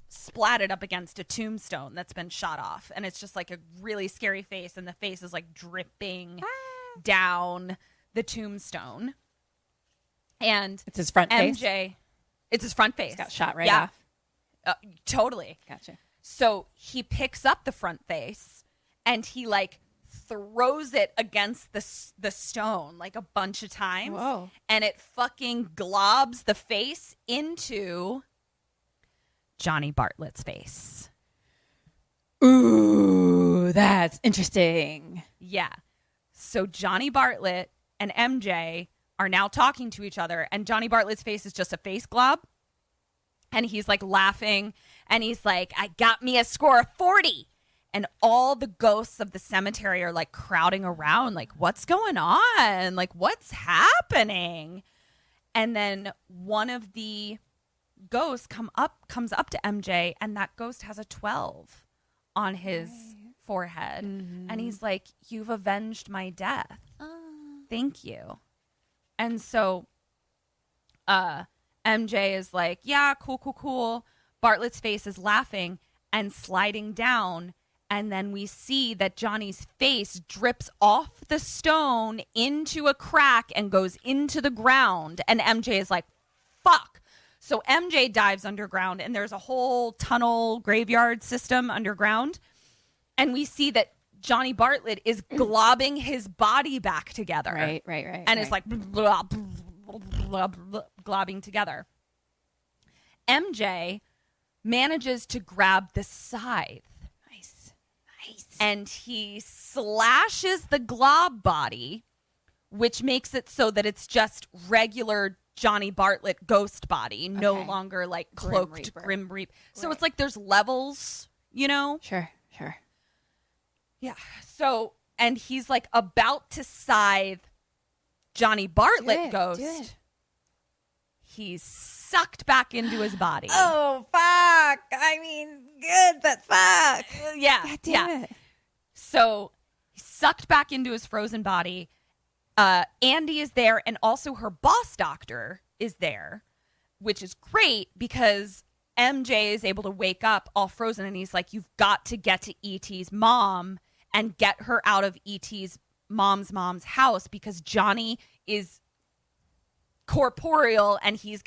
splatted up against a tombstone that's been shot off, and it's just like a really scary face, and the face is like dripping down the tombstone, and it's his front face. It's his front face. He's got shot right off. Totally. Gotcha. So he picks up the front face and he like throws it against the stone like a bunch of times. Whoa. And it fucking globs the face into Johnny Bartlett's face. Ooh, that's interesting. Yeah. So Johnny Bartlett and MJ are now talking to each other, and Johnny Bartlett's face is just a face glob. And he's like laughing, and he's like, I got me a score of 40. And all the ghosts of the cemetery are like crowding around, like, what's going on? Like, what's happening? And then one of the ghosts comes up to MJ, and that ghost has a 12 on his forehead. Mm-hmm. And he's like, you've avenged my death. Thank you. And so MJ is like, yeah, cool. Bartlett's face is laughing and sliding down. And then we see that Johnny's face drips off the stone into a crack and goes into the ground. And MJ is like, fuck. So MJ dives underground, and there's a whole tunnel graveyard system underground. And we see that Johnny Bartlett is globbing his body back together. Right. And it's like blah, blah, blah, globbing together. MJ manages to grab the scythe. Nice. And he slashes the glob body, which makes it so that it's just regular Johnny Bartlett ghost body, no longer like cloaked Grim Reaper. So it's like there's levels, you know? Sure. Yeah. So, and he's like about to scythe Johnny Bartlett ghost. He's sucked back into his body. Oh, fuck. I mean, good, but fuck. Yeah. God damn it. So he sucked back into his frozen body. Andy is there, and also her boss doctor is there, which is great because MJ is able to wake up all frozen, and he's like, you've got to get to E.T.'s mom and get her out of E.T.'s mom's house because Johnny is corporeal and he's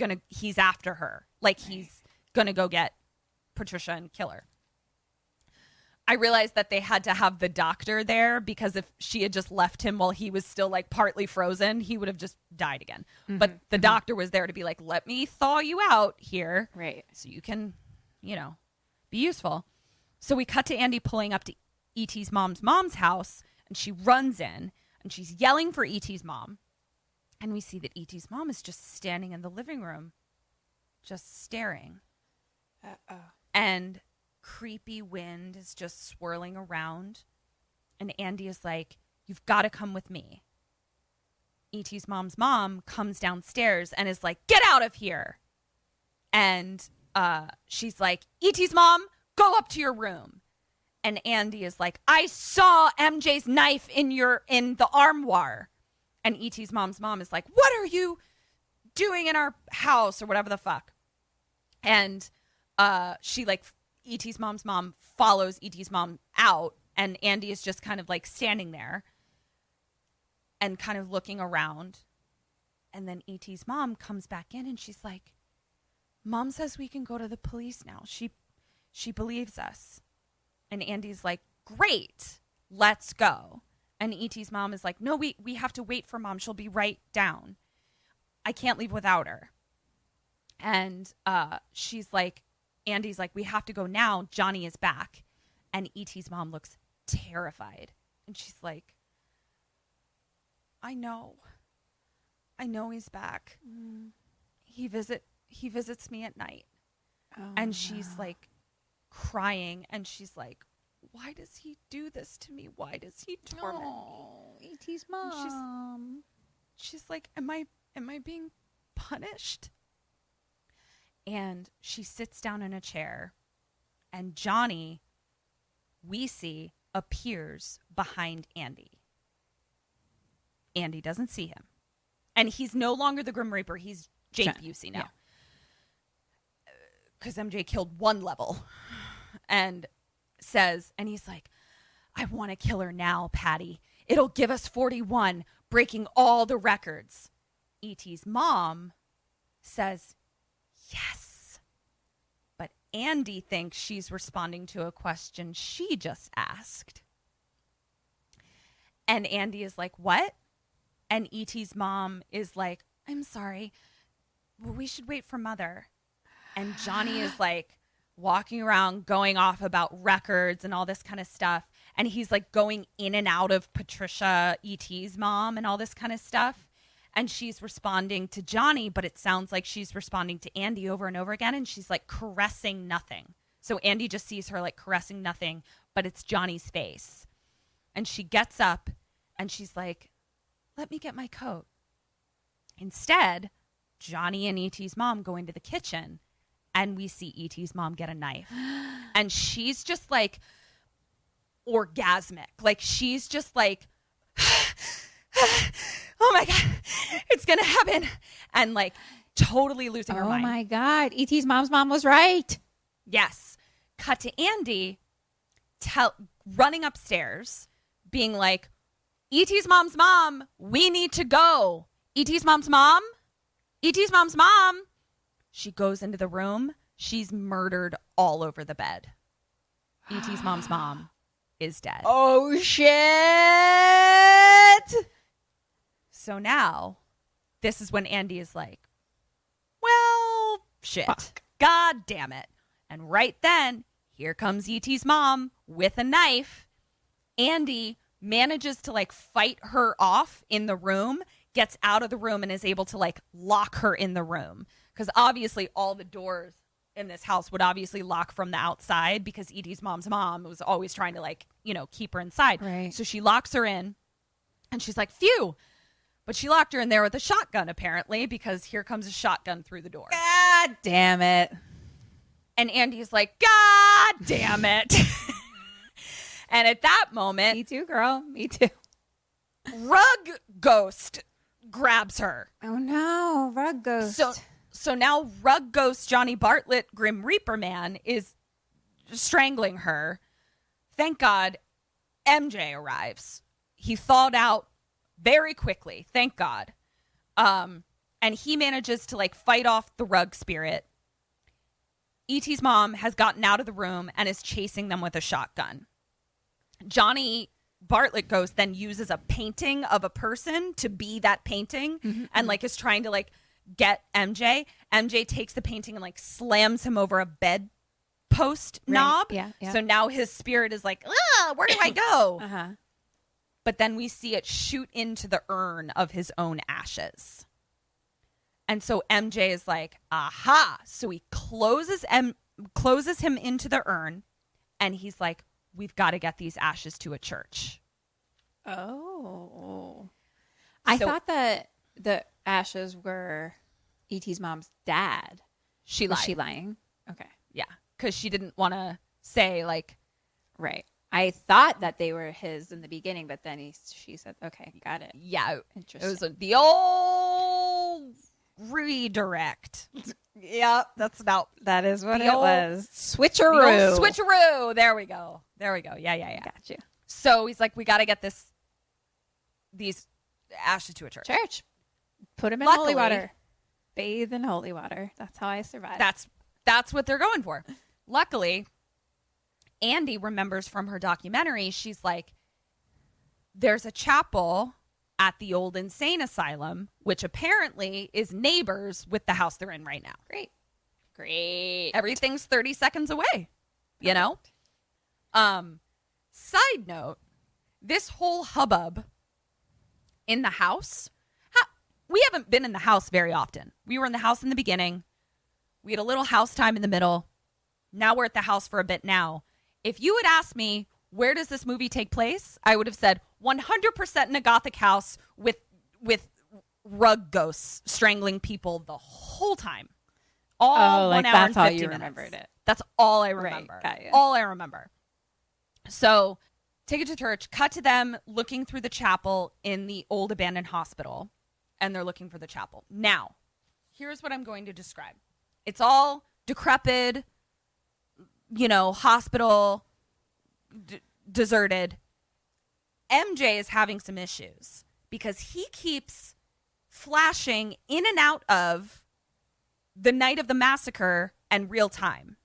after her. Like, he's gonna go get Patricia and kill her. I realized that they had to have the doctor there because if she had just left him while he was still like partly frozen, he would have just died again. But the doctor was there to be like, let me thaw you out here. Right. So you can, be useful. So we cut to Andy pulling up to E.T.'s mom's house, and she runs in and she's yelling for E.T.'s mom. And we see that E.T.'s mom is just standing in the living room, just staring. And creepy wind is just swirling around, and Andy is like, you've got to come with me. E.T.'s mom's mom comes downstairs and is like, get out of here. And she's like, E.T.'s mom, go up to your room. And Andy is like, I saw MJ's knife in the armoire. And E.T.'s mom's mom is like, what are you doing in our house, or whatever the fuck. And she like E.T.'s mom's mom follows E.T.'s mom out, and Andy is just kind of like standing there and kind of looking around. And then E.T.'s mom comes back in and she's like, Mom says we can go to the police now. She believes us. And Andy's like, great, let's go. And E.T.'s mom is like, no, we have to wait for Mom. She'll be right down. I can't leave without her. And she's like, Andy's like, we have to go now. Johnny is back. And E.T.'s mom looks terrified. And she's like, I know he's back. He visits me at night. And she's like crying, and she's like, why does he do this to me? Why does he torment me? E.T.'s mom. She's like, am I being punished? And she sits down in a chair, and Johnny, we see, appears behind Andy. Andy doesn't see him. And he's no longer the Grim Reaper. He's Jake Busey now. Because MJ killed one level. And he's like, I want to kill her now, Patty. It'll give us 41, breaking all the records. E.T.'s mom says, yes. But Andy thinks she's responding to a question she just asked. And Andy is like, what? And E.T.'s mom is like, I'm sorry. Well, we should wait for Mother. And Johnny is like walking around going off about records and all this kind of stuff. And he's like going in and out of Patricia, E.T.'s mom, and all this kind of stuff. And she's responding to Johnny, but it sounds like she's responding to Andy over and over again. And she's like caressing nothing. So Andy just sees her like caressing nothing, but it's Johnny's face. And she gets up and she's like, let me get my coat. Instead, Johnny and E.T.'s mom go into the kitchen, and we see E.T.'s mom get a knife. And she's just like orgasmic. Like she's just like, oh my God, it's going to happen. And like totally losing her mind. Oh my God. E.T.'s mom's mom was right. Yes. Cut to Andy running upstairs being like, E.T.'s mom's mom, we need to go. E.T.'s mom's mom? E.T.'s mom's mom. She goes into the room. She's murdered all over the bed. E.T.'s mom's mom is dead. Oh, shit. So now, this is when Andy is like, well, shit. Fuck. God damn it. And right then, here comes E.T.'s mom with a knife. Andy manages to like fight her off in the room, gets out of the room, and is able to like lock her in the room. Because obviously all the doors in this house would obviously lock from the outside because E.T.'s mom's mom was always trying to like, you know, keep her inside. Right. So she locks her in and she's like, phew. But she locked her in there with a shotgun, apparently, because here comes a shotgun through the door. God damn it. And Andy's like, God damn it. And at that moment, Me too, girl. Me too. Rug Ghost grabs her. Oh, no. Rug Ghost. So now Rug Ghost Johnny Bartlett, Grim Reaper Man, is strangling her. Thank God MJ arrives. He thawed out very quickly. Thank God. And he manages to like fight off the rug spirit. E.T.'s mom has gotten out of the room and is chasing them with a shotgun. Johnny Bartlett Ghost then uses a painting of a person to be that painting and like is trying to like get MJ. MJ takes the painting and like slams him over a bed post knob. Yeah. So now his spirit is like, where do I go? Uh-huh. But then we see it shoot into the urn of his own ashes. And so MJ is like, aha. So he closes him into the urn and he's like, we've got to get these ashes to a church. Oh. I thought that the ashes were E.T.'s mom's dad. Was she lying? Okay. Yeah. Because she didn't want to say like. Right. I thought that they were his in the beginning, but then she said, okay, got it. Yeah. Interesting. It was the old redirect. Yeah, that's not. That is what the it old- was. The Switcheroo. old switcheroo. There we go. Yeah. Got you. So he's like, we got to get these ashes to a church. Put him in Luckily- holy water. Bathe in holy water. That's how I survived. That's what they're going for. Luckily, Andy remembers from her documentary, she's like, there's a chapel at the old insane asylum, which apparently is neighbors with the house they're in right now. Great. Everything's 30 seconds away, you know? Side note, this whole hubbub in the house, we haven't been in the house very often. We were in the house in the beginning. We had a little house time in the middle. Now we're at the house for a bit now. If you had asked me, where does this movie take place? I would have said 100% in a gothic house with rug ghosts strangling people the whole time. All 1 hour and 50 minutes. That's how you remembered it. That's all I remember. Right, got you. All I remember. So take it to church, cut to them looking through the chapel in the old abandoned hospital, and they're looking for the chapel. Now, here's what I'm going to describe. It's all decrepit, hospital, deserted. MJ is having some issues because he keeps flashing in and out of the night of the massacre and real time.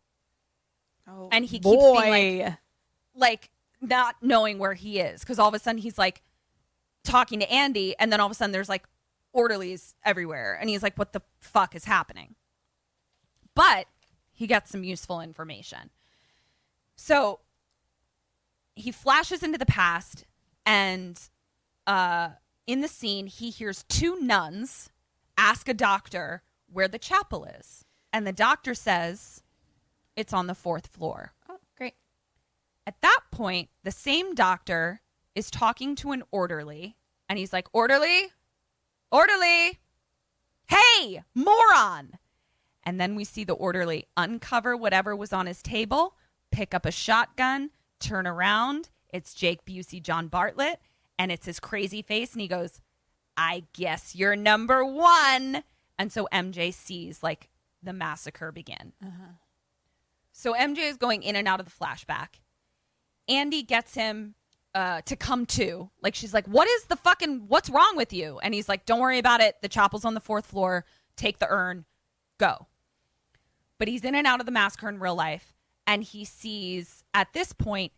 Oh, and he keeps being like not knowing where he is because all of a sudden he's like talking to Andy and then all of a sudden there's like orderlies everywhere and he's like, what the fuck is happening? But he gets some useful information. So he flashes into the past and in the scene he hears two nuns ask a doctor where the chapel is. And the doctor says it's on the 4th floor. Oh, great. At that point, the same doctor is talking to an orderly, and he's like, orderly, hey, moron. And then we see the orderly uncover whatever was on his table, pick up a shotgun, turn around. It's Jake Busey, John Bartlett, and it's his crazy face, and he goes, I guess you're number one. And so MJ sees like the massacre begin. So MJ is going in and out of the flashback. Andy gets him to come to. Like, she's like, what's wrong with you? And he's like, don't worry about it. The chapel's on the 4th floor. Take the urn. Go. But he's in and out of the massacre in real life. And he sees, at this point,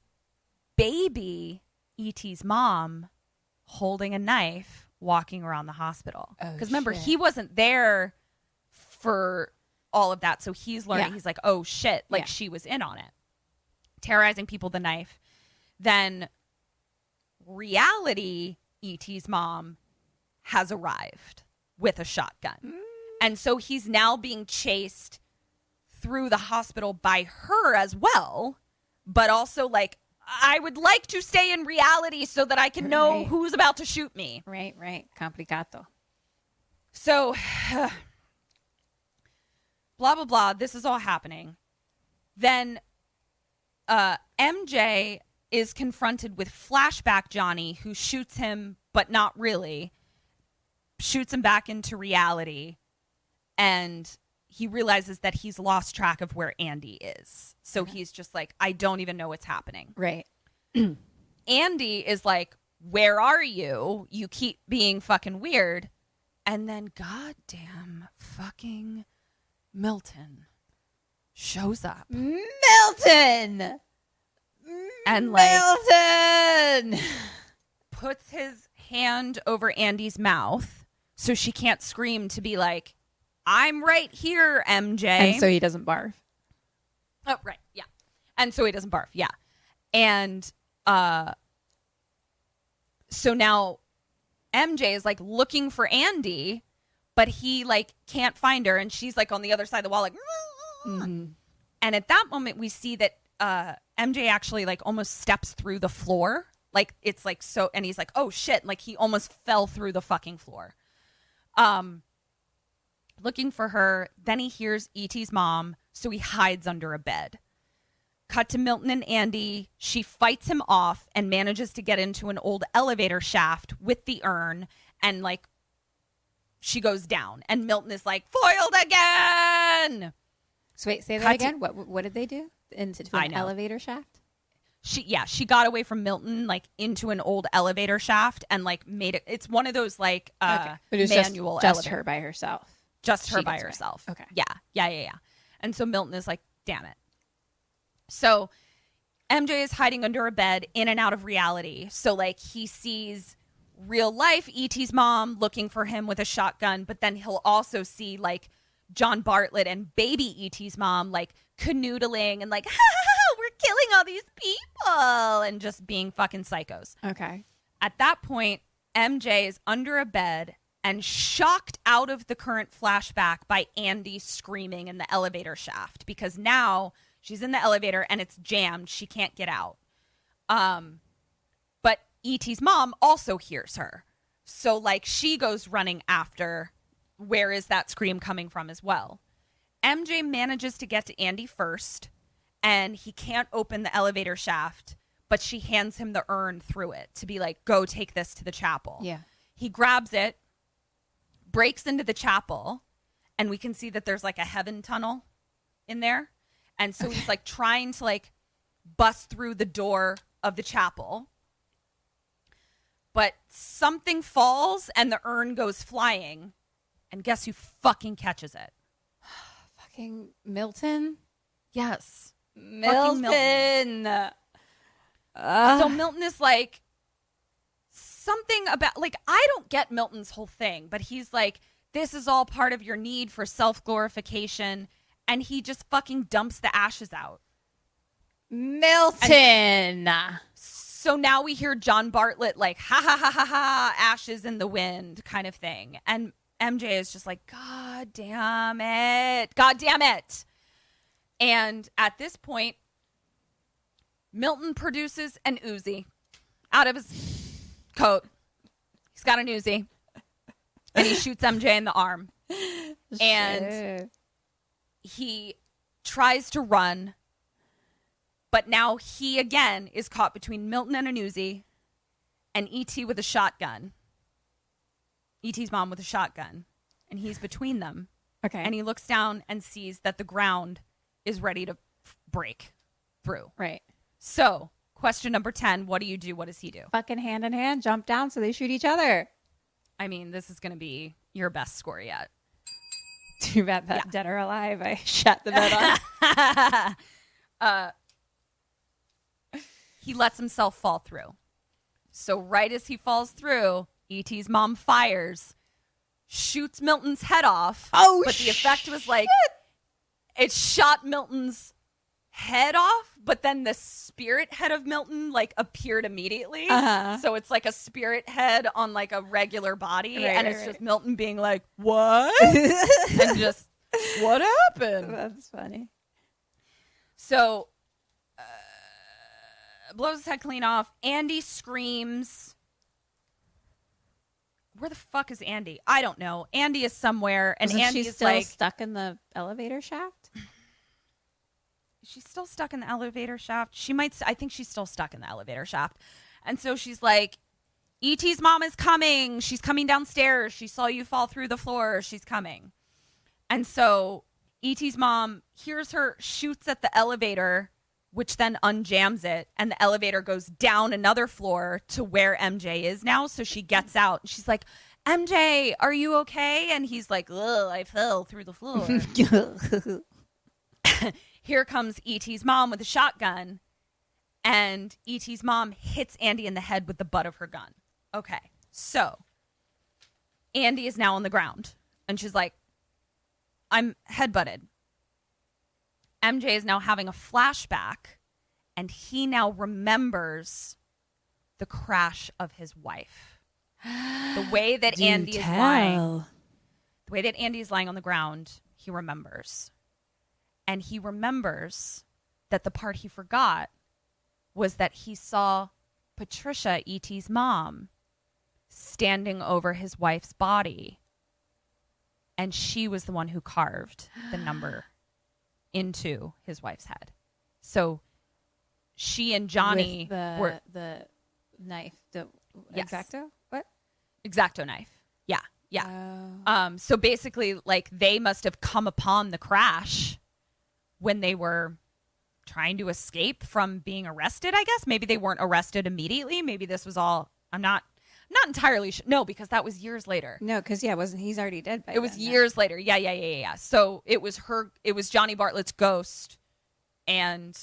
baby E.T.'s mom holding a knife walking around the hospital. Because remember, he wasn't there for all of that. So he's learning. He's like, oh, shit. Like, she was in on it. Terrorizing people with the knife. Then reality E.T.'s mom has arrived with a shotgun. And so he's now being chased through the hospital by her as well. But also, like, I would like to stay in reality so that I can know who's about to shoot me. Right. Complicato. So, blah, blah, blah. This is all happening. Then MJ is confronted with flashback Johnny, who shoots him, but not really. Shoots him back into reality. And he realizes that he's lost track of where Andy is. So he's just like, I don't even know what's happening. Right. Andy is like, where are you? You keep being fucking weird. And then goddamn fucking Milton shows up. Milton! And like Milton! puts his hand over Andy's mouth so she can't scream, to be like, I'm right here, MJ. And so he doesn't barf. Oh, right. Yeah. And so he doesn't barf. Yeah. And so now MJ is like looking for Andy, but he like can't find her. And she's like on the other side of the wall, like, and at that moment we see that MJ actually like almost steps through the floor. Like, it's like, so, and he's like, oh shit. Like, he almost fell through the fucking floor. Looking for her. Then he hears E.T.'s mom, so he hides under a bed. Cut to Milton and Andy. She fights him off and manages to get into an old elevator shaft with the urn, and like she goes down. And Milton is like, foiled again. So wait, say that again. What did they do? Into an elevator shaft? She got away from Milton, like into an old elevator shaft, and like made it. It's one of those like but it was manual just elevator. her by herself. Just her by herself. Okay. Yeah. And so Milton is like, damn it. So MJ is hiding under a bed in and out of reality. So like he sees real life E.T.'s mom looking for him with a shotgun, but then he'll also see like John Bartlett and baby E.T.'s mom like canoodling and like, we're killing all these people, and just being fucking psychos. Okay. At that point, MJ is under a bed and shocked out of the current flashback by Andy screaming in the elevator shaft, because now she's in the elevator and it's jammed. She can't get out. But E.T.'s mom also hears her. So like she goes running after, where is that scream coming from as well. MJ manages to get to Andy first, and he can't open the elevator shaft, but she hands him the urn through it to be like, go take this to the chapel. Yeah. He grabs it, breaks into the chapel, and we can see that there's like a heaven tunnel in there. And so he's like trying to like bust through the door of the chapel. But something falls and the urn goes flying. And guess who fucking catches it? Fucking Milton? Yes. Milton. So Milton is like, something about, like, I don't get Milton's whole thing, but he's like, this is all part of your need for self-glorification, and he just fucking dumps the ashes out. Milton. So now we hear John Bartlett like, ha ha ha ha ha, ashes in the wind kind of thing. And MJ is just like, God damn it. God damn it. And at this point, Milton produces an Uzi out of his coat. He's got an Uzi. And he shoots MJ in the arm. And he tries to run. But now he, again, is caught between Milton and an Uzi and E.T. with a shotgun. E.T.'s mom with a shotgun, and he's between them. Okay. And he looks down and sees that the ground is ready to break through. Right. So, question number 10, what do you do? What does he do? Fucking hand in hand, jump down so they shoot each other. I mean, this is going to be your best score yet. Too bad that Dead or Alive, I shut the bed on. He lets himself fall through. So right as he falls through, E.T.'s mom fires, shoots Milton's head off. Oh, but the effect was like, it shot Milton's head off, but then the spirit head of Milton like appeared immediately. So it's like a spirit head on like a regular body, and it's just Milton being like, what? And just, what happened? That's funny. So blows his head clean off. Andy screams. Where the fuck is Andy? I don't know. Andy is somewhere, and Andy is still like stuck in the elevator shaft. She's still stuck in the elevator shaft. I think she's still stuck in the elevator shaft. And so she's like, E.T.'s mom is coming. She's coming downstairs. She saw you fall through the floor. She's coming. And so E.T.'s mom hears her, shoots at the elevator, which then unjams it. And the elevator goes down another floor to where MJ is now. So she gets out. She's like, MJ, are you okay? And he's like, ugh, I fell through the floor. Here comes E.T.'s mom with a shotgun, and E.T.'s mom hits Andy in the head with the butt of her gun. Okay, so Andy is now on the ground, and she's like, I'm headbutted. MJ is now having a flashback, and he now remembers the crash of his wife. The way that Andy is lying on the ground, he remembers. And he remembers that the part he forgot was that he saw Patricia, E.T.'s mom, standing over his wife's body. And she was the one who carved the number into his wife's head. So she and Johnny were the knife, the X-Acto? What? X-Acto knife. Yeah. So basically, like, they must have come upon the crash when they were trying to escape from being arrested, I guess. Maybe they weren't arrested immediately. Maybe this was all, I'm not entirely sure. No, because that was years later. No, because, he's already dead by then. It was years later. Yeah. So it was Johnny Bartlett's ghost and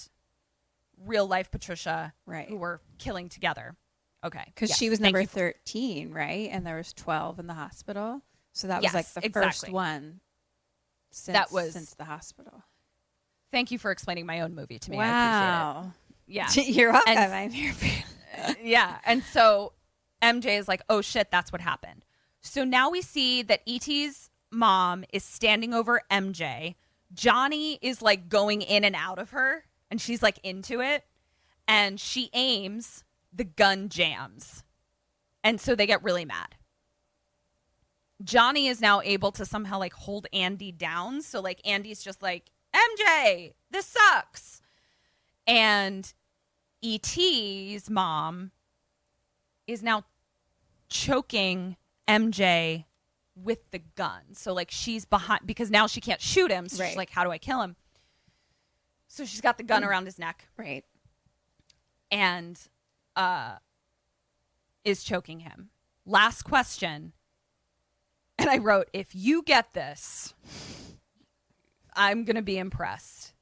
real life Patricia who were killing together. Okay. Because she was number 13, right? And there was 12 in the hospital. So that was like the first one since the hospital. Thank you for explaining my own movie to me. Wow. I appreciate it. Yeah. You're welcome. I'm here for you. Yeah. And so MJ is like, oh shit, that's what happened. So now we see that E.T.'s mom is standing over MJ. Johnny is like going in and out of her, and she's like into it. And she aims, the gun jams. And so they get really mad. Johnny is now able to somehow like hold Andy down. So like Andy's just like, MJ, this sucks. And E.T.'s mom is now choking MJ with the gun. So like she's behind, because now she can't shoot him. So she's like, how do I kill him? So she's got the gun around his neck. Right. And is choking him. Last question. And I wrote, if you get this, I'm going to be impressed.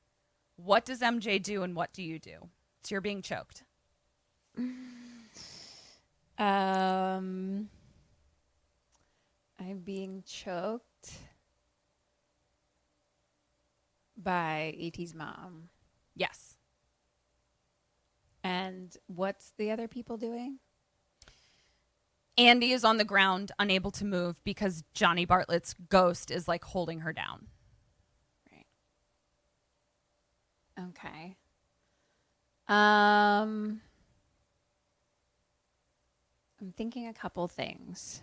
What does MJ do and what do you do? So you're being choked. I'm being choked by E.T.'s mom. Yes. And what's the other people doing? Andy is on the ground, unable to move because Johnny Bartlett's ghost is like holding her down. Okay. I'm thinking a couple things.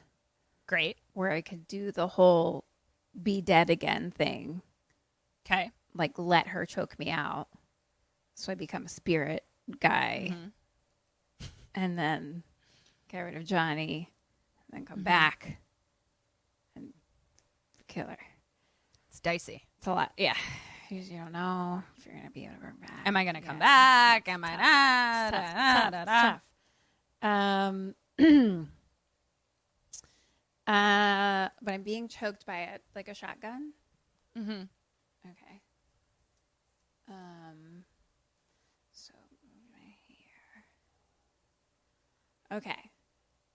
Great. Where I could do the whole be dead again thing. Okay. Like let her choke me out. So I become a spirit guy. Mm-hmm. And then get rid of Johnny. And then come back killer. It's dicey. It's a lot. Yeah. You don't know if you're going to be able to come back. Am I going to come back? Am I not? But I'm being choked by a shotgun. Mm-hmm. Okay. So right here. Okay.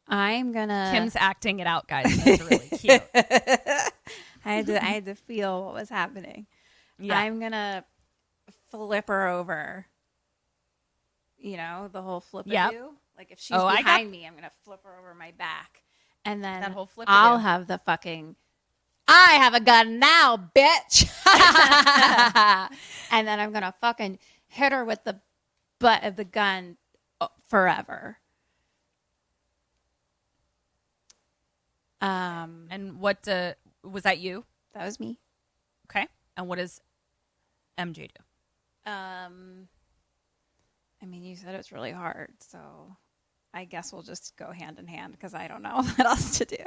I'm gonna. Kim's acting it out, guys. That's really cute. I had to feel what was happening. Yeah. I'm gonna flip her over. You know, the whole flip of you. Like if she's behind me, I'm gonna flip her over my back, and then that whole flip. I'll have the fucking. I have a gun now, bitch. And then I'm gonna fucking hit her with the butt of the gun forever. And what was that? You? That was me. Okay. And what does MJ do? I mean, you said it's really hard, so I guess we'll just go hand in hand because I don't know what else to do.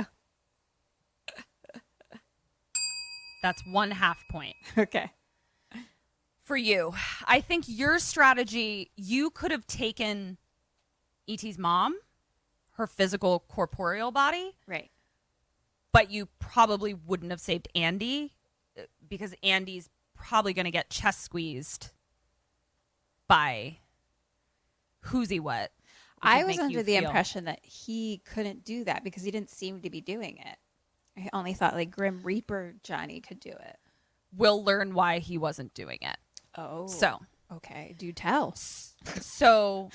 That's 1/2 point. Okay. For you, I think your strategy, you could have taken E.T.'s mom, her physical corporeal body. Right. But you probably wouldn't have saved Andy because Andy's probably going to get chest squeezed by who's he what. I was under the impression that he couldn't do that because he didn't seem to be doing it. I only thought like Grim Reaper Johnny could do it. We'll learn why he wasn't doing it. Oh. So. Okay. Do tell. So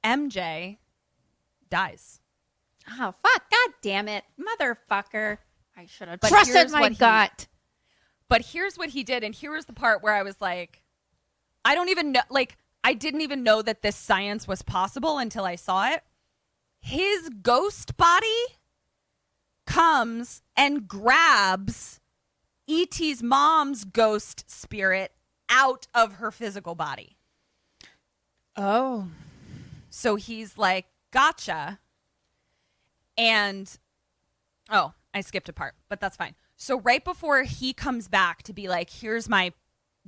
MJ dies. Oh, fuck. God damn it. Motherfucker. I should have trusted my gut. But here's what he did. And here's the part where I was like, I don't even know. Like, I didn't even know that this science was possible until I saw it. His ghost body comes and grabs E.T.'s mom's ghost spirit out of her physical body. Oh. So he's like, gotcha. And, I skipped a part, but that's fine. So right before he comes back to be like, here's my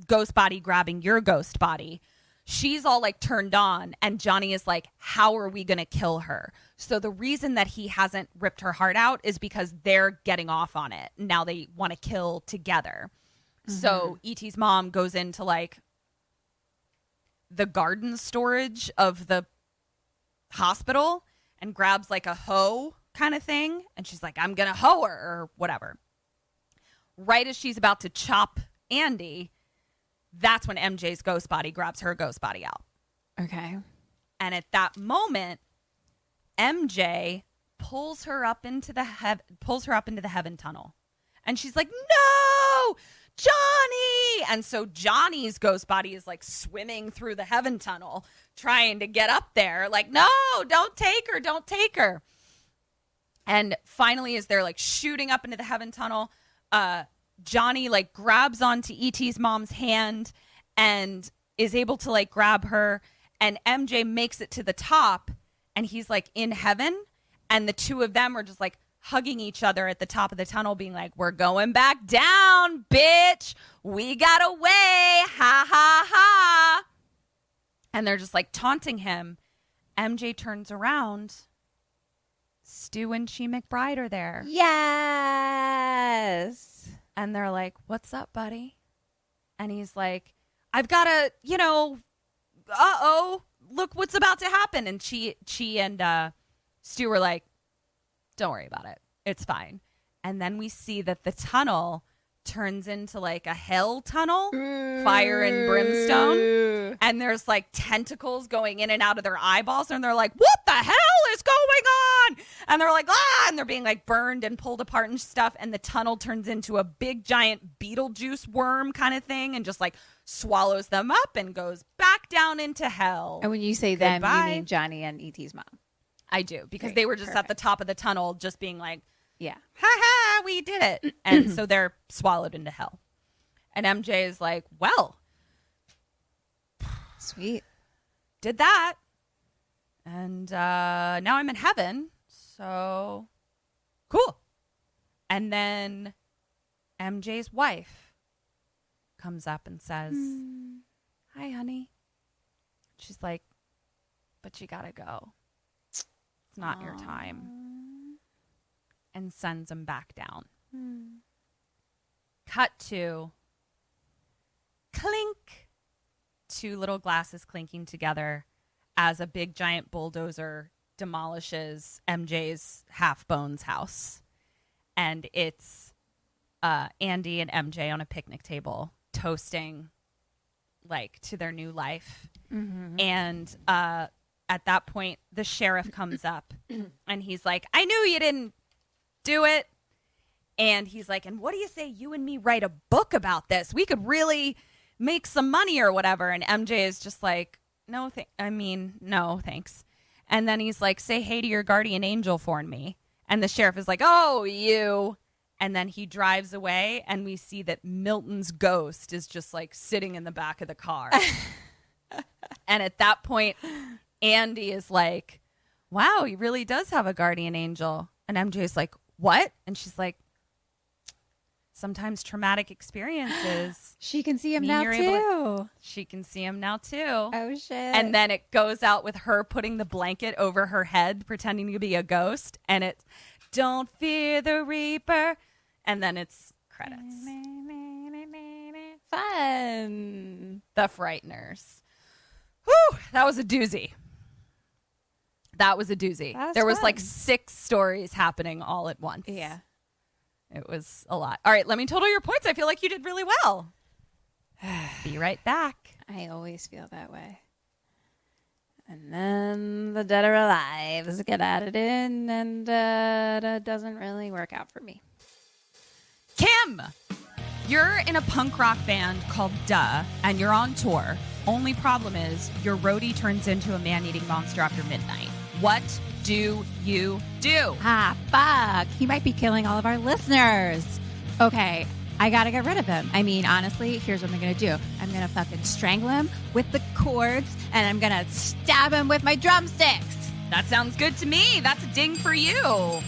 ghost body grabbing your ghost body, she's all like turned on. And Johnny is like, how are we going to kill her? So the reason that he hasn't ripped her heart out is because they're getting off on it. Now they want to kill together. Mm-hmm. So E.T.'s mom goes into like the garden storage of the hospital and grabs like a hoe kind of thing. And she's like, I'm going to hoe her or whatever. Right as she's about to chop Andy, that's when MJ's ghost body grabs her ghost body out. Okay. And at that moment, MJ pulls her up into the heaven tunnel. And she's like, no, Johnny. And so Johnny's ghost body is like swimming through the heaven tunnel, trying to get up there. Like, no, don't take her. Don't take her. And finally, as they're like shooting up into the heaven tunnel, Johnny like grabs onto E.T.'s mom's hand and is able to like grab her. And MJ makes it to the top and he's like in heaven. And the two of them are just like hugging each other at the top of the tunnel, being like, we're going back down, bitch. We got away. Ha, ha, ha. And they're just like taunting him. MJ turns around. Stu and Chi McBride are there. Yes. And they're like, what's up, buddy? And he's like, I've got to, look what's about to happen. And Chi and Stu were like, don't worry about it. It's fine. And then we see that the tunnel turns into like a hell tunnel, fire and brimstone. And there's like tentacles going in and out of their eyeballs. And they're like, what the hell is going on? And they're like, and they're being like burned and pulled apart and stuff. And the tunnel turns into a big giant Beetlejuice worm kind of thing and just like swallows them up and goes back down into hell. And when you say them, you mean Johnny and E.T.'s mom. I do, because they were just at the top of the tunnel just being like, yeah, ha ha, we did it. And so they're swallowed into hell. And MJ is like, well, sweet, did that. And now I'm in heaven. So cool. And then MJ's wife comes up and says, "Hi, honey." She's like, "But you gotta go. It's not your time." And sends him back down. Cut to clink. 2 little glasses clinking together as a big giant bulldozer demolishes MJ's Half Bones house. And it's Andy and MJ on a picnic table toasting like to their new life. And at that point, the sheriff comes up and he's like, "I knew you didn't do it." And he's like, "And what do you say you and me write a book about this? We could really make some money or whatever." And MJ is just like, no, thanks. And then he's like, "Say hey to your guardian angel for me." And the sheriff is like, "Oh, you." And then he drives away and we see that Milton's ghost is just like sitting in the back of the car. And at that point, Andy is like, "Wow, he really does have a guardian angel." And MJ is like, "What?" And she's like, "Sometimes traumatic experiences." She can see him now too. She can see him now too. Oh shit. And then it goes out with her putting the blanket over her head, pretending to be a ghost. And it's, "Don't fear the Reaper." And then it's credits. Fun. The Frighteners. Whew, that was a doozy. There was like 6 stories happening all at once. Yeah. It was a lot. All right, let me total your points. I feel like you did really well. Be right back. I always feel that way. And then the Dead or Alive get added in, and that doesn't really work out for me. Kim, you're in a punk rock band called Duh, and you're on tour. Only problem is your roadie turns into a man-eating monster after midnight. What do you do? Fuck. He might be killing all of our listeners. Okay, I gotta get rid of him. I mean, honestly, here's what I'm gonna do. I'm gonna fucking strangle him with the cords, and I'm gonna stab him with my drumsticks. That sounds good to me. That's a ding for you.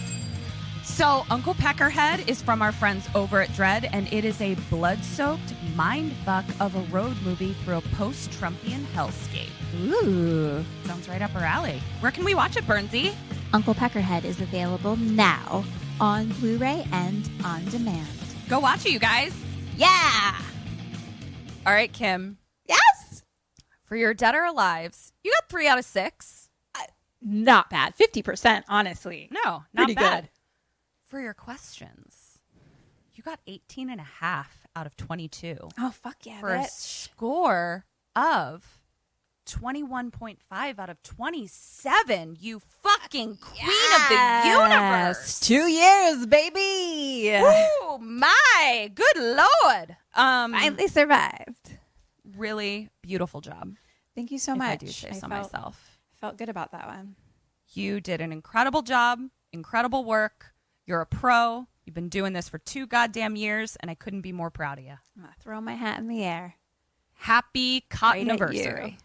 So, Uncle Peckerhead is from our friends over at Dread, and it is a blood-soaked mindfuck of a road movie through a post-Trumpian hellscape. Ooh. Sounds right up our alley. Where can we watch it, Bernsey? Uncle Peckerhead is available now on Blu-ray and on demand. Go watch it, you guys. Yeah! All right, Kim. Yes! For your Dead or Alives, you got 3 out of 6. Not bad. 50%, honestly. No, not Pretty bad. good. For your questions, you got 18.5 out of 22. Oh, fuck yeah, for a score of 21.5 out of 27. You fucking queen of the universe. 2 years, baby. Oh, my. Good Lord. Finally survived. Really beautiful job. Thank you so if much. I do say so myself. Felt good about that one. You did an incredible job. Incredible work. You're a pro. You've been doing this for 2 goddamn years, and I couldn't be more proud of you. I'm going to throw my hat in the air. Happy Cotton-iversary.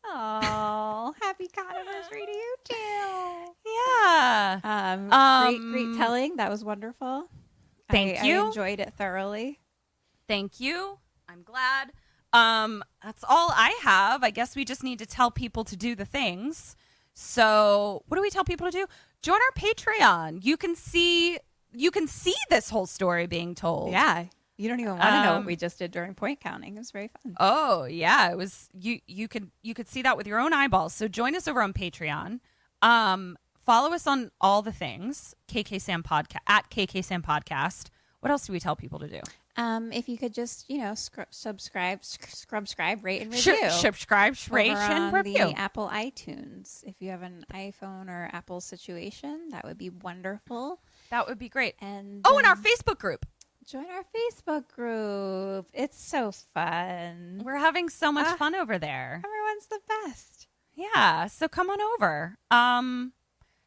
Oh, happy Cotton-iversary to you, too. Yeah. Great telling. That was wonderful. Thank you. I enjoyed it thoroughly. Thank you. I'm glad. That's all I have. I guess we just need to tell people to do the things. So what do we tell people to do? Join our Patreon. You can see this whole story being told. Yeah. You don't even want to know what we just did during point counting. It was very fun. Oh, yeah. It was you could see that with your own eyeballs. So join us over on Patreon. Follow us on all the things. kksampodcast at kksampodcast. What else do we tell people to do? If you could just, subscribe, rate, and review. Subscribe, rate, and review. The Apple iTunes. If you have an iPhone or Apple situation, that would be wonderful. That would be great. And and our Facebook group. Join our Facebook group. It's so fun. We're having so much fun over there. Everyone's the best. Yeah, so come on over.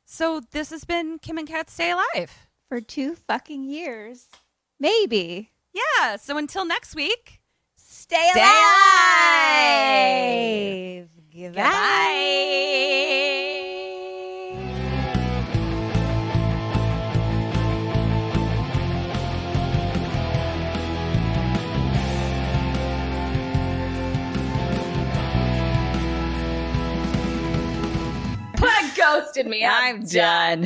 So this has been Kim and Kat Stay Alive. For 2 fucking years. Maybe. Yeah, so until next week, stay alive. Goodbye. roasted me. I'm done.